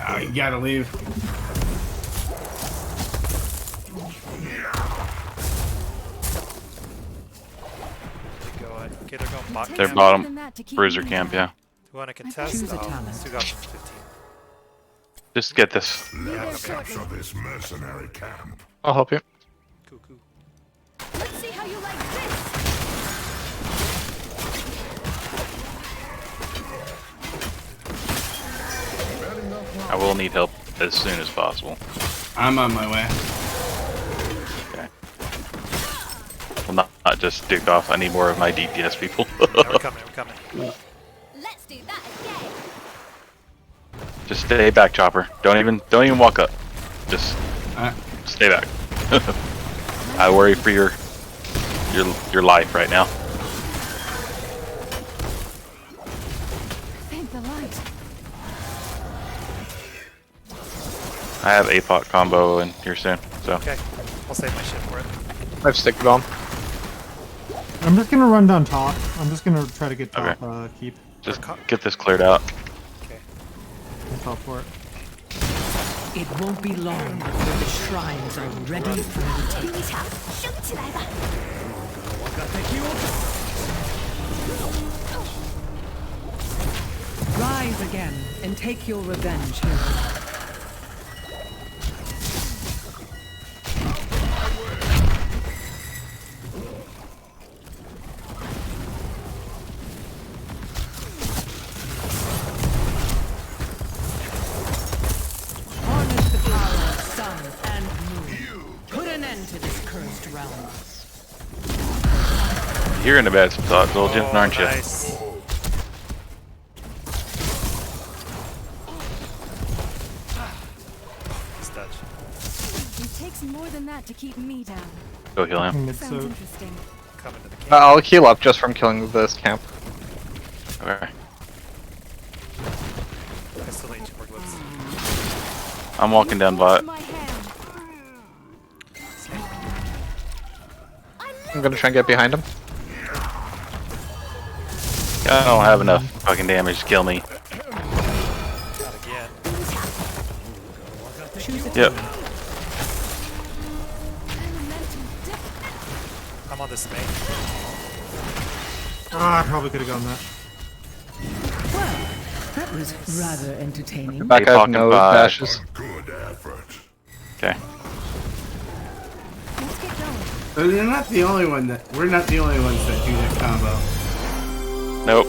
Oh, you gotta leave. Okay, they're going bot. They're camp. bottom. Bruiser camp, yeah. Do you want to contest? Choose a Oh, talent. it's 2015. Just get this. Yeah, Let's okay. capture this mercenary camp. I'll help you. Cool, cool. Let's see how you like this. I will need help as soon as possible. I'm on my way. Okay. not just dicked off. I need more of my DPS people. Yeah, we're coming, we're coming. Let's do that again. Just stay back, Chopper. Don't even walk up. Just stay back. I worry for your life right now. Paint the light. I have APOC combo in here soon, so. Okay, I'll save my shit for it. I have stick bomb. I'm just gonna run down top. I'm just gonna try to get top Okay. keep. Just get this cleared out. Okay. On top for it. It won't be long before the shrines are ready for you to take. 一场升起来吧。 Rise again and take your revenge, hero. Harness the power of sun and moon. Put an end to this cursed realm. You're in a bad spot, Zul'jin, aren't you? Nice. It takes more than that to keep me down. Go heal him. Sounds interesting. Coming to the camp. I'll heal up just from killing this camp. Okay. I still need 2 more glimpses. I'm walking down bot. My hand. I'm gonna try and get behind him. I don't have enough fucking damage to kill me. Not again. Yep. I'm on this main. Ah, I probably could have gone that. Well, that was rather entertaining. Back, I have APOC no and five. dashes. Good effort. Okay. Let's get going. So you're not the only one that we're not the only ones that do that combo. Nope.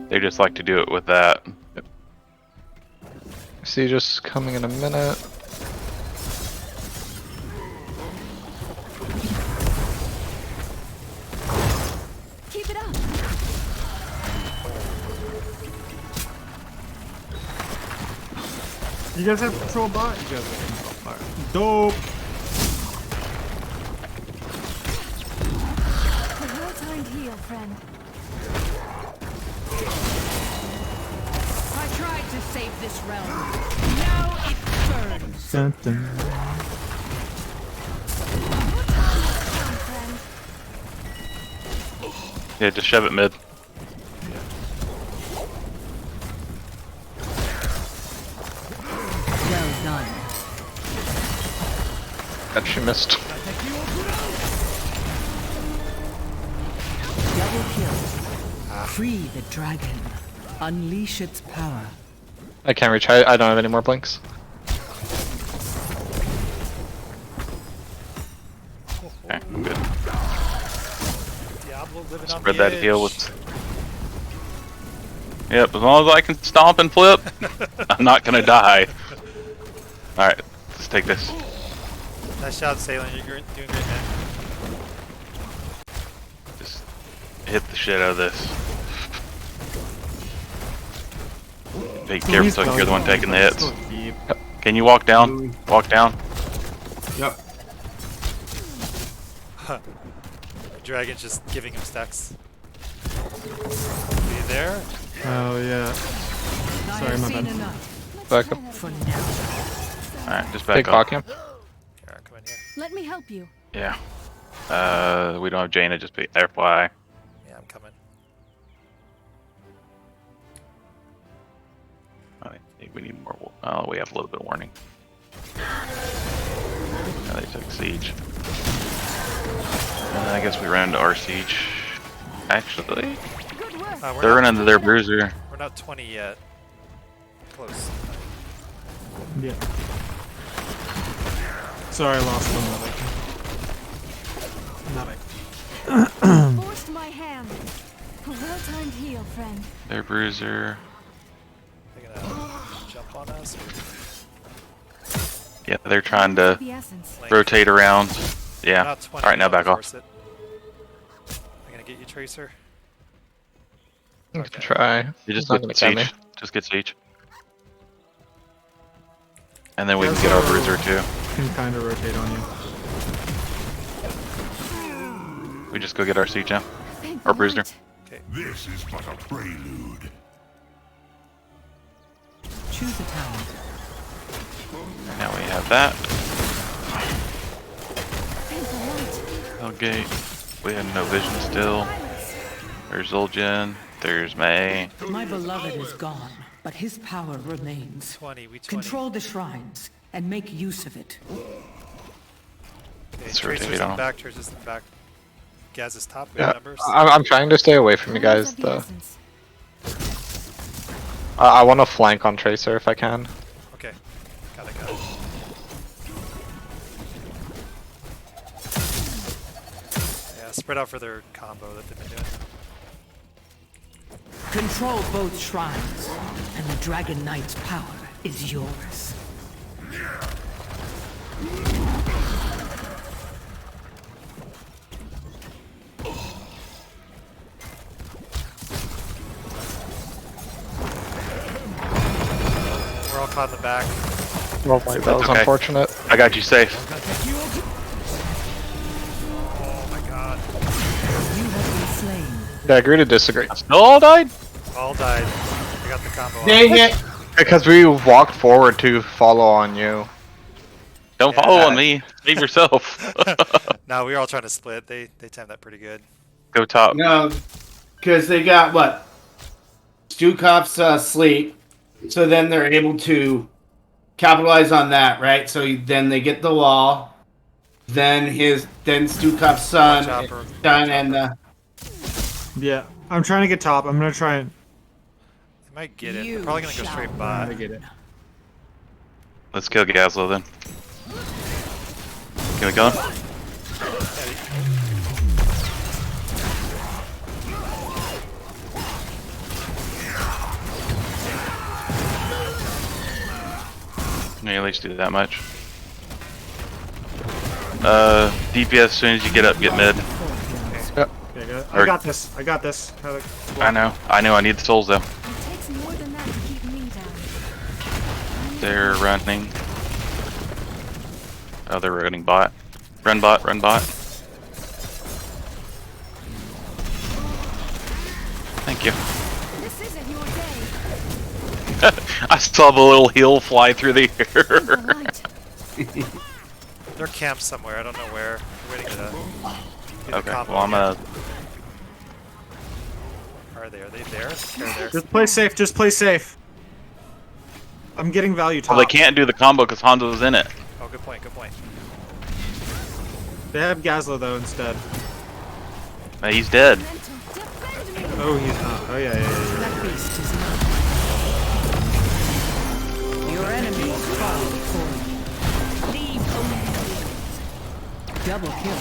They just like to do it with that. See, just coming in a minute. Keep it up. You guys have control bot? You guys have control bot. Dope! A well-timed heal, friend. I tried to save this realm. Now it burns. Dun, dun. Friend. Yeah, just shove it mid. Well done. Bet she missed. Double kill. Free the dragon. Unleash its power. I can't reach. I don't have any more blinks. Okay, I'm good. Diablo living on Spread the that edge. heal with. Yep, as long as I can stomp and flip, I'm not gonna die. Alright, let's take this. Nice shot, Salem. You're doing great, man. Just hit the shit out of this. Be careful so you're the one taking the hits. Can you walk down? Walk down. Yep. Dragon's just giving him stacks. Are you there? Oh, yeah. I Sorry, have my seen bad. enough. Back up. For now. Alright, just Big back bot up. camp. Here, come in here. Let me help you. Yeah. We don't have Jaina, just be FYI. Yeah, I'm coming. I think we need more. Oh, we have a little bit of warning. Yeah, they took siege. And then I guess we ran into our siege. Actually, Good work. We're they're not, running to their bruiser. we're not 20 yet. Close. Yeah. Sorry, I lost one. Not Forced my hand. A well-timed heal, friend. Their bruiser. They're gonna jump on us. Or Yeah, they're trying to The essence. rotate around. Yeah. Not 20, Alright, now I'll back off. force it. I'm gonna get you, Tracer. You can try. You just Not look gonna at get me. Siege. Just get Siege. And then we can get our Bruiser too. Can kind of rotate on you. We just go get our Siege now. Our Bruiser. This is but a prelude. Choose a tower. Now we have that. Okay. We have no vision still. There's Zul'jin. There's Mei. My beloved is gone, but his power remains. 20, we 20. Control the shrines and make use of it. Okay, Let's Tracer's rotate in on the him. back, Tracer's in the back. Gaz is top, we Yeah, have numbers. I'm trying to stay away from you guys, though. I want to flank on Tracer if I can. Okay, got it. Yeah, spread out for their combo that they've been doing. Control both shrines, and the Dragon Knight's power is yours. We're all caught in the back. Well, that was okay. unfortunate. I got you safe. Oh my god. You have been slain. Yeah, I agree to disagree. Still all died? All died. We got the combo. Dang it! Because we walked forward to follow on you. Don't follow on me. Save yourself. No, we were all trying to split. They timed that pretty good. Go top. No, because they got what? Stukov's sleep, so then they're able to capitalize on that, right? So then they get the wall, then Stukov's son, and Yeah, I'm trying to get top. I'm gonna try and. They might get it. They're probably gonna go straight bot. I get it. Let's kill Gazlo then. Can we kill him? Maybe at least do that much. DPS as soon as you get up, get mid. Yep. Okay, I got this. I got this. I know. I need the souls though. It takes more than that to keep me down. They're running. Oh, they're running bot. Run bot, run bot. Thank you. This isn't your day. I saw the little heel fly through the air. They're camped somewhere. I don't know where. We're waiting to. Okay, well I'm gonna. Are they? Are they there? They're there. Just play safe. Just play safe. I'm getting value top. Well, they can't do the combo because Hanzo's in it. Oh, good point. Good point. They have Gazlo though instead. He's dead. Oh, he's not. Oh yeah. That beast is not. Your enemies fall before you. Leave only. Double kill.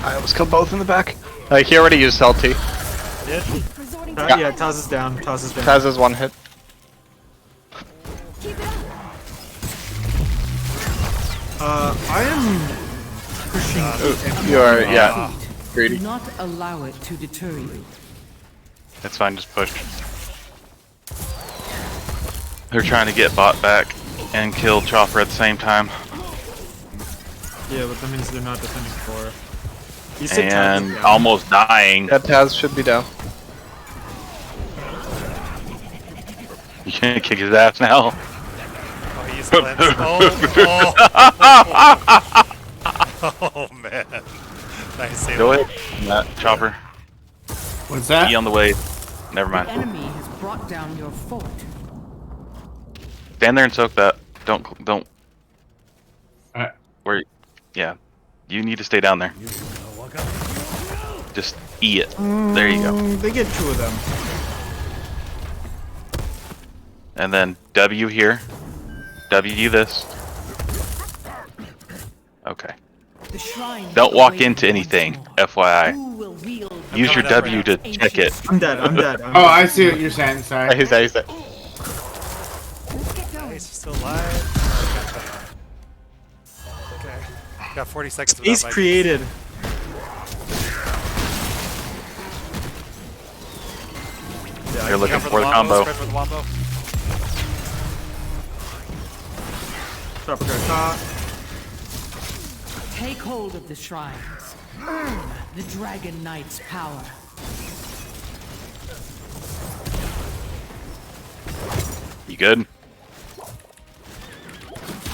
I almost killed both in the back. He already used LT. Did? Yeah, Taz is down. Taz is down. Taz is one hit. Keep it up. I am pushing. You are, yeah. Do Greedy. not allow it to deter you. That's fine, just push. They're trying to get bot back and kill Chopper at the same time. Yeah, but that means they're not defending core. You said Taz is And down. almost dying. Yeah, Taz should be down. You can't kick his ass now. Oh, he used cleanse. Oh man. Nice save. Go ahead. That Chopper. what's that? He on the way. Never The mind. enemy has brought down your fort. Stand there and soak that. Don't. Alright. Where? Yeah. You need to stay down there. Just eat it. There you go. They get two of them. And then W here. W this. Okay. The shrine Don't walk awaits into once anything, more. FYI. Who will wield the Use your coming up W right to check it. I'm dead. I'm dead. Oh, I see what you're saying. Sorry. He's dead. Let's get going. Nice. still alive? Okay. Got 40 seconds without Ace Vikings. created. Yeah, You're looking for for the wombo, combo. spread for the wombo. Chopper got caught. Take hold of the shrines. Earn the Dragon Knight's power. You good?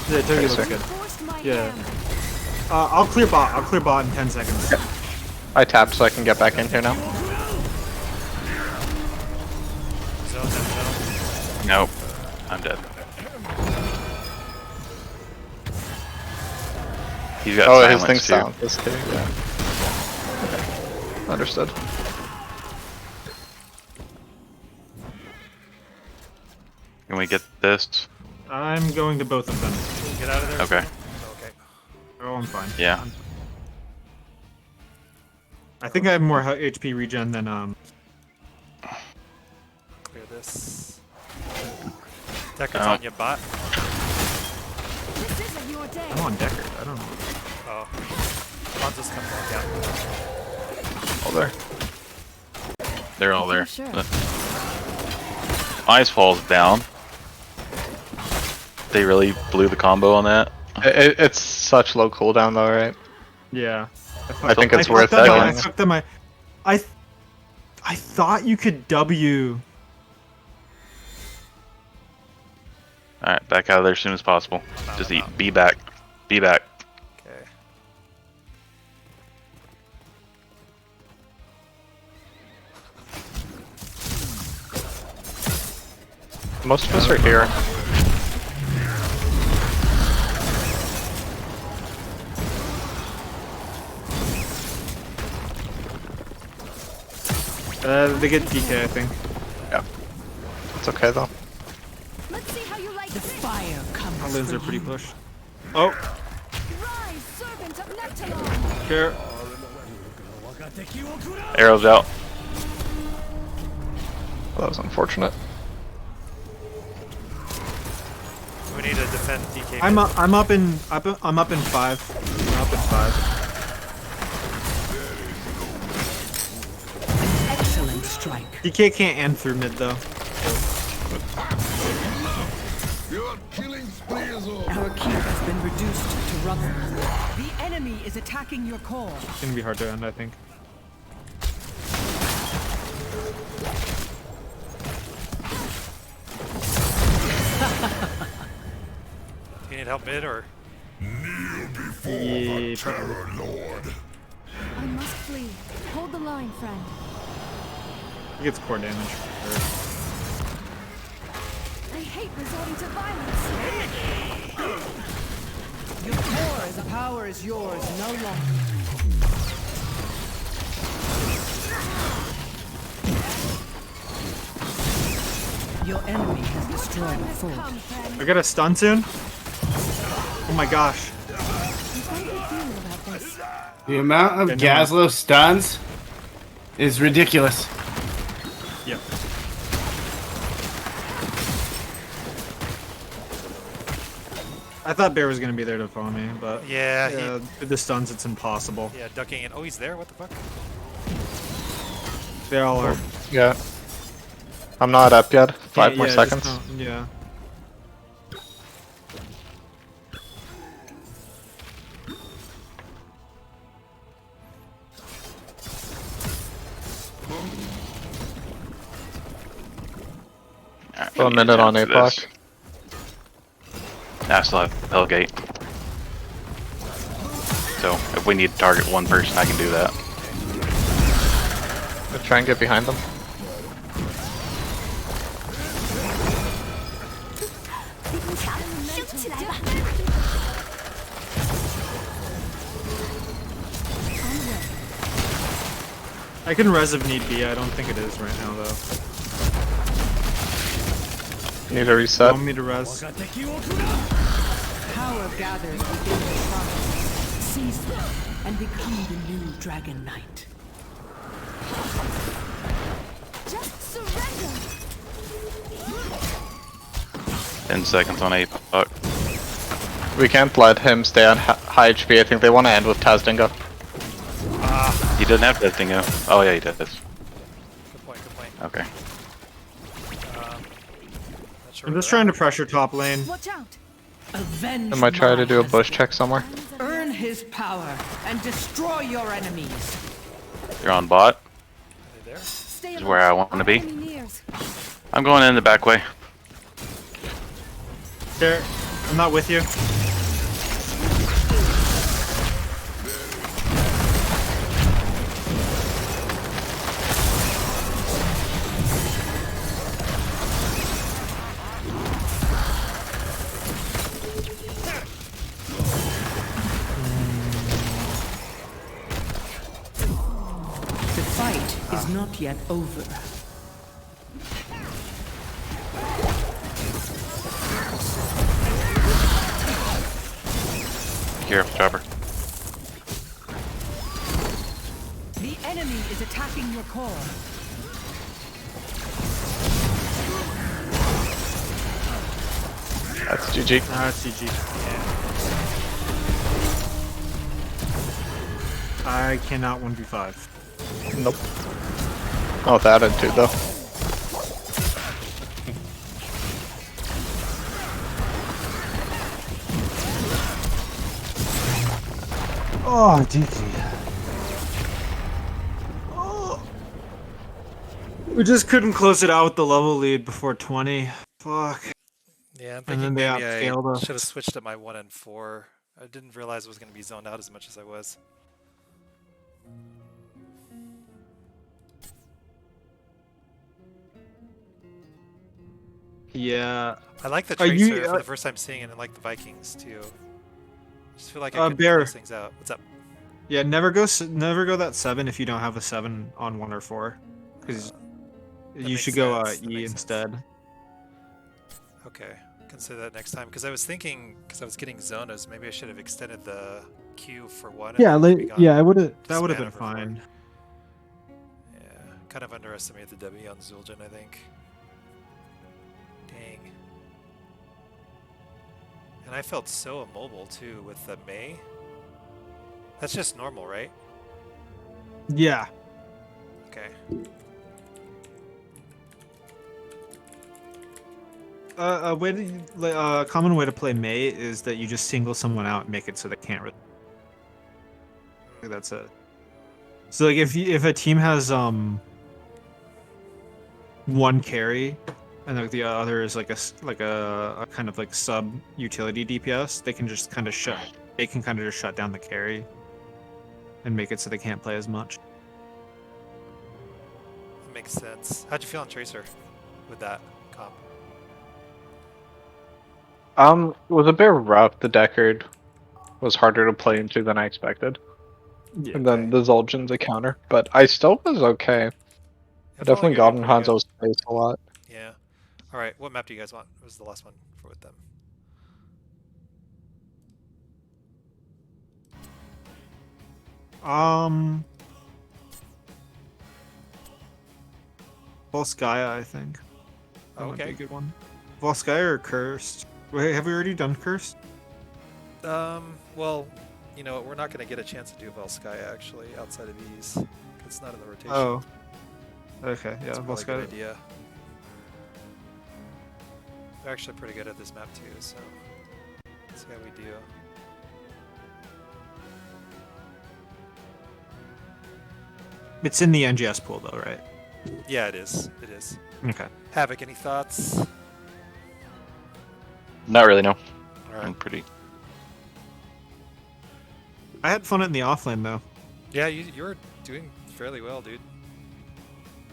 Yeah, Togi looks good. Yeah. I'll clear bot. I'll clear bot in 10 seconds. I tapped so I can get back in here now. Zone, zone. Nope. I'm dead. He's got Oh, his silence thing's too. silent. This too, yeah. Okay. Understood. Can we get this? I'm going to both of them. Get out of there. Okay. Okay. Oh, I'm fine. Yeah. I think I have more HP regen than Clear this. Decker's on your bot. This isn't your day. I'm on Deckard. I don't know. Oh. Bonzo's coming back out. All there. They're all there. Sure. Ice falls down. They really blew the combo on that. It's such low cooldown though, right? Yeah. I think it's I worth fucked up my- I killing. fucked up my. I thought you could W. Alright, back out of there as soon as possible. Just eat. Be back. Be back. Okay. Most of us are here. They get DK, I think. Yeah. It's okay though. Let's see how you like The this. fire comes Our lanes for are pretty you. pushed. Oh, Rise, servant of Nectalon. here. Arrows out. Well, that was unfortunate. We need to defend DK. I'm up in 5. I'm up in 5. Excellent strike. DK can't end through mid though. Our keep has been reduced to rubble. The enemy is attacking your core. It's gonna be hard to end, I think. Do you need help mid or? Yeah, probably. I must flee. Hold the line, friend. He gets core damage. I hate resorting to violence. Your core's power is yours no longer. Your enemy has destroyed a fort. Come, friend. I got a stun soon. Oh my gosh. How do you feel about this? The amount of Okay, no. Gazlo stuns is ridiculous. Yep. I thought Bear was gonna be there to follow me, but Yeah, with the stuns, it's impossible. Yeah, ducking in. Oh, he's there. What the fuck? They all are. Yeah. I'm not up yet. 5 more just seconds. don't- yeah. Alright, So a we need to minute on jump to APOC. this. I still have Hellgate. So if we need to target one person, I can do that. I'll try and get behind them. I can res if need be. I don't think it is right now though. Need a reset. Want me to res? Power gathers within the shrine. Seize them and become the new Dragon Knight. Just surrender. 10 seconds on APOC. We can't let him stay on high HP. I think they want to end with Tazdingo. He doesn't have Testingo. Oh yeah, he does. Good point, good point. Okay. Not sure I'm where just they're trying to at. pressure top lane. Watch out! Avenge I might try to do a my bush husband. check somewhere. Earn his power and destroy your enemies. You're on bot. Are they there? Stay This is alert. where I want to be. Enemy nears. I'm going in the back way. There, I'm not with you. The fight is not yet over. Be careful, Chopper. The enemy is attacking your core. That's GG. That's GG. I cannot 1v5. Nope. Oh, without it too, though. Oh, GG. Oh. We just couldn't close it out with the level lead before 20. Fuck. Yeah, I'm And thinking then they maybe I outscaled us. should have switched up my 1 and 4. I didn't realize I was going to be zoned out as much as I was. Yeah. I like the Are Tracer you, for the first time seeing it, and like the Vikings too. I just feel like I could Bear. close things out. What's up? Yeah, never go that 7 if you don't have a 7 on 1 or 4. Because you makes should go sense, that E makes sense. instead. Okay, consider that next time. Because I was thinking, because I was getting zonas, maybe I should have extended the Q for 1. and Yeah, then maybe gone I would have. That just would have mana been for 4. fine. Yeah, kind of underestimated the W on Zul'jin, I think. Dang. And I felt so immobile too with the Mei. That's just normal, right? Yeah. Okay. A way to, common way to play Mei is that you just single someone out and make it so they can't. That's it. So like if a team has one carry and like the other is like a kind of like sub utility DPS, they can just kind of shut down the carry and make it so they can't play as much. That makes sense. How'd you feel on Tracer with that comp? It was a bit rough. The Deckard was harder to play into than I expected. Yeah, And then the Zul'jin's a counter, but I still was okay. I It felt definitely like got you in were pretty good. Hanzo's face a lot. Yeah. All right. What map do you guys want? What was the last one for with them? Volskaya, I think. That might be Okay. a good one. Volskaya or Cursed? Wait, have we already done Cursed? Well, you know, we're not going to get a chance to do Volskaya actually outside of these. 'Cause it's not in the rotation. Oh. Okay, yeah, That's probably a good Volskaya. idea. They're actually pretty good at this map too, so let's see how we do. It's in the NGS pool though, right? Yeah, it is. It is. Okay. Havoc, any thoughts? Not really, no. All right. I'm pretty. I had fun in the offlane though. Yeah, you're doing fairly well, dude.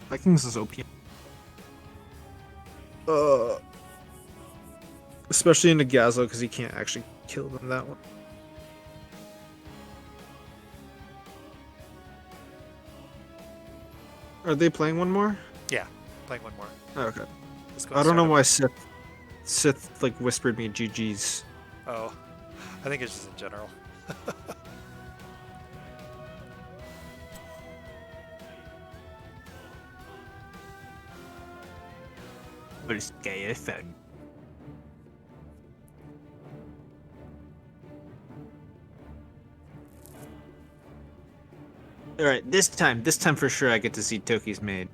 Vikings is OP. Especially into Gazlo because he can't actually kill them that one. Are they playing one more? Yeah, playing one more. Oh, okay. Let's go I don't know start why Sith like whispered me GG's. Oh, I think it's just in general. Volskaya fan. All right, this time for sure, I get to see Toki's maid.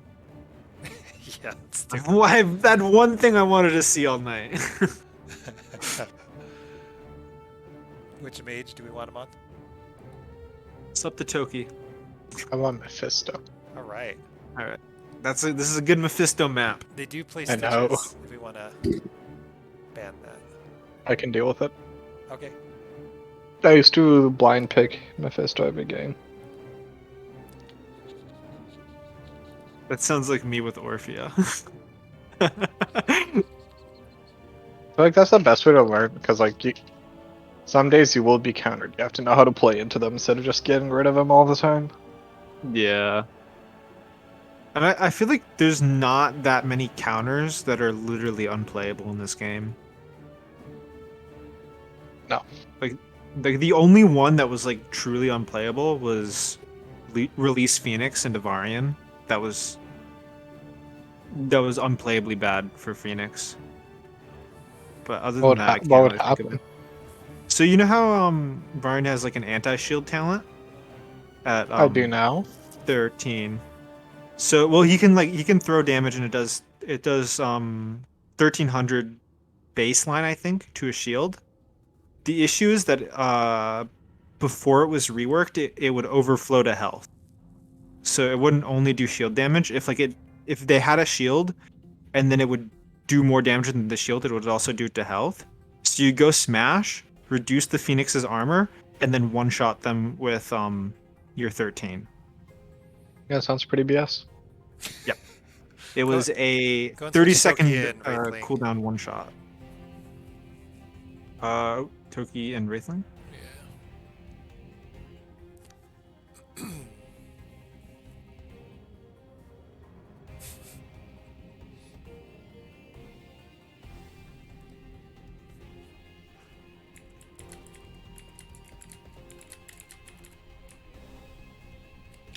Yeah, it's too. Why that one thing I wanted to see all night. Which mage do we want him on? It's up to Toki. I want Mephisto. All right. All right, this is a good Mephisto map. They do play I know. Stitches if we want to ban that. I can deal with it. Okay. I used to blind pick Mephisto every game. That sounds like me with Orphea. I feel like that's the best way to learn, because like some days you will be countered. You have to know how to play into them instead of just getting rid of them all the time. Yeah. And I feel like there's not that many counters that are literally unplayable in this game. No. Like the only one that was like truly unplayable was Release Phoenix into Varian. That was unplayably bad for Phoenix. But other than that, I can't what would really think of happen? it. So you know how Varian has like an anti-shield talent at I do now. 13. So well he can throw damage and it does 1300 baseline I think to a shield. The issue is that before it was reworked it would overflow to health. So it wouldn't only do shield damage if they had a shield and then it would do more damage than the shield, it would also do it to health. So you go smash, reduce the Phoenix's armor, and then one-shot them with your 13. Yeah, sounds pretty BS. Yep. It was a go and 30-second Toki and Wraithling. cooldown one-shot. Toki and Wraithling?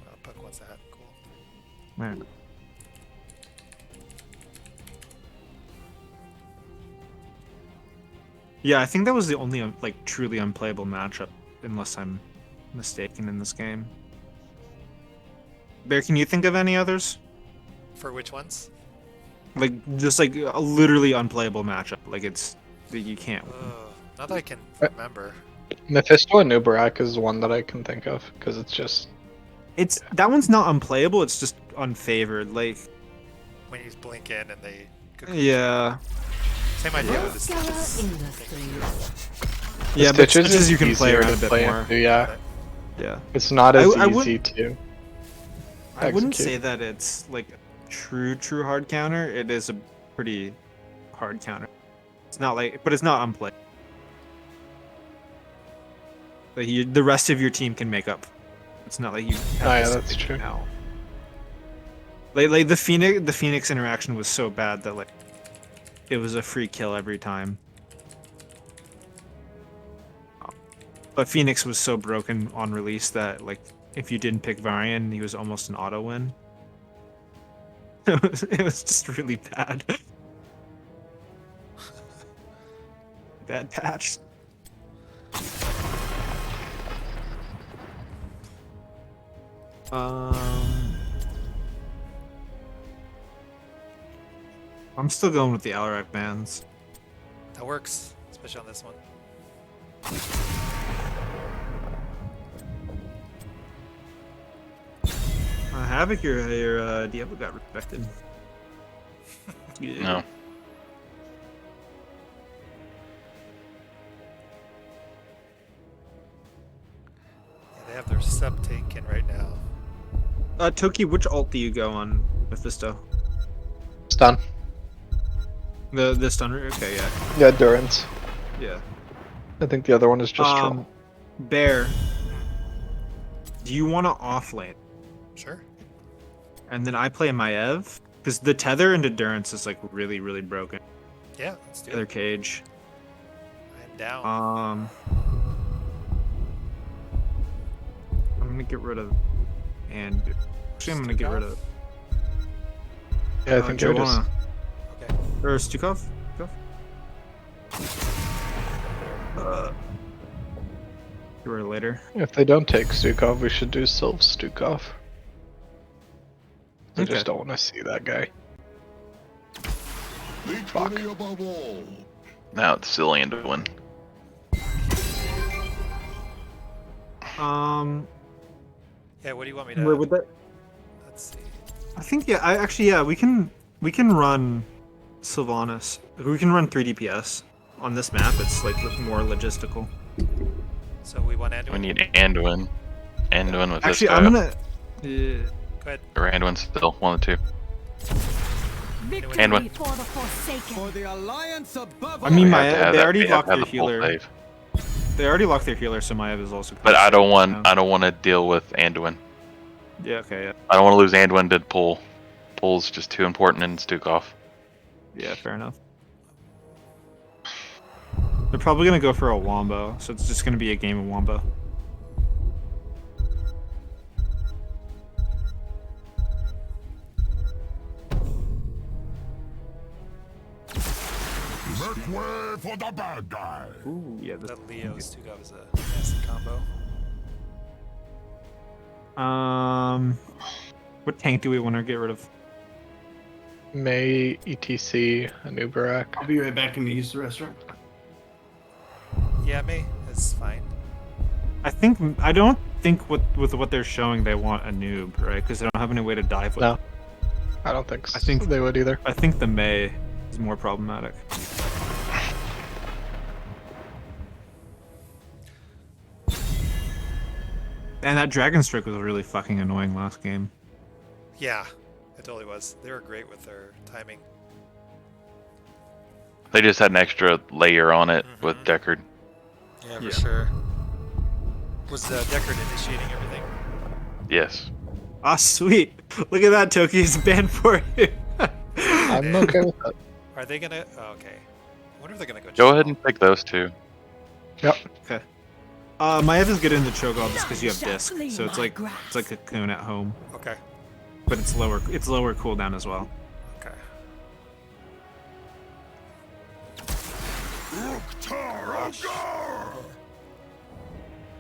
Oh, Puck wants that. Cool. Man. Yeah, I think that was the only like truly unplayable matchup, unless I'm mistaken in this game. Bear, can you think of any others? For which ones? Like just like a literally unplayable matchup. Like it's that you can't. Not that I can remember. Mephisto and Nubarak is one that I can think of, because it's just... It's that one's not unplayable. It's just unfavored. Like When you blink in and they. yeah. Same idea with the Stitches. Stitches. Yeah, but Stitches Stitches you can play easier around to a bit play more. into, yeah. Yeah. It's not as I easy to I wouldn't execute. say that it's like a true hard counter. It is a pretty hard counter. It's not like, but it's not unplayable. Like the rest of your team can make up. It's not like you. Oh yeah, that's true. Now. Like the Phoenix interaction was so bad that like it was a free kill every time. But Phoenix was so broken on release that like if you didn't pick Varian, he was almost an auto win. It was just really bad. Bad patch. I'm still going with the Alarak bans. That works, especially on this one. Havoc, your Diablo got respected. Yeah. No. Yeah, they have their sub tank in right now. Toki, which ult do you go on Mephisto? Stun. The stunner? Okay, yeah. Yeah, Durance. Yeah. I think the other one is just troll. Bear, do you want to offlane? Sure. And then I play Maiev? Because the tether and endurance is like really, really broken. Yeah, let's do Tether it. cage. I'm down. I'm gonna get rid of and actually I'm gonna get rid of Yeah, I think they're just... Joanna. Okay. Or Stukov? Or later. If they don't take Stukov, we should do Sylv Stukov. I Okay. just don't want to see that guy. Fuck. Above all. Now it's silly and to win. Yeah, what do you want me to? Where would that? Let's see. I think yeah. We can run Sylvanas. We can run 3 DPS on this map. It's like more logistical. So we want Anduin. We need Anduin. Anduin with Actually, this guy. I'm gonna. Go ahead. Or Anduin still, one of the two. Victory Anduin. for the Forsaken. For the alliance above I mean, We have to have they that- already we have locked to have their the full healer. save. They already locked their healer, so Maev is also. But I don't want now. to deal with Anduin. Yeah. Okay. Yeah. I don't want to lose Anduin to Pull. Pull's just too important in Stukov. Yeah. Fair enough. They're probably gonna go for a Wombo, so it's just gonna be a game of Wombo. Make way for the bad guy. Ooh, yeah. The Leo Stukov is a nasty combo. What tank do we want to get rid of? May, ETC, Anubarak. I'll be right back and use the restaurant. Yeah, me is fine. I don't think with what they're showing they want a noob, right? Because they don't have any way to dive with. No. I don't think so. I think they would either. I think the May is more problematic. And that Dragon Strike was really fucking annoying last game. Yeah, it totally was. They were great with their timing. They just had an extra layer on it with Deckard. Yeah, for sure. Was Deckard initiating everything? Yes. Ah, sweet. Look at that, Toki. It's banned for you. I'm okay with that. Are they gonna? Oh, okay. I wonder if they're gonna go. Go ahead and pick those two. Yep. Okay. Maev is good in the Cho'Gall just because you have disc, so it's like a Cocoon at home. Okay. But it's lower cooldown as well. Okay.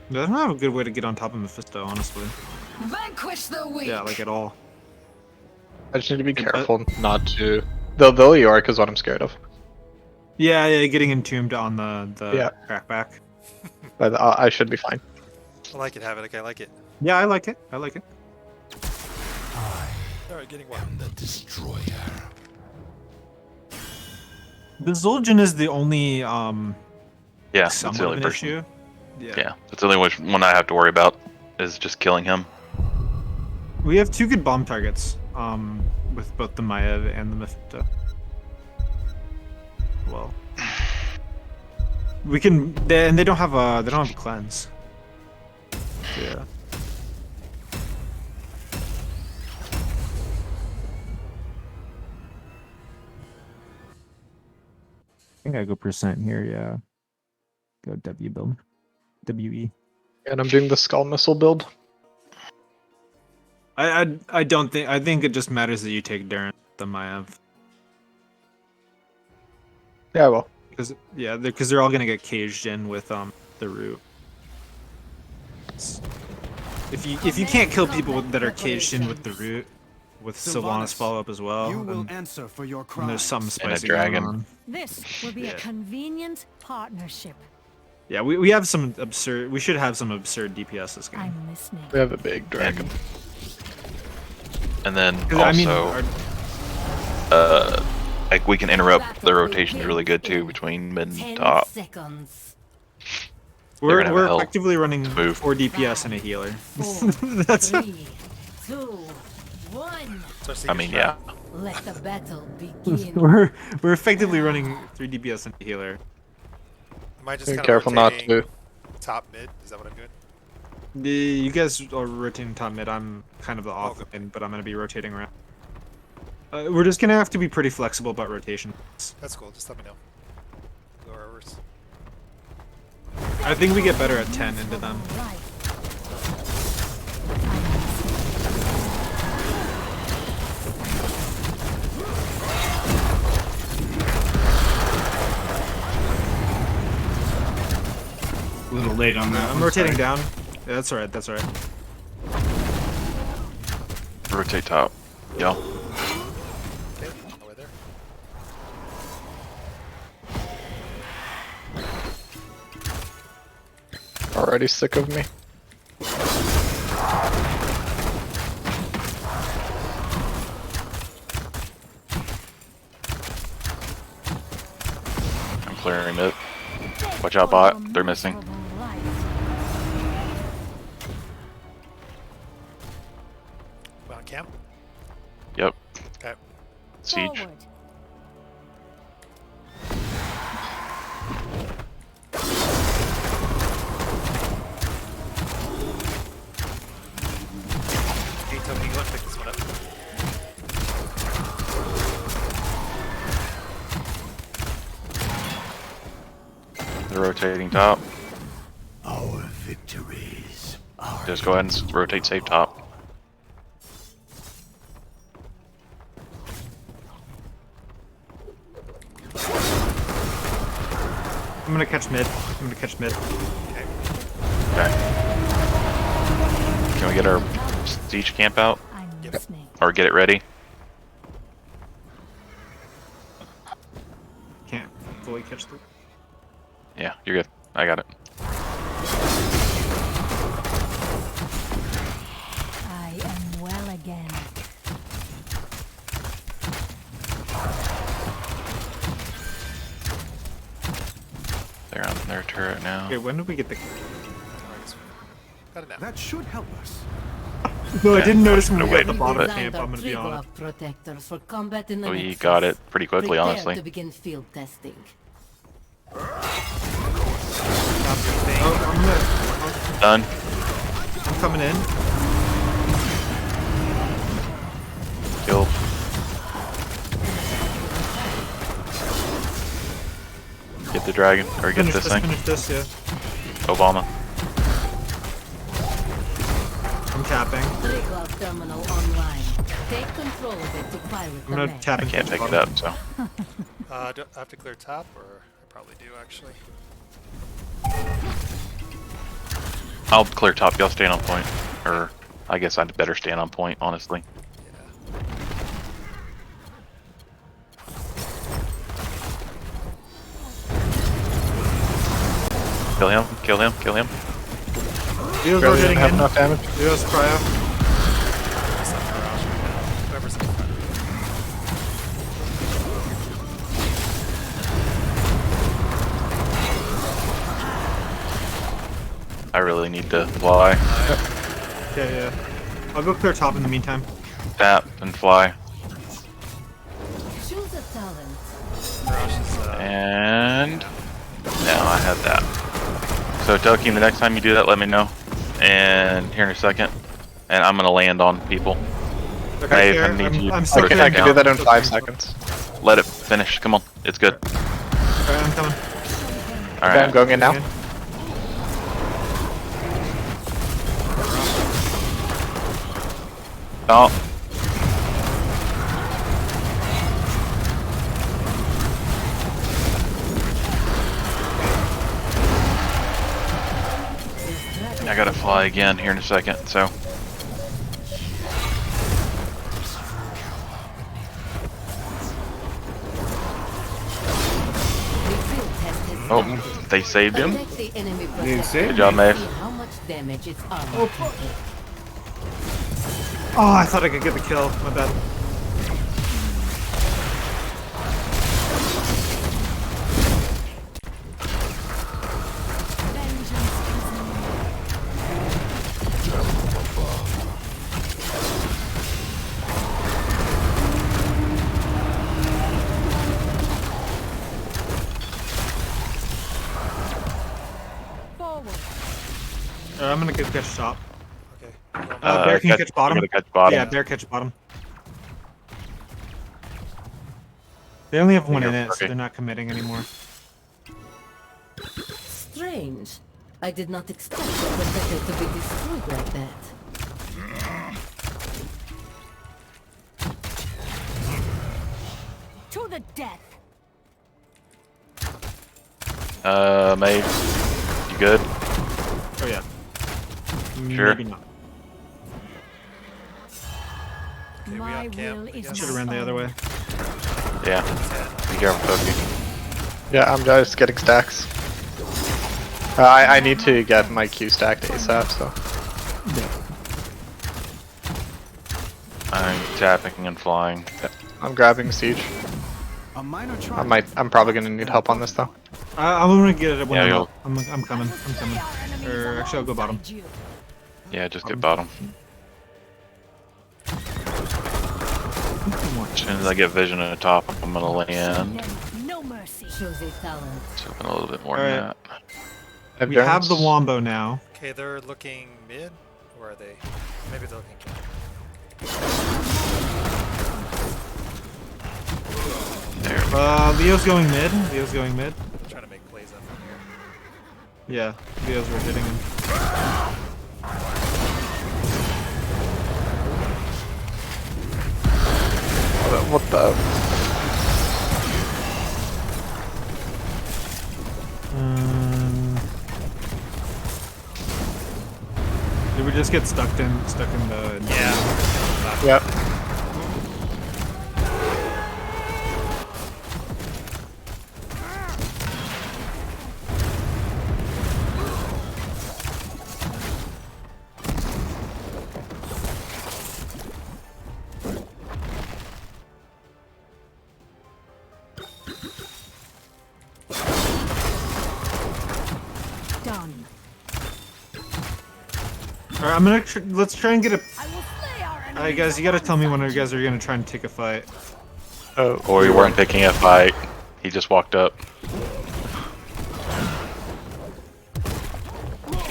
They don't have a good way to get on top of Mephisto, honestly. Vanquish the weak. Yeah, like at all. I just need to be careful not to. The Yorick is what I'm scared of. Yeah, getting entombed on the crackback. But I should be fine. I like it, Havoc. I like it. Yeah, I like it. Alright, getting one. The destroyer. The Zul'jin is the only Yeah, that's somewhat the of only an person. issue. Yeah, that's the only one I have to worry about is just killing him. We have 2 good bomb targets, with both the Maev and the Mephisto. Well, we can, and they don't have a cleanse. Yeah. I think I go percent here. Yeah. Go W build. WE. And I'm doing the Skull Missile build. I don't think. I think it just matters that you take Darren the Maev. Yeah, well. Because they're all gonna get caged in with the root. If you can't kill people that are caged in with the root, with Sylvanas follow up as well, You will then answer for your there's crimes. something spicy dragon. going on. This will be a convenient partnership. Yeah, we have some absurd. We should have some absurd DPS this game. I'm listening. We have a big dragon. And then 'Cause, I mean, like we can interrupt the rotation really good too between mid and top. We're gonna have a hell effectively running move. 4 DPS and a healer. That's 3, 2, 1. I mean, yeah. Let the battle begin. we're effectively running 3 DPS and a healer. Am I just Be kind careful of not to. rotating top mid? Is that what I'm doing? You guys are rotating top mid. I'm kind of the off Okay. mid, but I'm gonna be rotating around. We're just gonna have to be pretty flexible about rotation. That's cool. Just let me know. Go overs. I think we get better at 10 into them. little late on that. I'm rotating down. Yeah, that's alright. That's alright. Rotate top. Yo. Okay, on the way there. Already sick of me. I'm clearing it. Watch out, bot. They're missing. We on camp? Yep. Okay. Siege. Forward. Hey, Toby, you want to pick this one up? They're rotating top. Our victories are Just go ahead and rotate safe top. I'm gonna catch mid. I'm gonna catch mid. Okay. Can we get our siege camp out? I'm listening. Or get it ready? Can't fully catch the. Yeah, you're good. I got it. I am well again. They're on their turret now. Okay, when did we get the? Got it now. that should help us. No, I didn't notice when we Wait. got the bottom of Designed camp. our I'm gonna be trigger honest. protectors for combat in the We Nexus. got it pretty quickly, Prepare honestly. to begin field testing. Oh, Done. I'm coming in. Kill. Get the dragon, or get this thing. Finish this, yeah. Obama. I'm tapping. Trigger terminal online. Take control of it to pilot I'm the gonna mech. tap I and can't catch pick it bottom. up, so. Do I have to clear top, or I probably do actually. I'll clear top, y'all stand on point. Or, I guess I'd better stand on point, honestly. Kill him, kill him, kill him. Leo's Barely rotating have in. enough damage. Leo's cryo. Whoever's in front. I really need to fly. Okay, yeah. I'll go clear top in the meantime. Tap and fly. Choose a talent. Garage is, And now I have that. So Toki, the next time you do that, let me know. And here in a second. And I'm gonna land on people. Okay, Maeve, I here. need you I'm to stuck rotate here. I can do that in 5 seconds. Let it finish. Come on, it's good. Alright, I'm coming. All Okay, I'm right. going in now. Oh, I gotta fly again here in a second. So. Oh, they saved him. Protect the enemy Didn't protector. save Good job, me. Maeve. See how much damage its armor can take. Oh, I thought I could get the kill. My bad. I'm gonna go catch top. okay. Bear can catch bottom. You're gonna catch bottom. Yeah, bear catch bottom. They only have one You're in it, so perfect. they're not committing anymore. Strange. I did not expect the protector to be destroyed like that. To the death. Maeve, you good? Oh yeah. Sure. Maybe not. Okay, we My on camp. will I is guess. Should have ran the other way. Yeah. Be careful, Toki. Yeah, I'm just getting stacks. I need to get my Q stacked ASAP, so. I'm tapping and flying. Yeah, I'm grabbing Siege. I'm probably gonna need help on this though. I'm gonna get it when Yeah, I'm you'll- up. I'm coming. I'm coming. Or actually, I'll go bottom. Yeah, just get bottom. As soon as I get vision at the top, I'm gonna land. No mercy. Shows a talent. So a little bit more Alright. than that. We have the Wombo now. Okay, they're looking mid. Or are they? Maybe they're looking camp. There. Leo's going mid. Leo's going mid. I'm trying to make plays up from here. Yeah, Leo's rotating him. What the? Did we just get stuck in the? Yeah. Yep. Done. Alright, I'm gonna let's try and get a. I will slay our enemies. Alright, guys, you gotta tell me when you guys are gonna try and take a fight. Oh, Or we weren't picking a fight. He just walked up.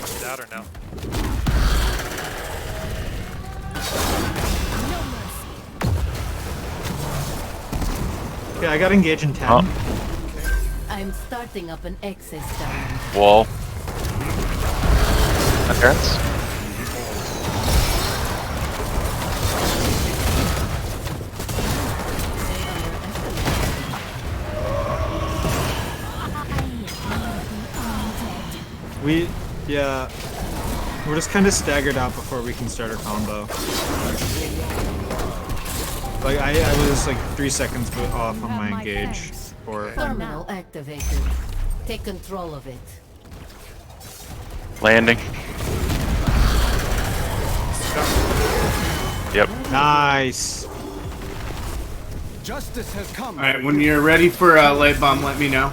Is out or no? No mercy. Okay, I got engaged in 10. I'm starting up an excess diamond. Wall. Appearance. Yeah, we're just kind of staggered out before we can start our combo. Like I was like 3 seconds off on my engage. Or Terminal activated. Take control of it. Landing. Yep. nice. Justice has come. All right, when you're ready for a late bomb, let me know.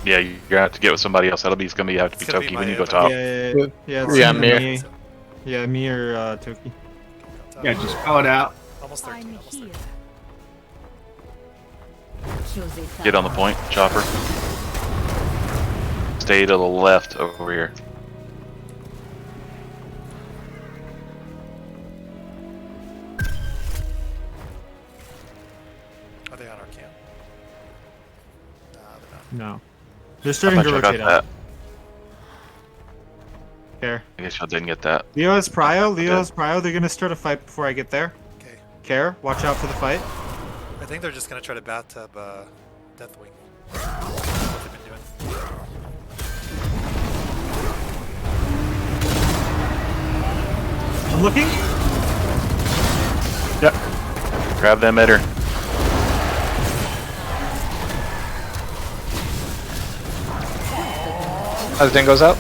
Yeah, you're gonna have to get with somebody else. Have to be It's gonna be Toki my when you go Evan. top. Yeah, it's Yeah, either me. Yeah, me or Toki. Yeah, just call it out. Almost 13. I'm Almost here. 13. Shows a Get on the point, chopper. Stay to the left over here. Are they on our camp? Nah, they're not. No. They're I'm starting not to sure I got rotate that. out. Care. I guess y'all didn't get that. Leo has Prio. Leo has Prio. They're gonna start a fight before I get there. Okay. Care. Watch out for the fight. I think they're just gonna try to bathtub Deathwing. What they've been doing. I'm looking. Yep. Grab that emitter. As Dingo's out.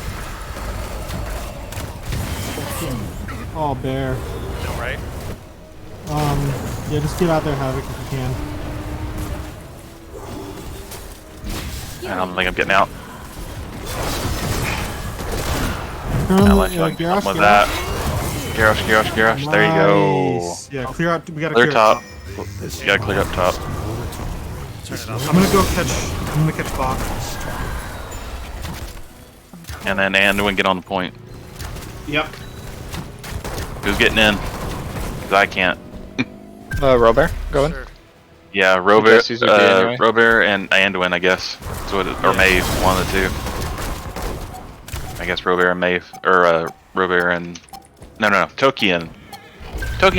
Oh, bear. No, right? Yeah, just get out there, Havoc, if you can. I don't think I'm getting out. Turn on I'll the, let you like Garrosh, with Garrosh. that. Garrosh. There you go. Nice. Yeah, clear out. We gotta Clear clear top. top. You gotta clear up top. Turn it off. I'm gonna catch Bach. And then Anduin get on the point. Yep. Who's getting in? Cause I can't. Robert, go in. Sure. Yeah, guess he's with you anyway. Robert and Anduin, I guess. That's what or Maeve, one of the two. I guess Robert and Maeve, or Robert and no, Toki and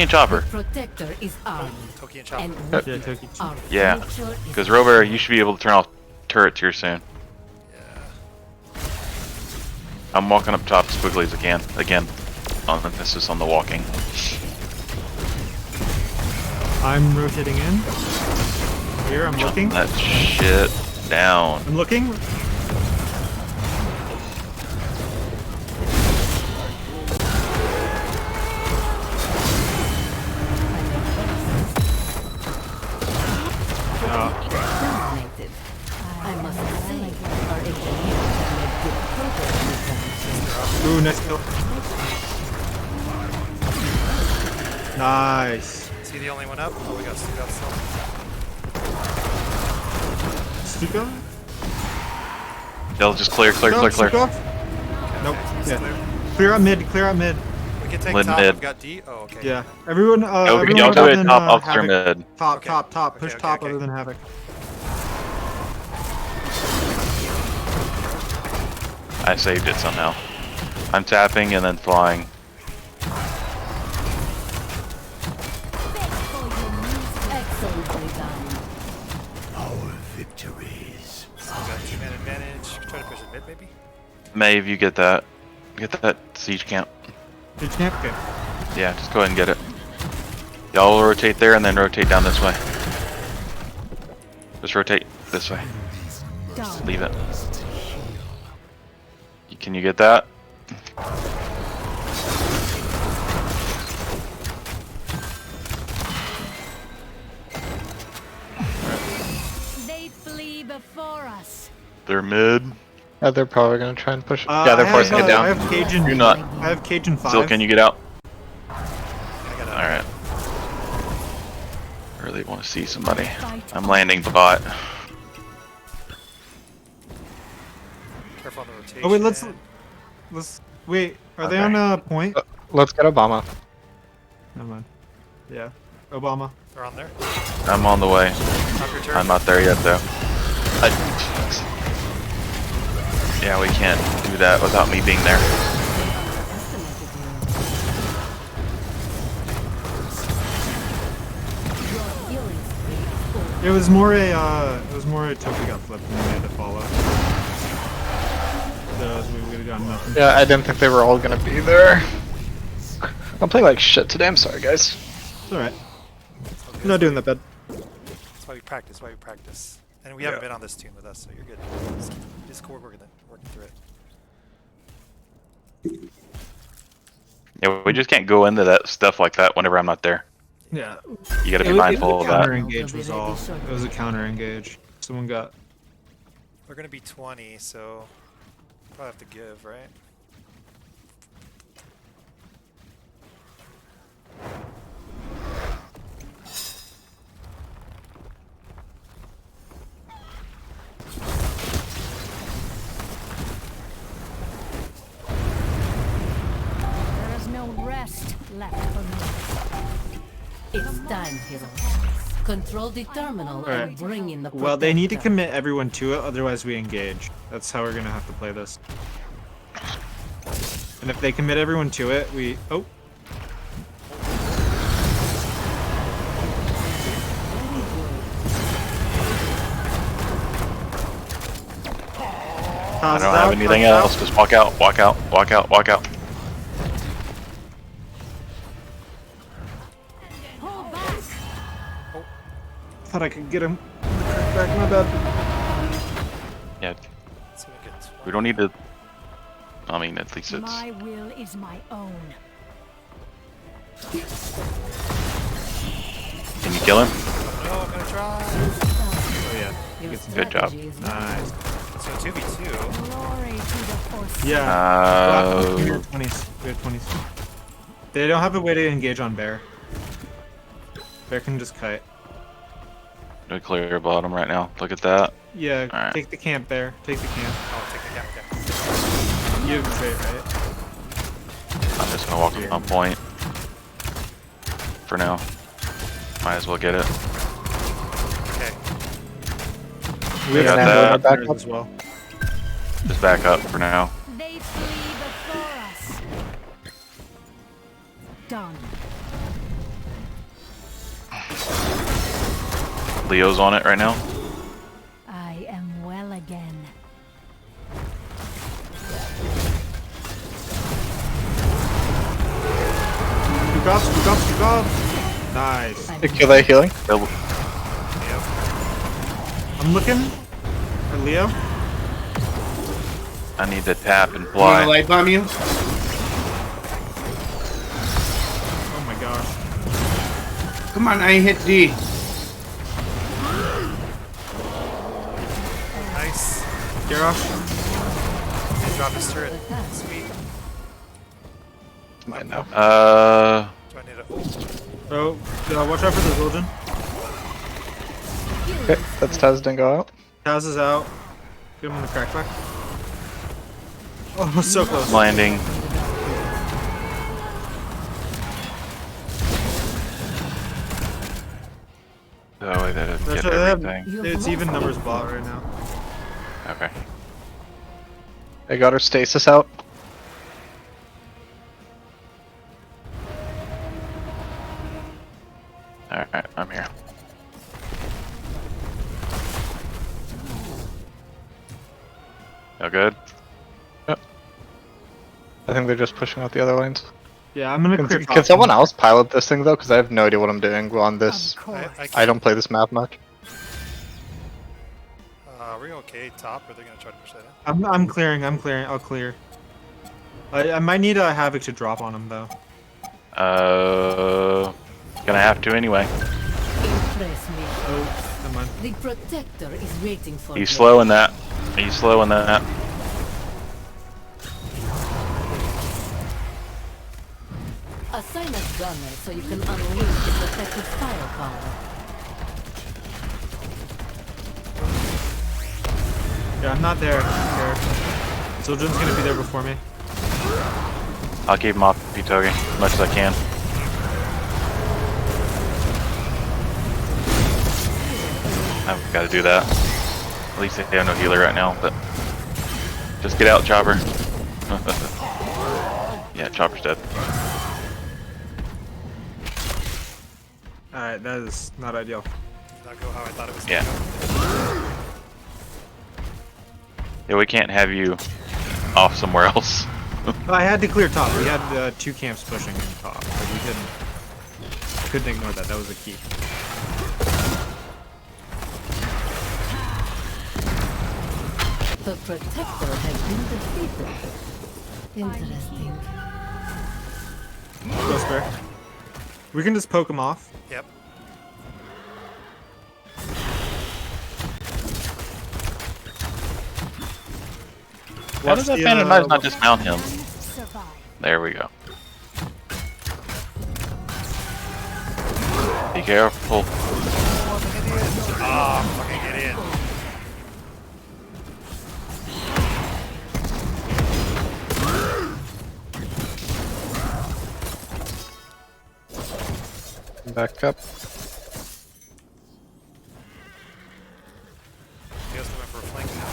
Chopper. Protector is armed. Toki and Chopper. And Yeah, Toki. our Yeah, future is because Robert, you should be able to turn off turrets here soon. Yeah. I'm walking up top as quickly as I can. Again, on emphasis on the walking. I'm rotating in. Here, I'm looking. That shit down. I'm looking. Dominated. I must say, our engineers have made good progress. Ooh, nice kill. Nice. Is he the only one up? Oh, we got still. Stuka? They'll just clear. Stuka? Nope. Yeah. Clear out mid. Clear out mid. We can take Mid, top. mid. We've got D. Oh, okay. Yeah. Everyone. Okay, Everyone y'all do other it than, top, I'll clear Havoc. mid. Top. Okay. Top. Push Okay, top okay. other than Havoc. I saved it somehow. I'm tapping and then flying. Excellently done. Our victories. So we got two-man advantage. Try to push it mid, maybe. Maeve, you get that. Get that siege camp. Did you okay. Yeah, just go ahead and get it. Y'all rotate there and then rotate down this way. Just rotate this way. Just leave it. Can you get that? They flee before us. They're mid. Yeah, they're probably gonna try and push. Yeah, Yeah, they're I forcing have, it down. I have Cajun. You're not. I have Cajun 5. Still, can you get out? I got Alright. I really want to see somebody. I'm landing bot. Careful on the rotation. Oh wait, let's wait. Are they on a point? Let's get Obama. Never mind. Yeah, Obama. They're on there. I'm on the way. Top your turn. I'm not there yet though. Yeah, we can't do that without me being there. It was more a Toki got flipped and we had to follow. So we would have gotten nothing. Yeah, I didn't think they were all gonna be there. I'm playing like shit today. I'm sorry, guys. It's alright. I'm not doing that bad. That's why we practice. Why we practice. And we haven't been on this tune with us, so you're good. Just go working through it. Yeah, we just can't go into that stuff like that whenever I'm not there. Yeah. You gotta be mindful of Counter that. engage was all. It was a counter engage. Someone got. We're gonna be 20, so probably have to give, right? There is no rest left for me. It's time, heroes. Control the terminal and bring in the Well, they need to protector. commit everyone to it, otherwise we engage. That's how we're gonna have to play this. And if they commit everyone to it, we. Oh. I don't have anything else. Just walk out, walk out, walk out, walk out. Pull back. Thought I could get him. Back, my bad. Yeah, So we get 20. we don't need to. I mean, at least it's. My will is my own. Can you kill him? Oh, I'm gonna try. Oh yeah. Your Good job. strategy is Nice. So 2v2. Glory to the force. Yeah. We Uh, had 20s. We had 20s. They don't have a way to engage on Bear. Bear can just kite. we clear bottom right now. Look at that. Yeah, Alright. take the camp, Bear. Take the camp. Oh, take the cap. You have a trait, right? I'm just gonna walk on point. For now. Might as well get it. Okay. We got have that. back as well. Just back up for now. They flee before us. Done. Leo's on it right now. I am well again. Scoop off. Nice. Are they healing? I'm looking at Leo. I need to tap and You want fly. a light bomb you? Oh my gosh. Come on, I hit D. Nice. Garrosh. They drop his turret. Sweet. Mine now. Do I need a... Oh, watch out for the Zildjian. Okay, that's Taz didn't go out. Taz is out. Get him in the crackback. Oh, so close. Landing. Oh, wait, that get everything. It's even numbers bot right now. Okay. They got her stasis out. Alright, I'm here. All good? Yep. I think they're just pushing out the other lanes. Yeah, I'm gonna clear Can someone else pilot this thing though? Because I have no idea what I'm doing on this. I don't play this map much. Are we okay top, or are they going to try to push that in? I'm clearing. I'll clear. I might need a Havoc to drop on him though. Gonna have to anyway. Impress me. Oh, come on. The protector is waiting for you. He's slowing that. He's slowing that. Assign a gunner so you can unleash the protective firepower. Yeah, I'm not there. Zildjian's gonna be there before me. I'll keep him off Pitogi as much as I can. I've got to do that. At least they have no healer right now, but just get out, Chopper. Yeah, Chopper's dead. Alright, that is not ideal. Did not go how I thought it was Yeah. going to go. Yeah, we can't have you off somewhere else. I had to clear top. We had 2 camps pushing in top. But we couldn't ignore that. That was the key. The protector has been defeated. Interesting. Go spare. We can just poke him off. Yep. How does that Phantom Knight not dismount him? There we go. Be careful. Ah, fucking get in. Back up. You guys coming for a flank now?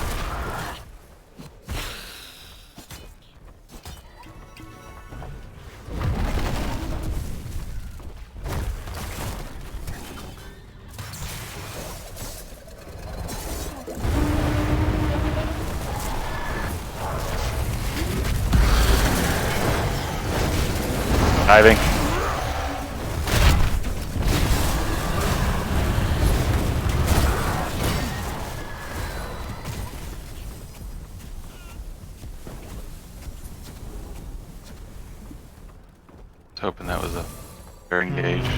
Diving. I was hoping that was a fair engage.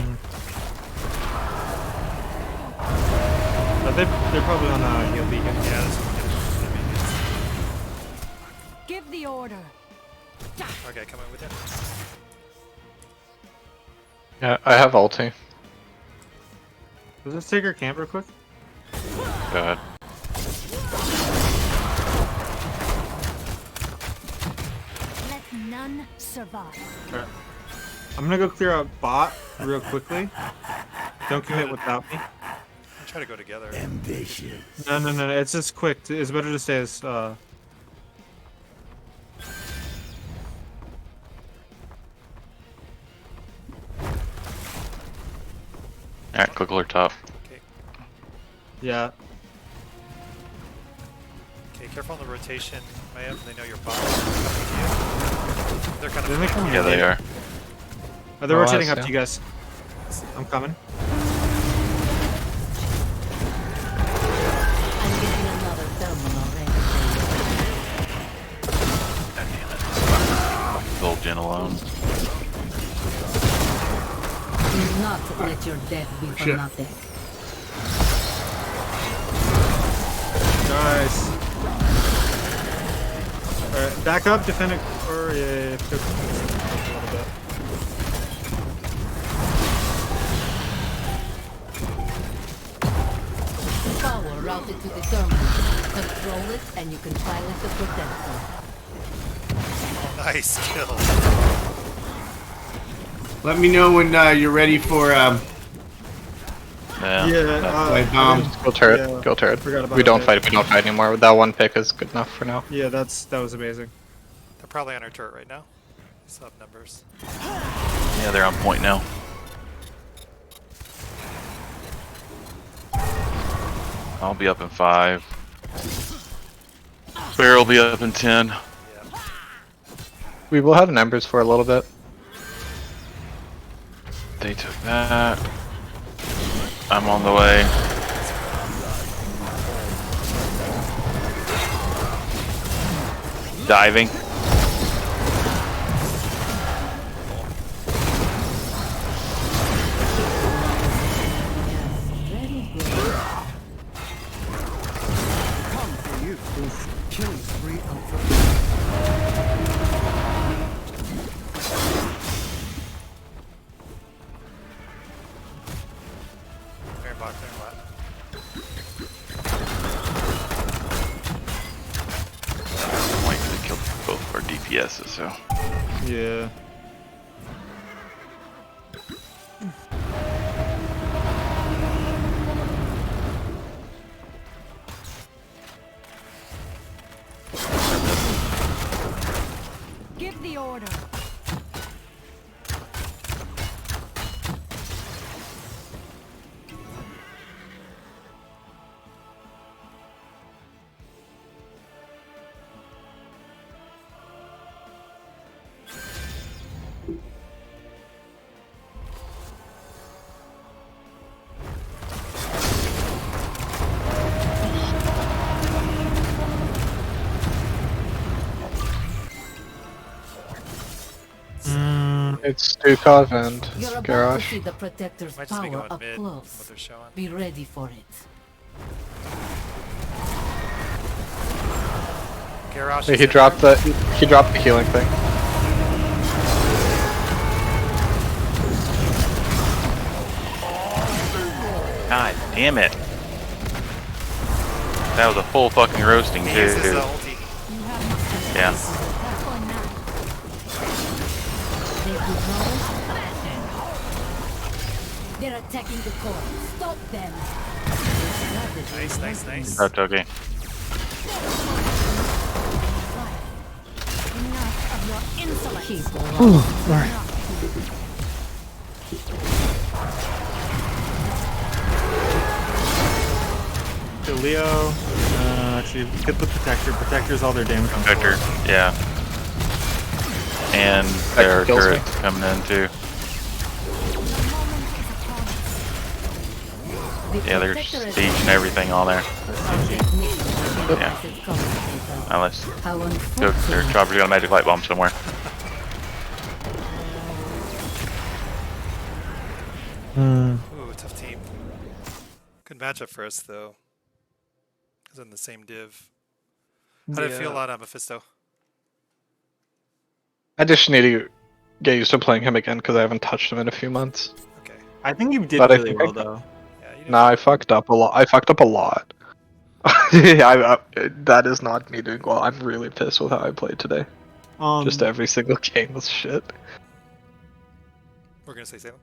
But they're probably on a heal beacon. Yeah, this one Give the order. Okay, come in with you. Yeah, I have ulti. Let's take our camp real quick. Go ahead. Let none survive. Alright. I'm gonna go clear out bot real quickly. Don't commit without me. Try to go together. No. It's just quick. It's better to stay as Alright, quick alert top. Okay. yeah. Okay, careful on the rotation. They know your bot. They're kind Then they of. come Yeah, they are. They're Oh, rotating that's- up to you guys. I'm coming. I'm getting another thermal already. Old Jen alone. Do not let your death be for Shit. nothing. Nice. Alright, back up, defend it. Or, yeah. A little bit. Power routed to the terminal. Control it and you can pilot the protector. Nice kill. Let me know when you're ready for Yeah. light bomb. Go turret. Yeah. Go turret. Forgot about We don't it. fight. We don't fight anymore. That one pick is good enough for now. Yeah, that was amazing. They're probably on our turret right now. Still have numbers. Yeah, they're on point now. I'll be up in 5. Bear will be up in 10. We will have numbers for a little bit. They took that. I'm on the way. Diving. Very good. Very bot, very bot. Point to kill both our DPSs, so. Yeah. Give the order. It's Stukov and You're about to Garrosh. see the protector's Might just be power going up mid, what close. they're showing. Be ready for it. Garrosh Hey, is he in dropped there. the healing thing. God damn it. That was a full fucking roasting, He too. uses the ulti. Yeah. They're attacking the core. Stop them. Nice, nice, nice. That's okay. Enough of your insolence. Keep along. To Leo. Actually, get the protector. Protector's all their damage on Vector, four. yeah. And their kills me. turret's coming in, too. Yeah, there's siege and everything on there. Yeah. Unless their chopper's got a magic light bomb somewhere. Ooh, tough team. Good matchup for us, though. Because in the same div. How did it feel on Mephisto? I just need to get used to playing him again because I haven't touched him in a few months. Okay. I think you did But I really think well, I- though. Yeah, you did Nah, I fine. fucked up a lot. That is not me doing well. I'm really pissed with how I played today. Just every single game was shit. We're going to say Salem.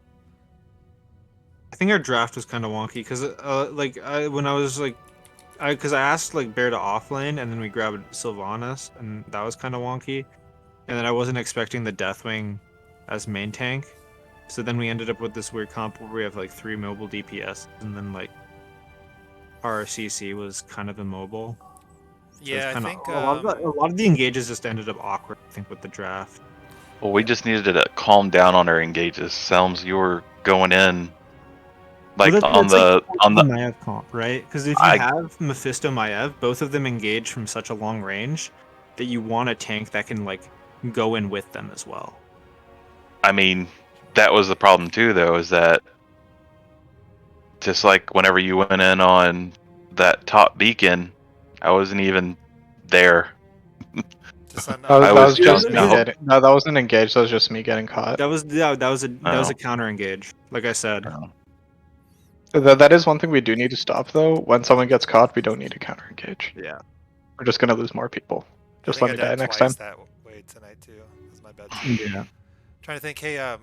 I think our draft was kind of wonky because, because I asked like Bear to offlane and then we grabbed Sylvanas and that was kind of wonky, and then I wasn't expecting the Deathwing as main tank, so then we ended up with this weird comp where we have like 3 mobile DPS and then like our CC was kind of immobile. So Yeah, it's I kinda- think a lot of the engages just ended up awkward. I think with the draft. Well, we just needed to calm down on our engages. Sounds you were going in like Well, on that's like the. the Maiev comp, right? Because if you I have Mephisto Maiev, both of them engage from such a long range that you want a tank that can like go in with them as well. I mean, that was the problem too, though, is that just like whenever you went in on that top beacon, I wasn't even there. Just on, That I that was was just jumped me out. getting. No, that wasn't engaged. That was just me getting caught. That was Oh. a counter engage, like I said. That is one thing we do need to stop, though. When someone gets caught, we don't need to counter engage. Yeah. We're just gonna lose more people. I Just think let I me die died next twice time. that way tonight too. That was my bad too. Yeah. Trying to think, hey,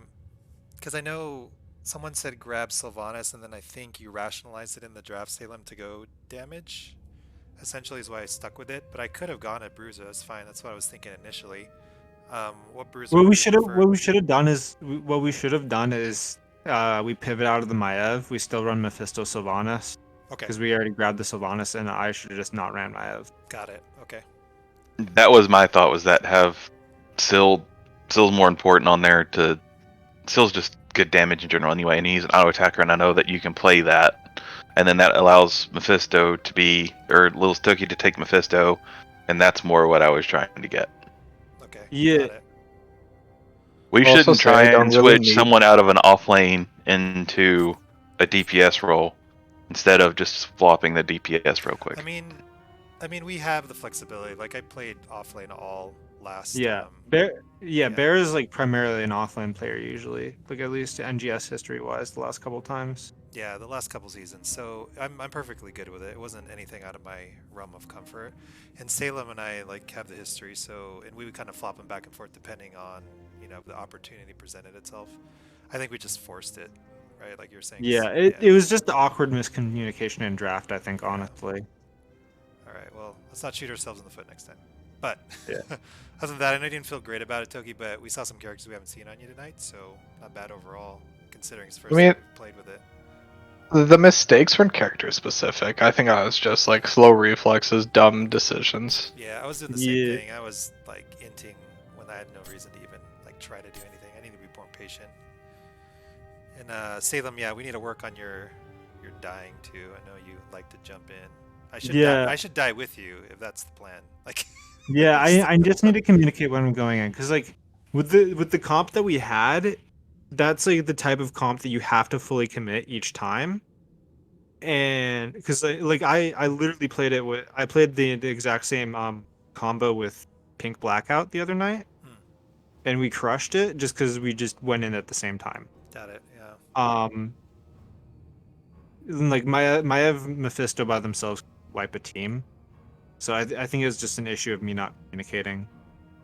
because I know someone said grab Sylvanas, and then I think you rationalized it in the draft, Salem, to go damage. Essentially is why I stuck with it, but I could have gone at Bruiser. That's fine. That's what I was thinking initially. What Bruiser What would we you should have prefer? done is we pivot out of the Maiev. We still run Mephisto Sylvanas Okay, because we already grabbed the Sylvanas, and I should have just not ran Maiev. got it. Okay. That was my thought. Was that have Syl? Syl's more important on there to. Syl's just good damage in general anyway, and he's an auto attacker, and I know that you can play that, and then that allows Mephisto to be or Lil Stokey to take Mephisto, and that's more what I was trying to get. Okay. Yeah. Got it. We I'll also shouldn't say try I don't and really switch need- someone out of an off lane into a DPS role instead of just flopping the DPS real quick. I mean, we have the flexibility. Like I played offlane all last. Yeah, Bear is like primarily an offline player usually, like at least NGS history wise, the last couple times. Yeah, the last couple seasons. So I'm perfectly good with it. It wasn't anything out of my realm of comfort. And Salem and I like have the history, so and we would kind of flop them back and forth depending on the opportunity presented itself. I think we just forced it, right? Like you're saying. Yeah, it was just the awkward miscommunication in draft, I think, honestly. All right, well, let's not shoot ourselves in the foot next time. But Yeah. other than that, I know you didn't feel great about it, Toki, but we saw some characters we haven't seen on you tonight, so not bad overall, considering it's the first time we've played with it. The mistakes weren't character specific. I think I was just like slow reflexes, dumb decisions. Yeah, I was doing the same thing. I was like inting when I had no reason to even like try to do anything. I need to be more patient. And Salem, yeah, we need to work on your dying too. I know you like to jump in. I should die with you if that's the plan. Like. Yeah, I just need to communicate when I'm going in, because like with the comp that we had, that's like the type of comp that you have to fully commit each time. And because like I literally played it with I played the exact same combo with Pink Blackout the other night, and we crushed it just because we just went in at the same time. Got it. Yeah. Like Maiev Mephisto by themselves wipe a team. So I think it was just an issue of me not communicating.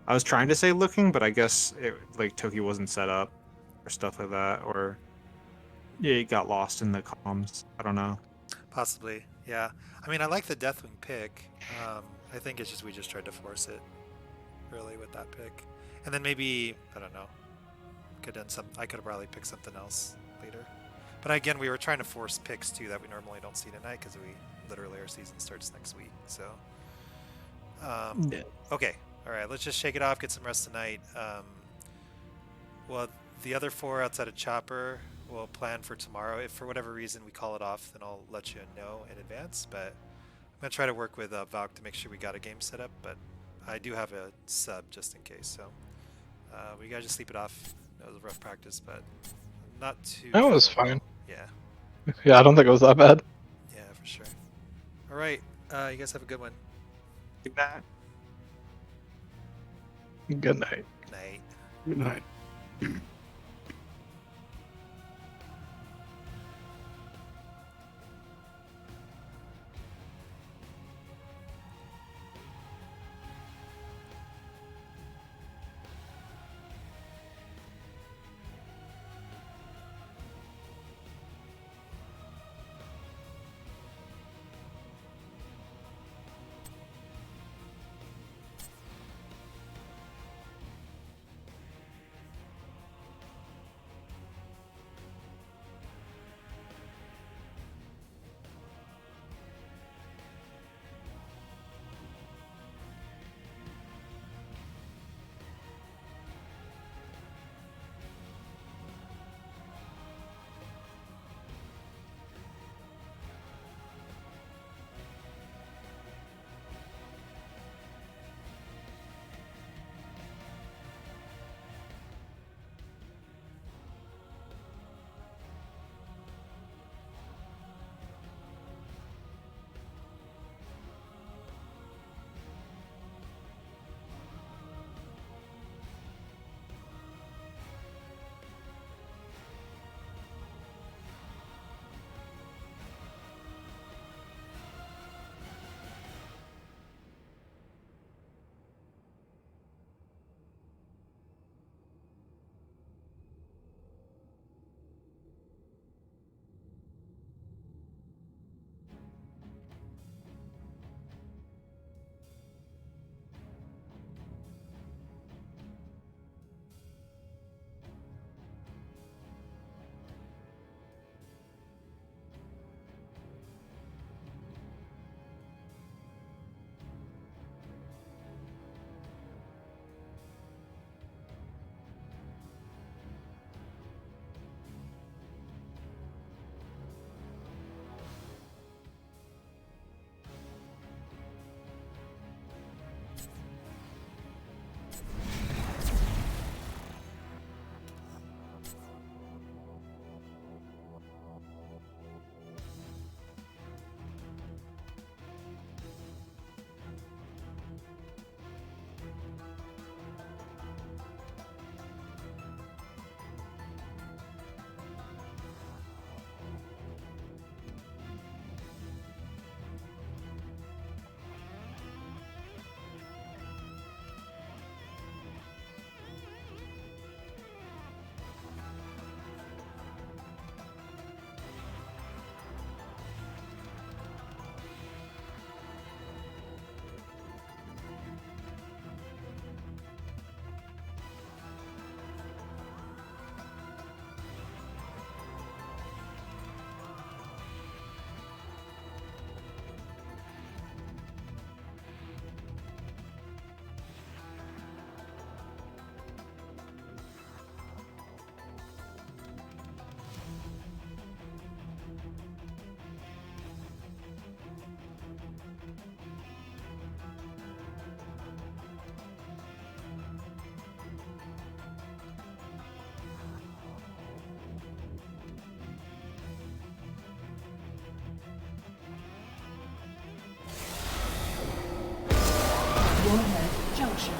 I was trying to say looking, but I guess like Toki wasn't set up or stuff like that, or it got lost in the comms. I don't know. Possibly, yeah. I mean, I like the Deathwing pick. I think it's just we just tried to force it really with that pick, and then maybe I don't know. I could have probably picked something else later. But again, we were trying to force picks too that we normally don't see tonight because we literally our season starts next week. So. Okay, all right, let's just shake it off, get some rest tonight. Well, the other 4 outside of Chopper we'll plan for tomorrow. If for whatever reason we call it off, then I'll let you know in advance. But I'm going to try to work with Valk to make sure we got a game set up, but I do have a sub just in case. So we got to just sleep it off. It was a rough practice, but not too... That was fine. Yeah. Yeah, I don't think it was that bad. Yeah, for sure. All right, you guys have a good one. Good night. Good night. Night. Good night. destruction.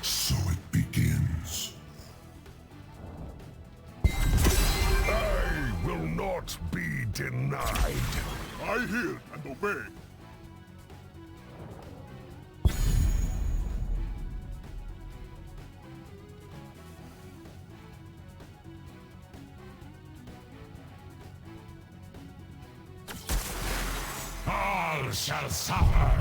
So it begins. I will not be denied. I hear and obey. All shall suffer.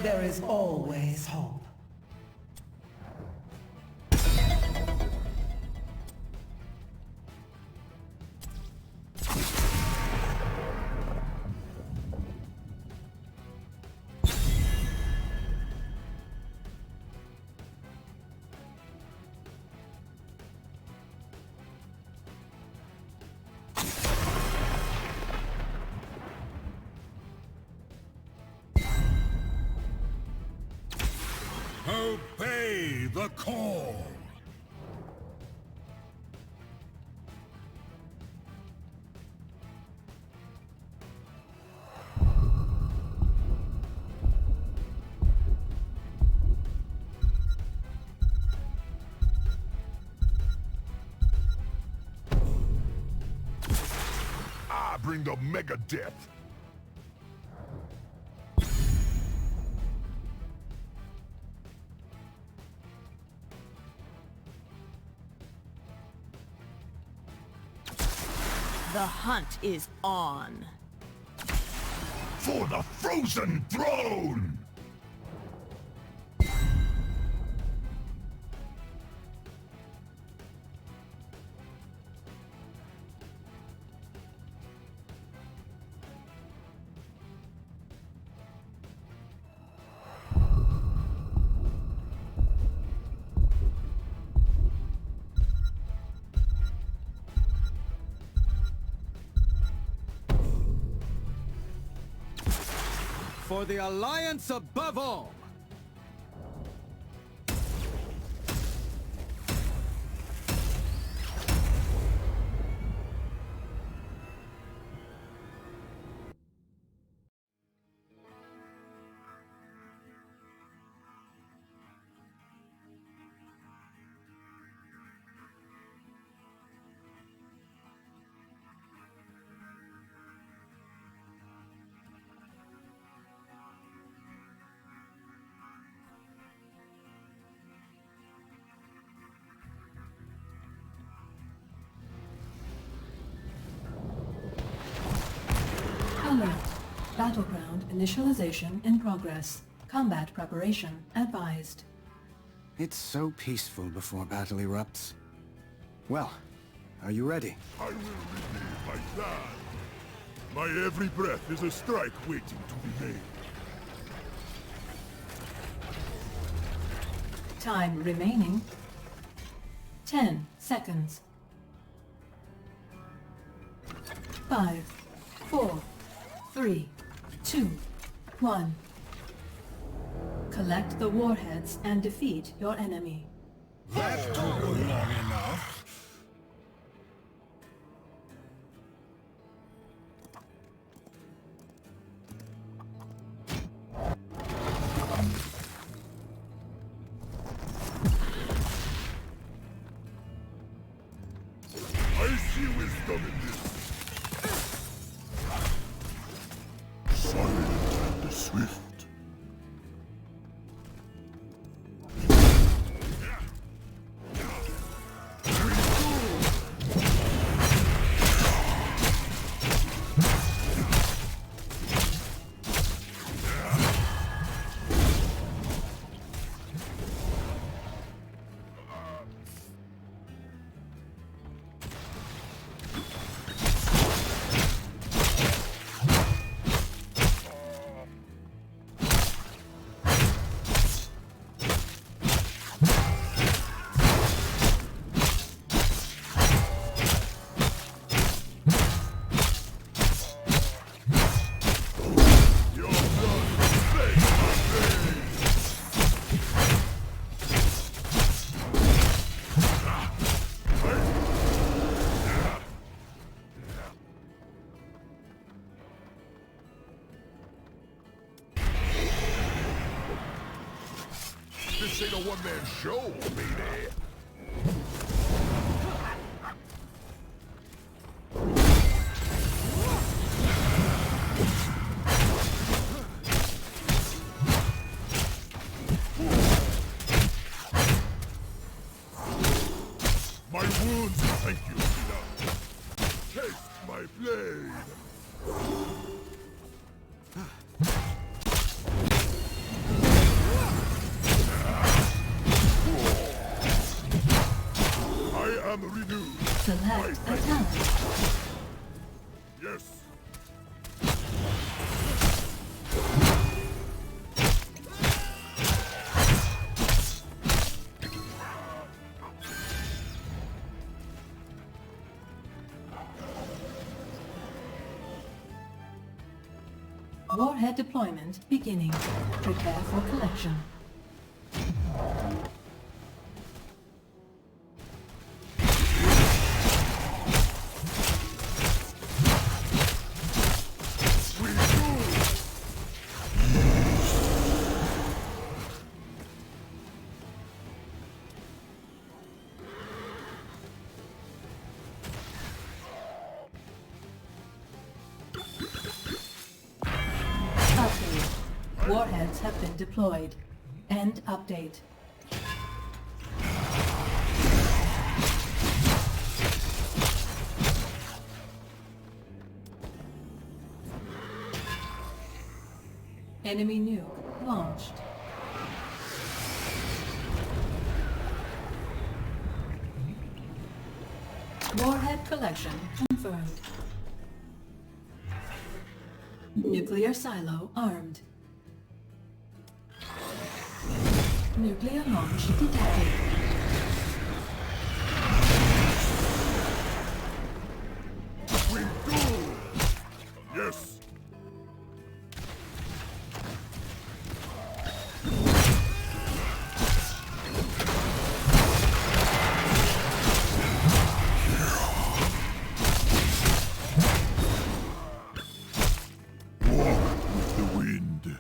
There is always hope. Obey the call. I bring the mega death. The hunt is on. For the frozen throne! For the Alliance above all! Battleground initialization in progress. Combat preparation advised. It's so peaceful before battle erupts. Well, are you ready? I will reveal my plan. My every breath is a strike waiting to be made. Time remaining 10 seconds. 5, 4, 3, 2, 1. Collect the warheads and defeat your enemy. That took long enough. I see wisdom in this. Silent and swift. This ain't a one-man show, baby. My wounds thank you, Sina. Taste my blade. I am renewed. Select a talent. Yes. Warhead deployment beginning. Prepare for collection. Update. Warheads have been deployed. End update. Enemy nuke launched. Warhead collection confirmed. Nuclear silo armed. Nuclear launch detected. Yes. Walk with the wind.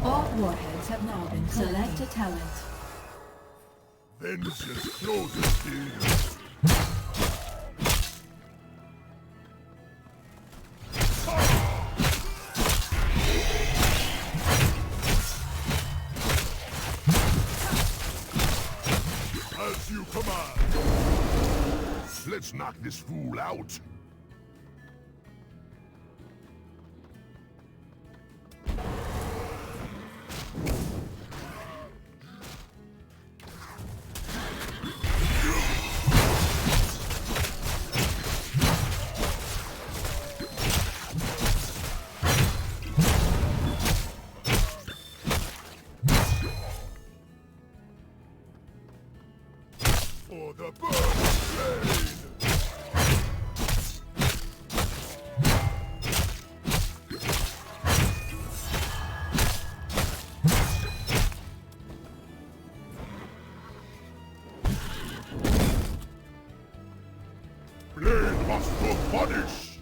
All warheads have now been select a talent. Vengeance closes here. As you command. Let's knock this fool out. For the burning blade! Blade master punish!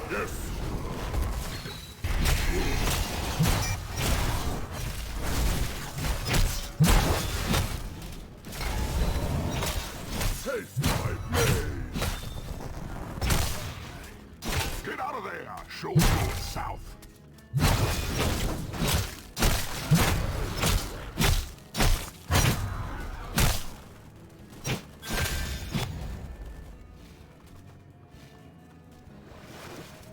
Yes! Taste my blade! Get out of there! Show going south!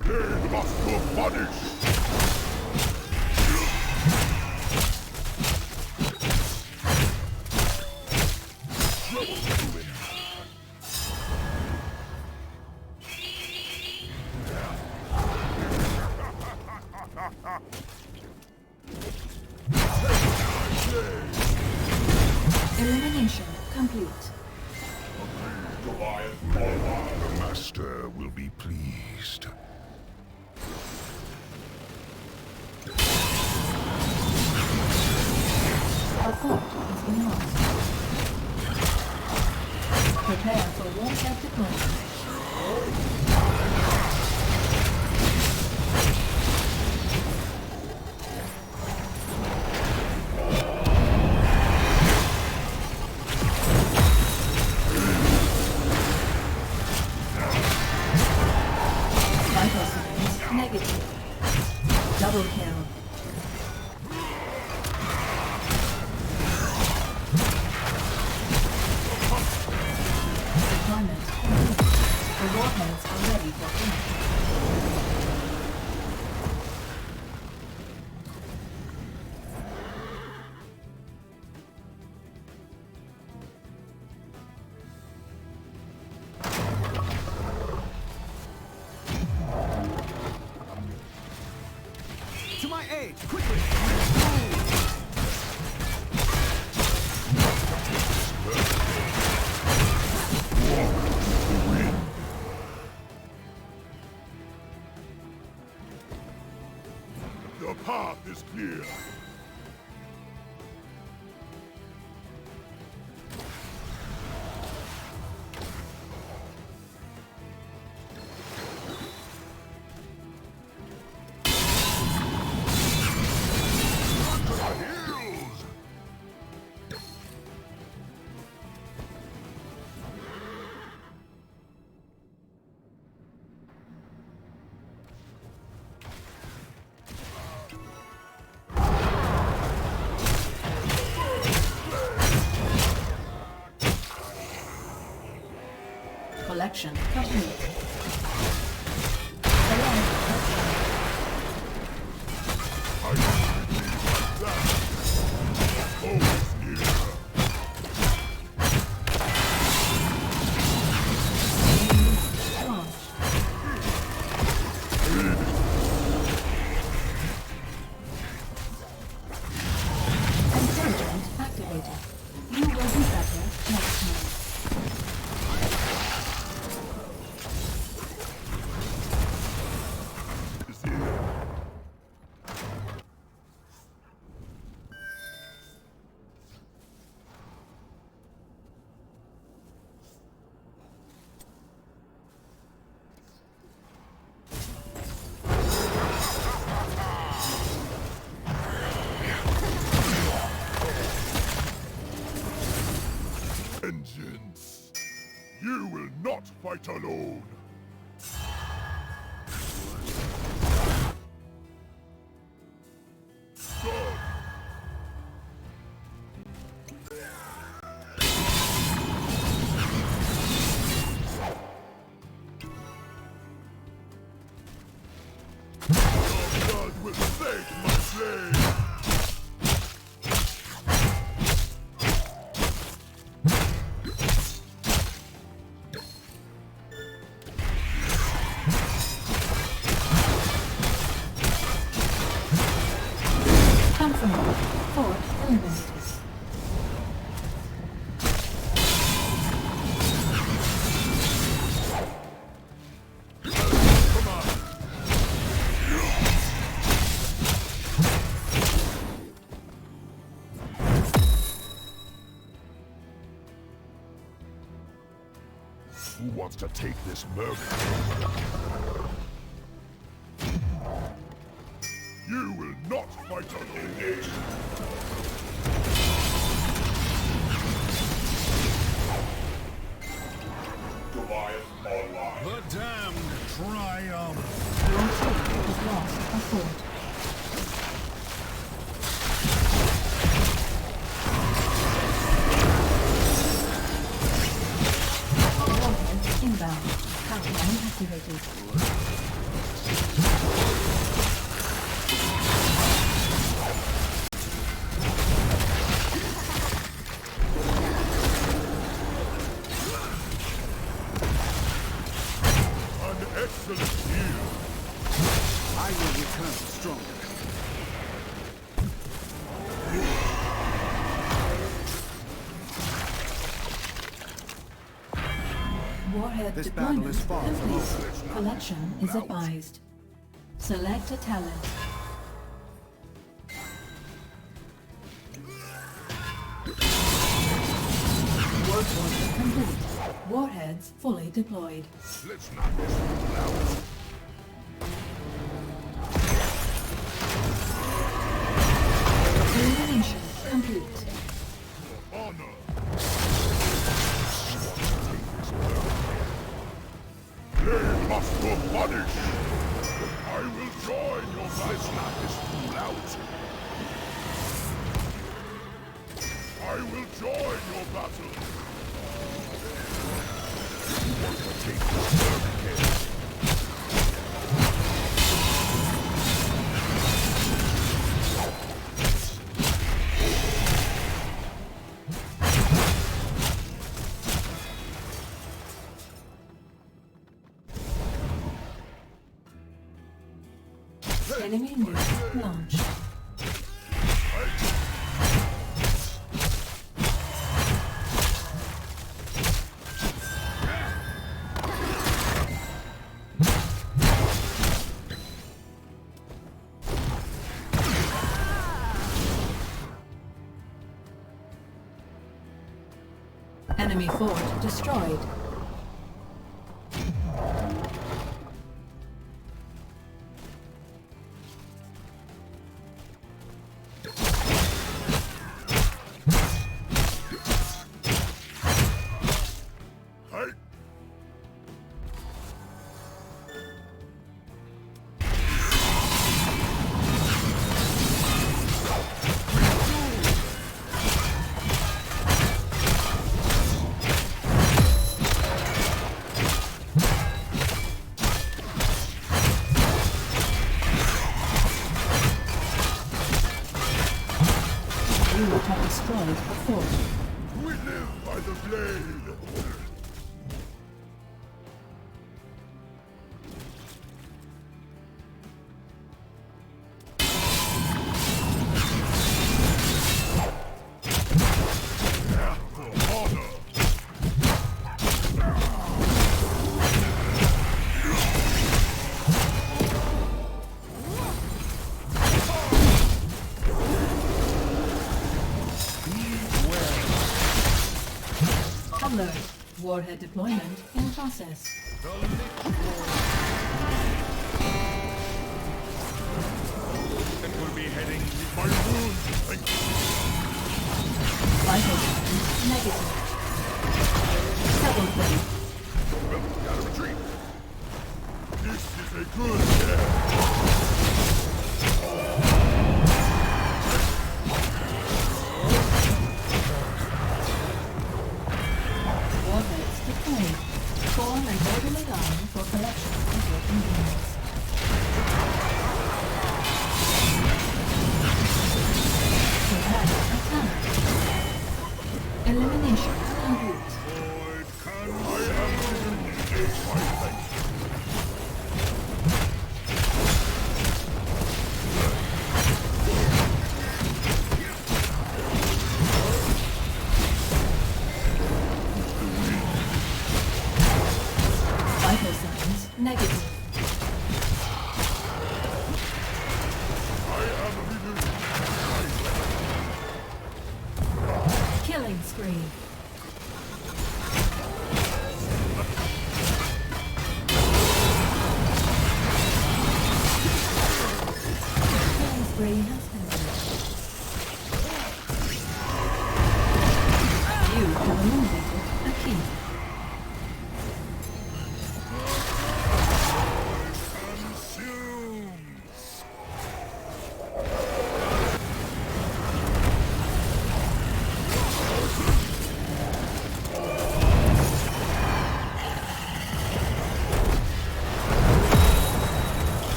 Blade master punish! Elimination complete. The master will be pleased. A fort has been lost. Prepare for warhead deployment. Vital signs negative. Double kill. Deployment complete. The warheads are ready for launch. To my aid, quickly! The path is clear. Heels! Collection complete. Select launch. Intelligent activated. You will be better next time. Vengeance! You will not fight alone! Who wants to take this murder? You will not fight alone. Goliath online. The damned triumph. Your team has lost a fort. Warheads inbound. Countdown activated. An excellent deal. I will return stronger. Warhead This deployment battle is far from complete. over. Collection is advised. Select a talent. Warp order complete. Warheads fully deployed. Let's not miss the clouds. Elimination complete. Honor. They must go punish. I will join your Let's not miss the clouds. I will join your battle. You want to take this hurricane? Enemy nuke launched. Enemy fort destroyed. Hey! You will have destroyed a fort. We live by the blade! Honor! Alert. Warhead deployment in process. It will be heading my wounds. Thank you. Vital signs negative. Double kill. Well, gotta retreat. This is a good day. Warheads deployed. Form an orderly line for collection of your convenience. Select a talent. Elimination complete. I am my thanks. Vital signs negative. Killing spree.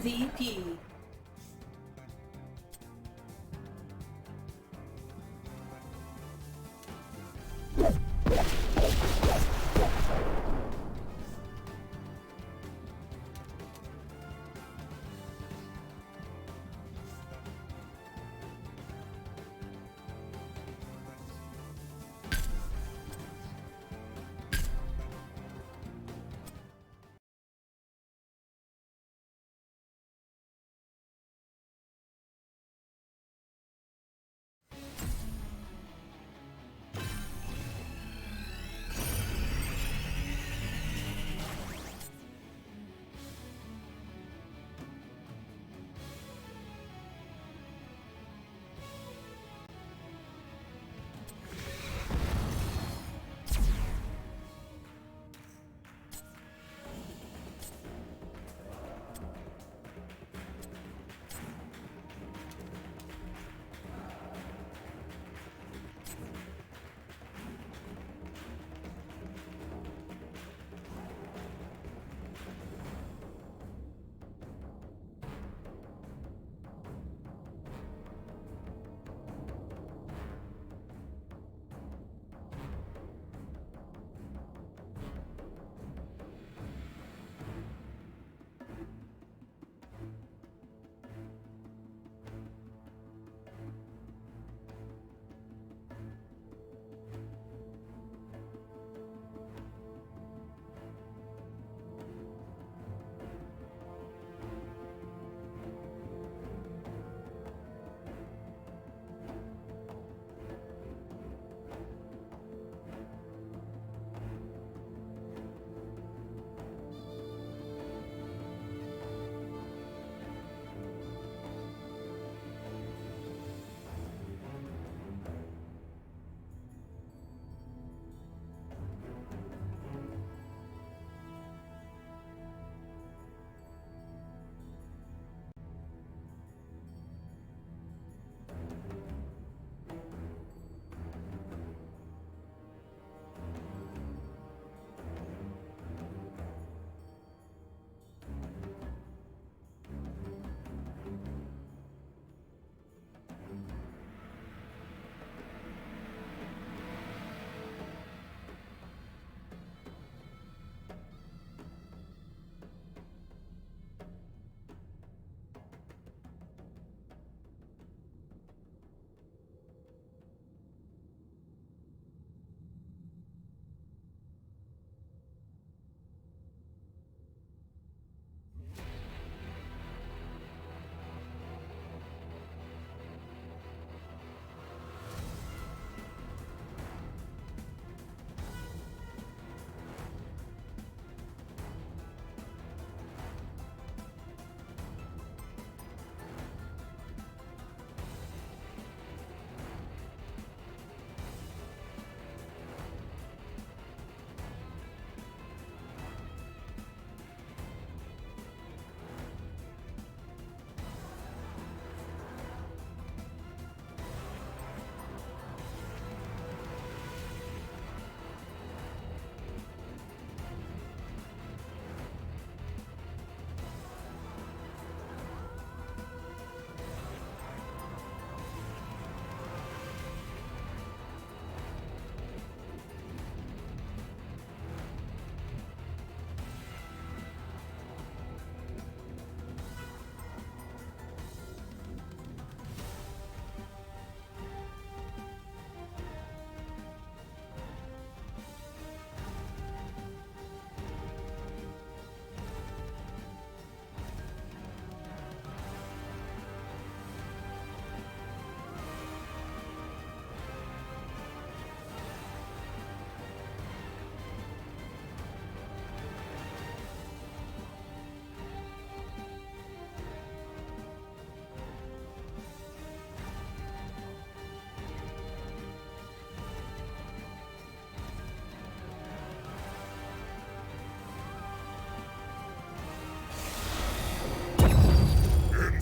MVP.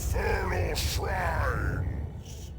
Infernal shrines!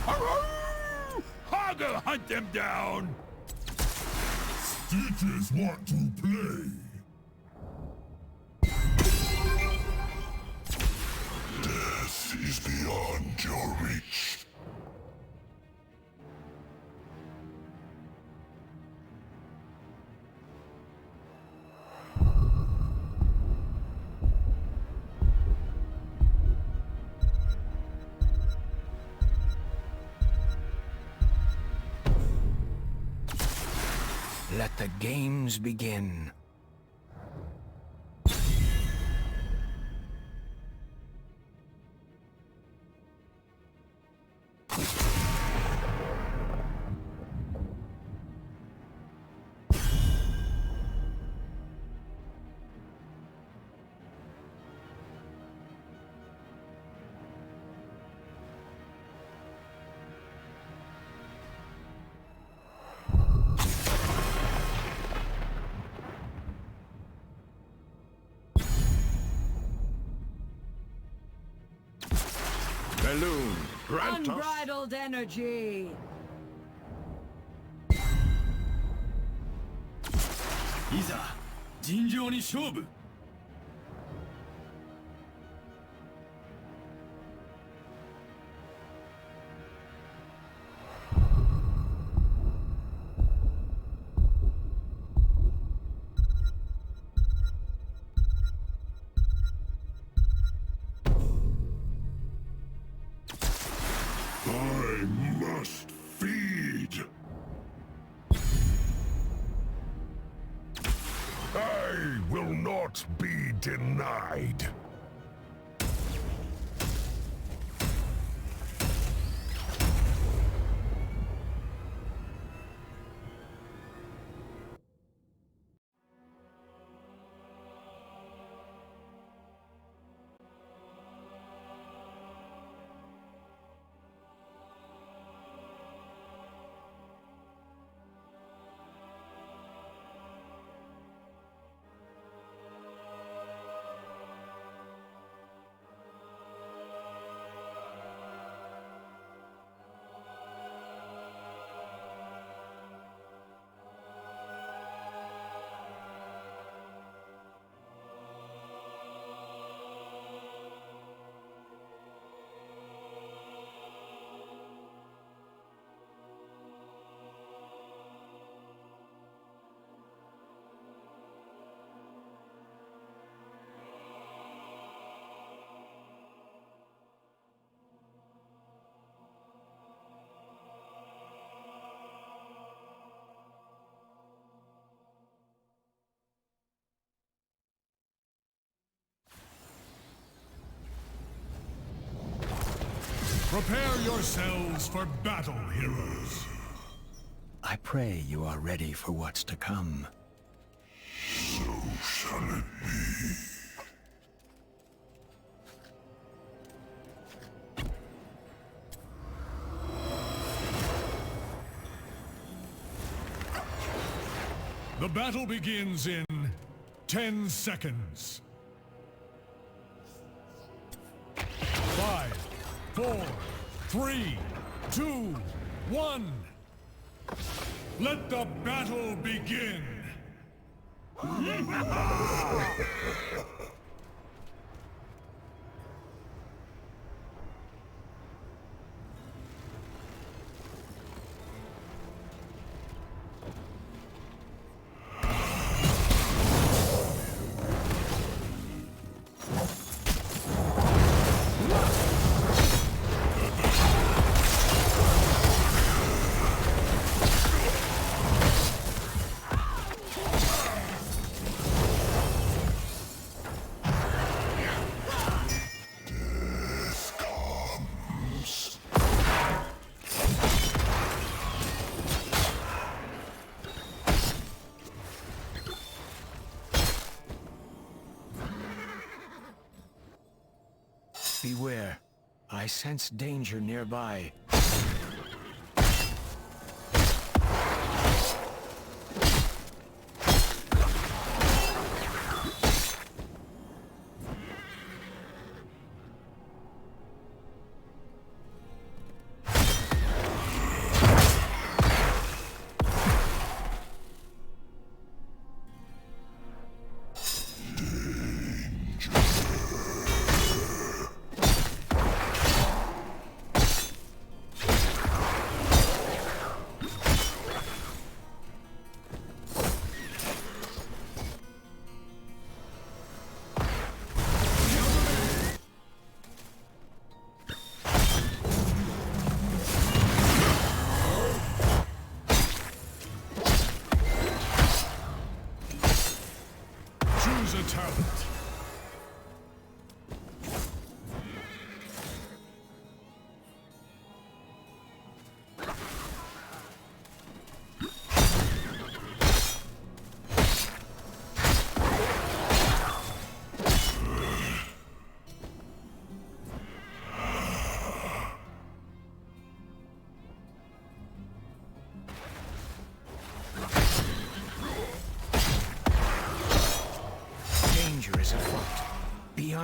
Hoggle, hunt them down! Stitches want to play. Death is beyond your reach. Let the games begin. Balloon, grant us... Unbridled energy! いざ尋常に勝負 I must feed. I will not be denied. Prepare yourselves for battle, heroes. I pray you are ready for what's to come. So shall it be. The battle begins in 10 seconds. 5, 4, 3, 2, 1. Let the battle begin. Beware. I sense danger nearby.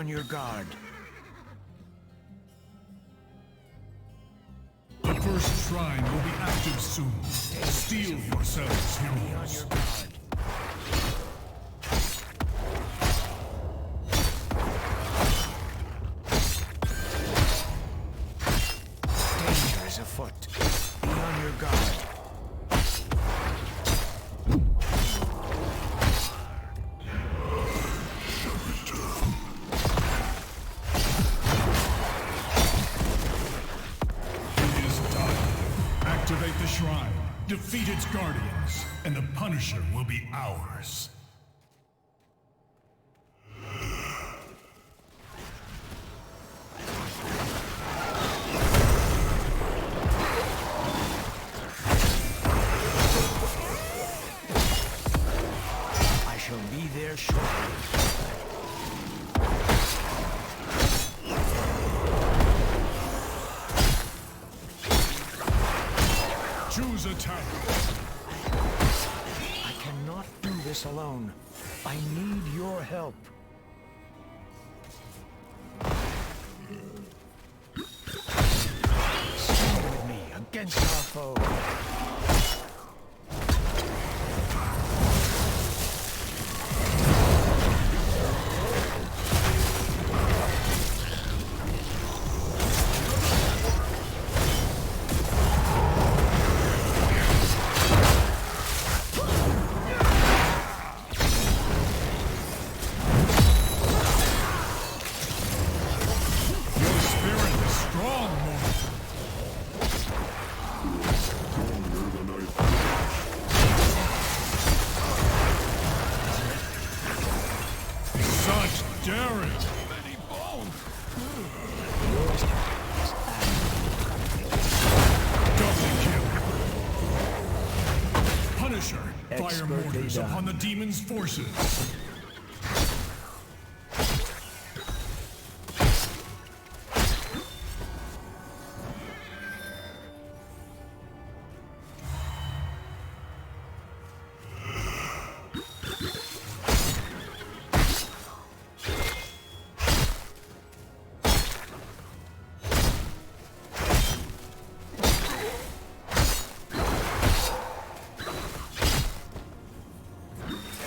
on your guard. The first shrine will be active soon. Steel yourselves, heroes. Danger is afoot. Be on your guard. It is done. Activate the shrine, defeat its guardians, and the Punisher will be ours. I shall be there shortly. Choose attack. I cannot do this alone. I need your help. Stand with me against our foe. Your spirit is strong, mortal. Such daring! Many bones! Double kill! Punisher, fire Expertly mortars done. upon the demon's forces.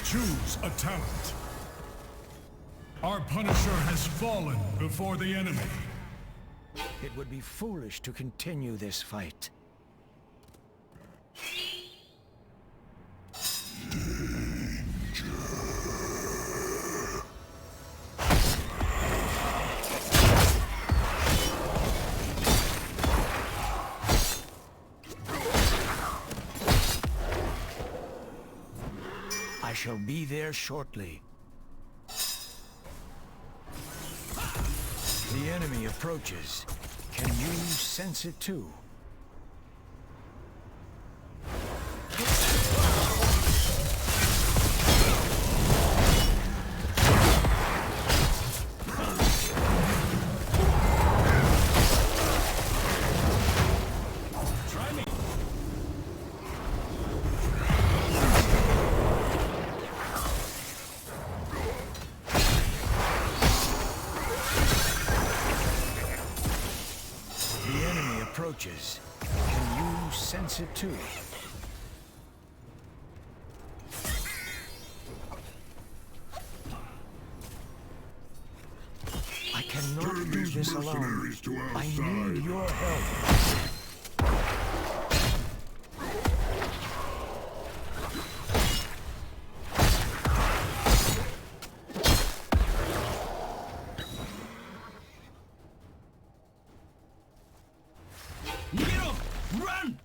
Choose a talent. Our Punisher has fallen before the enemy. It would be foolish to continue this fight. I shall be there shortly. The enemy approaches. Can you sense it too? Try me! The enemy approaches. Can you sense it too? I cannot do this alone. I need your help. Get up! Run!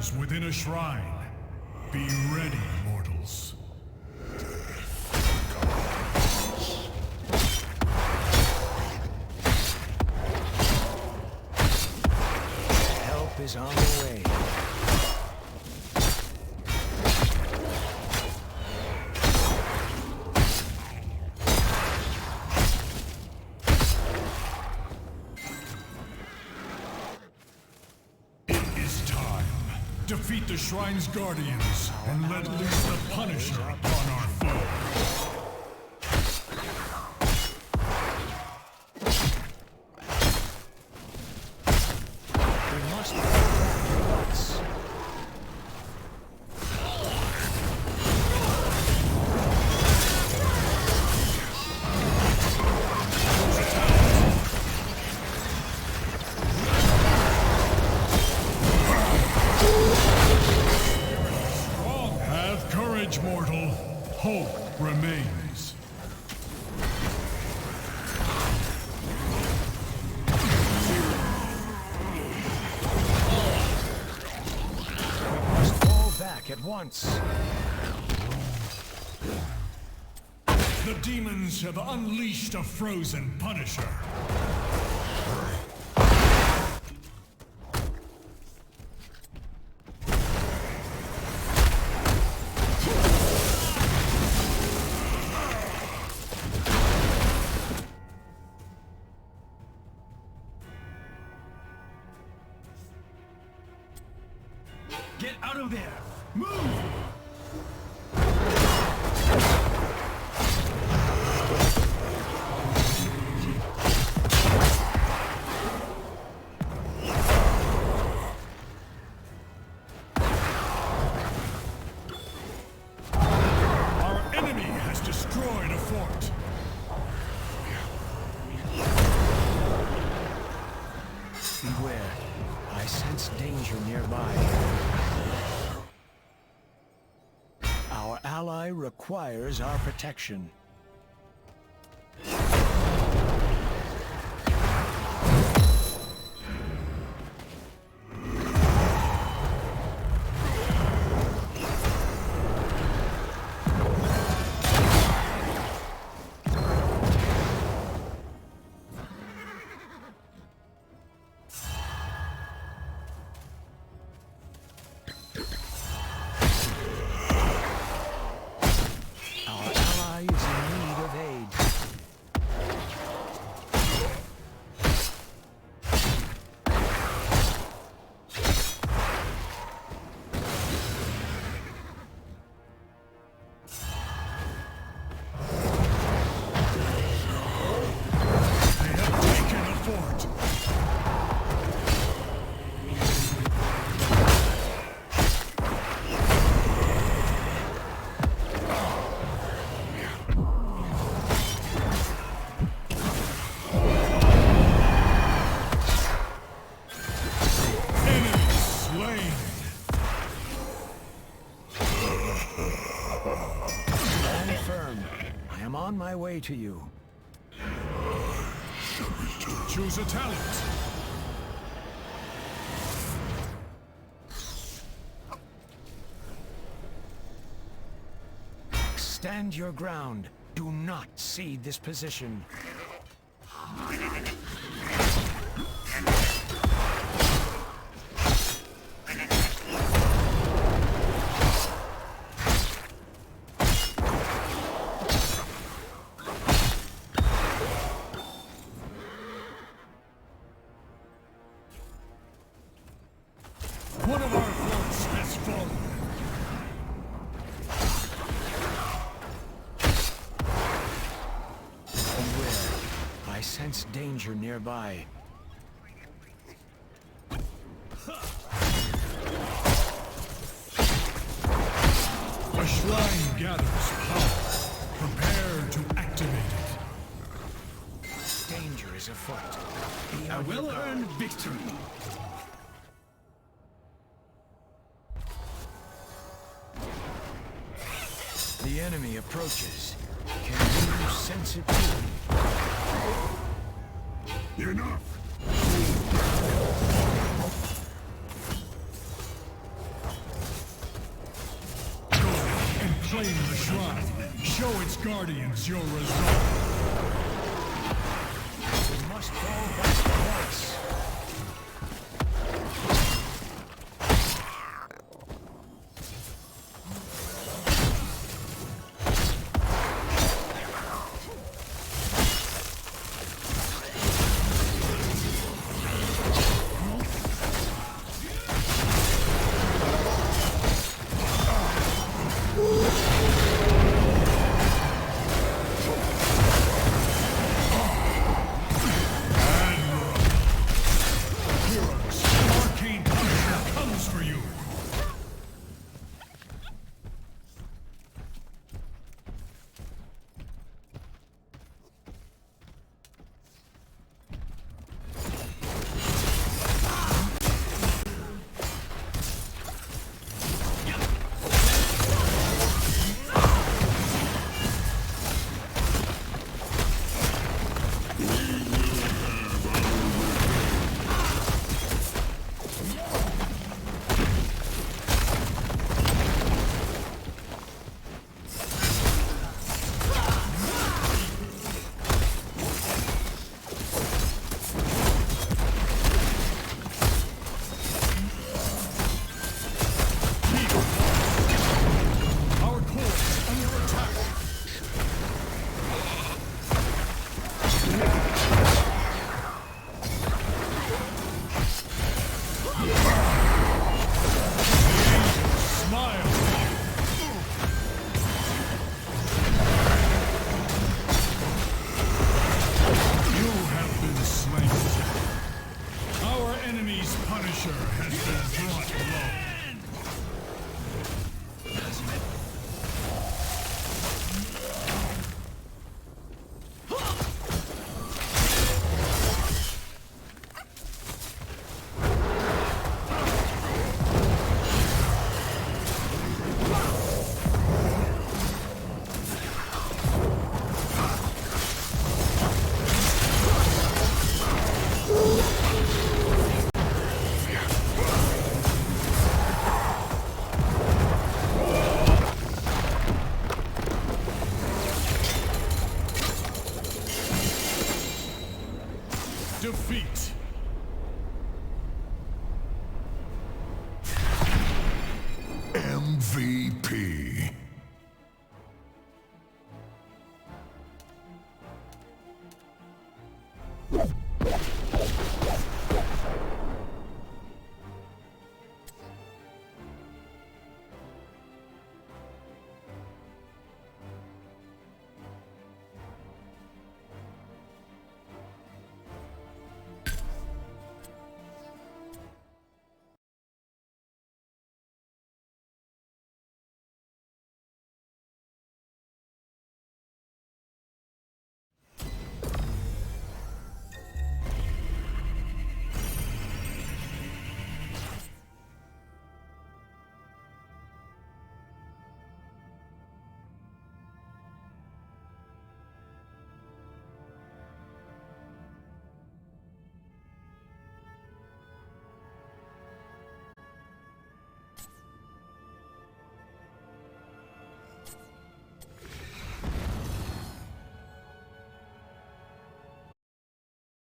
gathers within a shrine. Be ready, mortals. Help is on the way. Defeat the Shrine's Guardians and let loose the Punisher upon our foe. We must go back at once. Have courage, mortal. Hope remains. We must fall back at once. The demons have unleashed a frozen Punisher. Get out of there! Move! Our enemy has destroyed a fort. Beware. I sense danger nearby. Our ally requires our protection. On my way to you. Choose a talent. Stand your ground. Do not cede this position. One of our forts has fallen. Beware. I sense danger nearby. A shrine gathers power. Prepare to activate it. Danger is afoot. I will earn victory. The enemy approaches. Can you sense it too? Enough! Claim the shrine. Show its guardians your resolve. We must fall back twice. Defeat.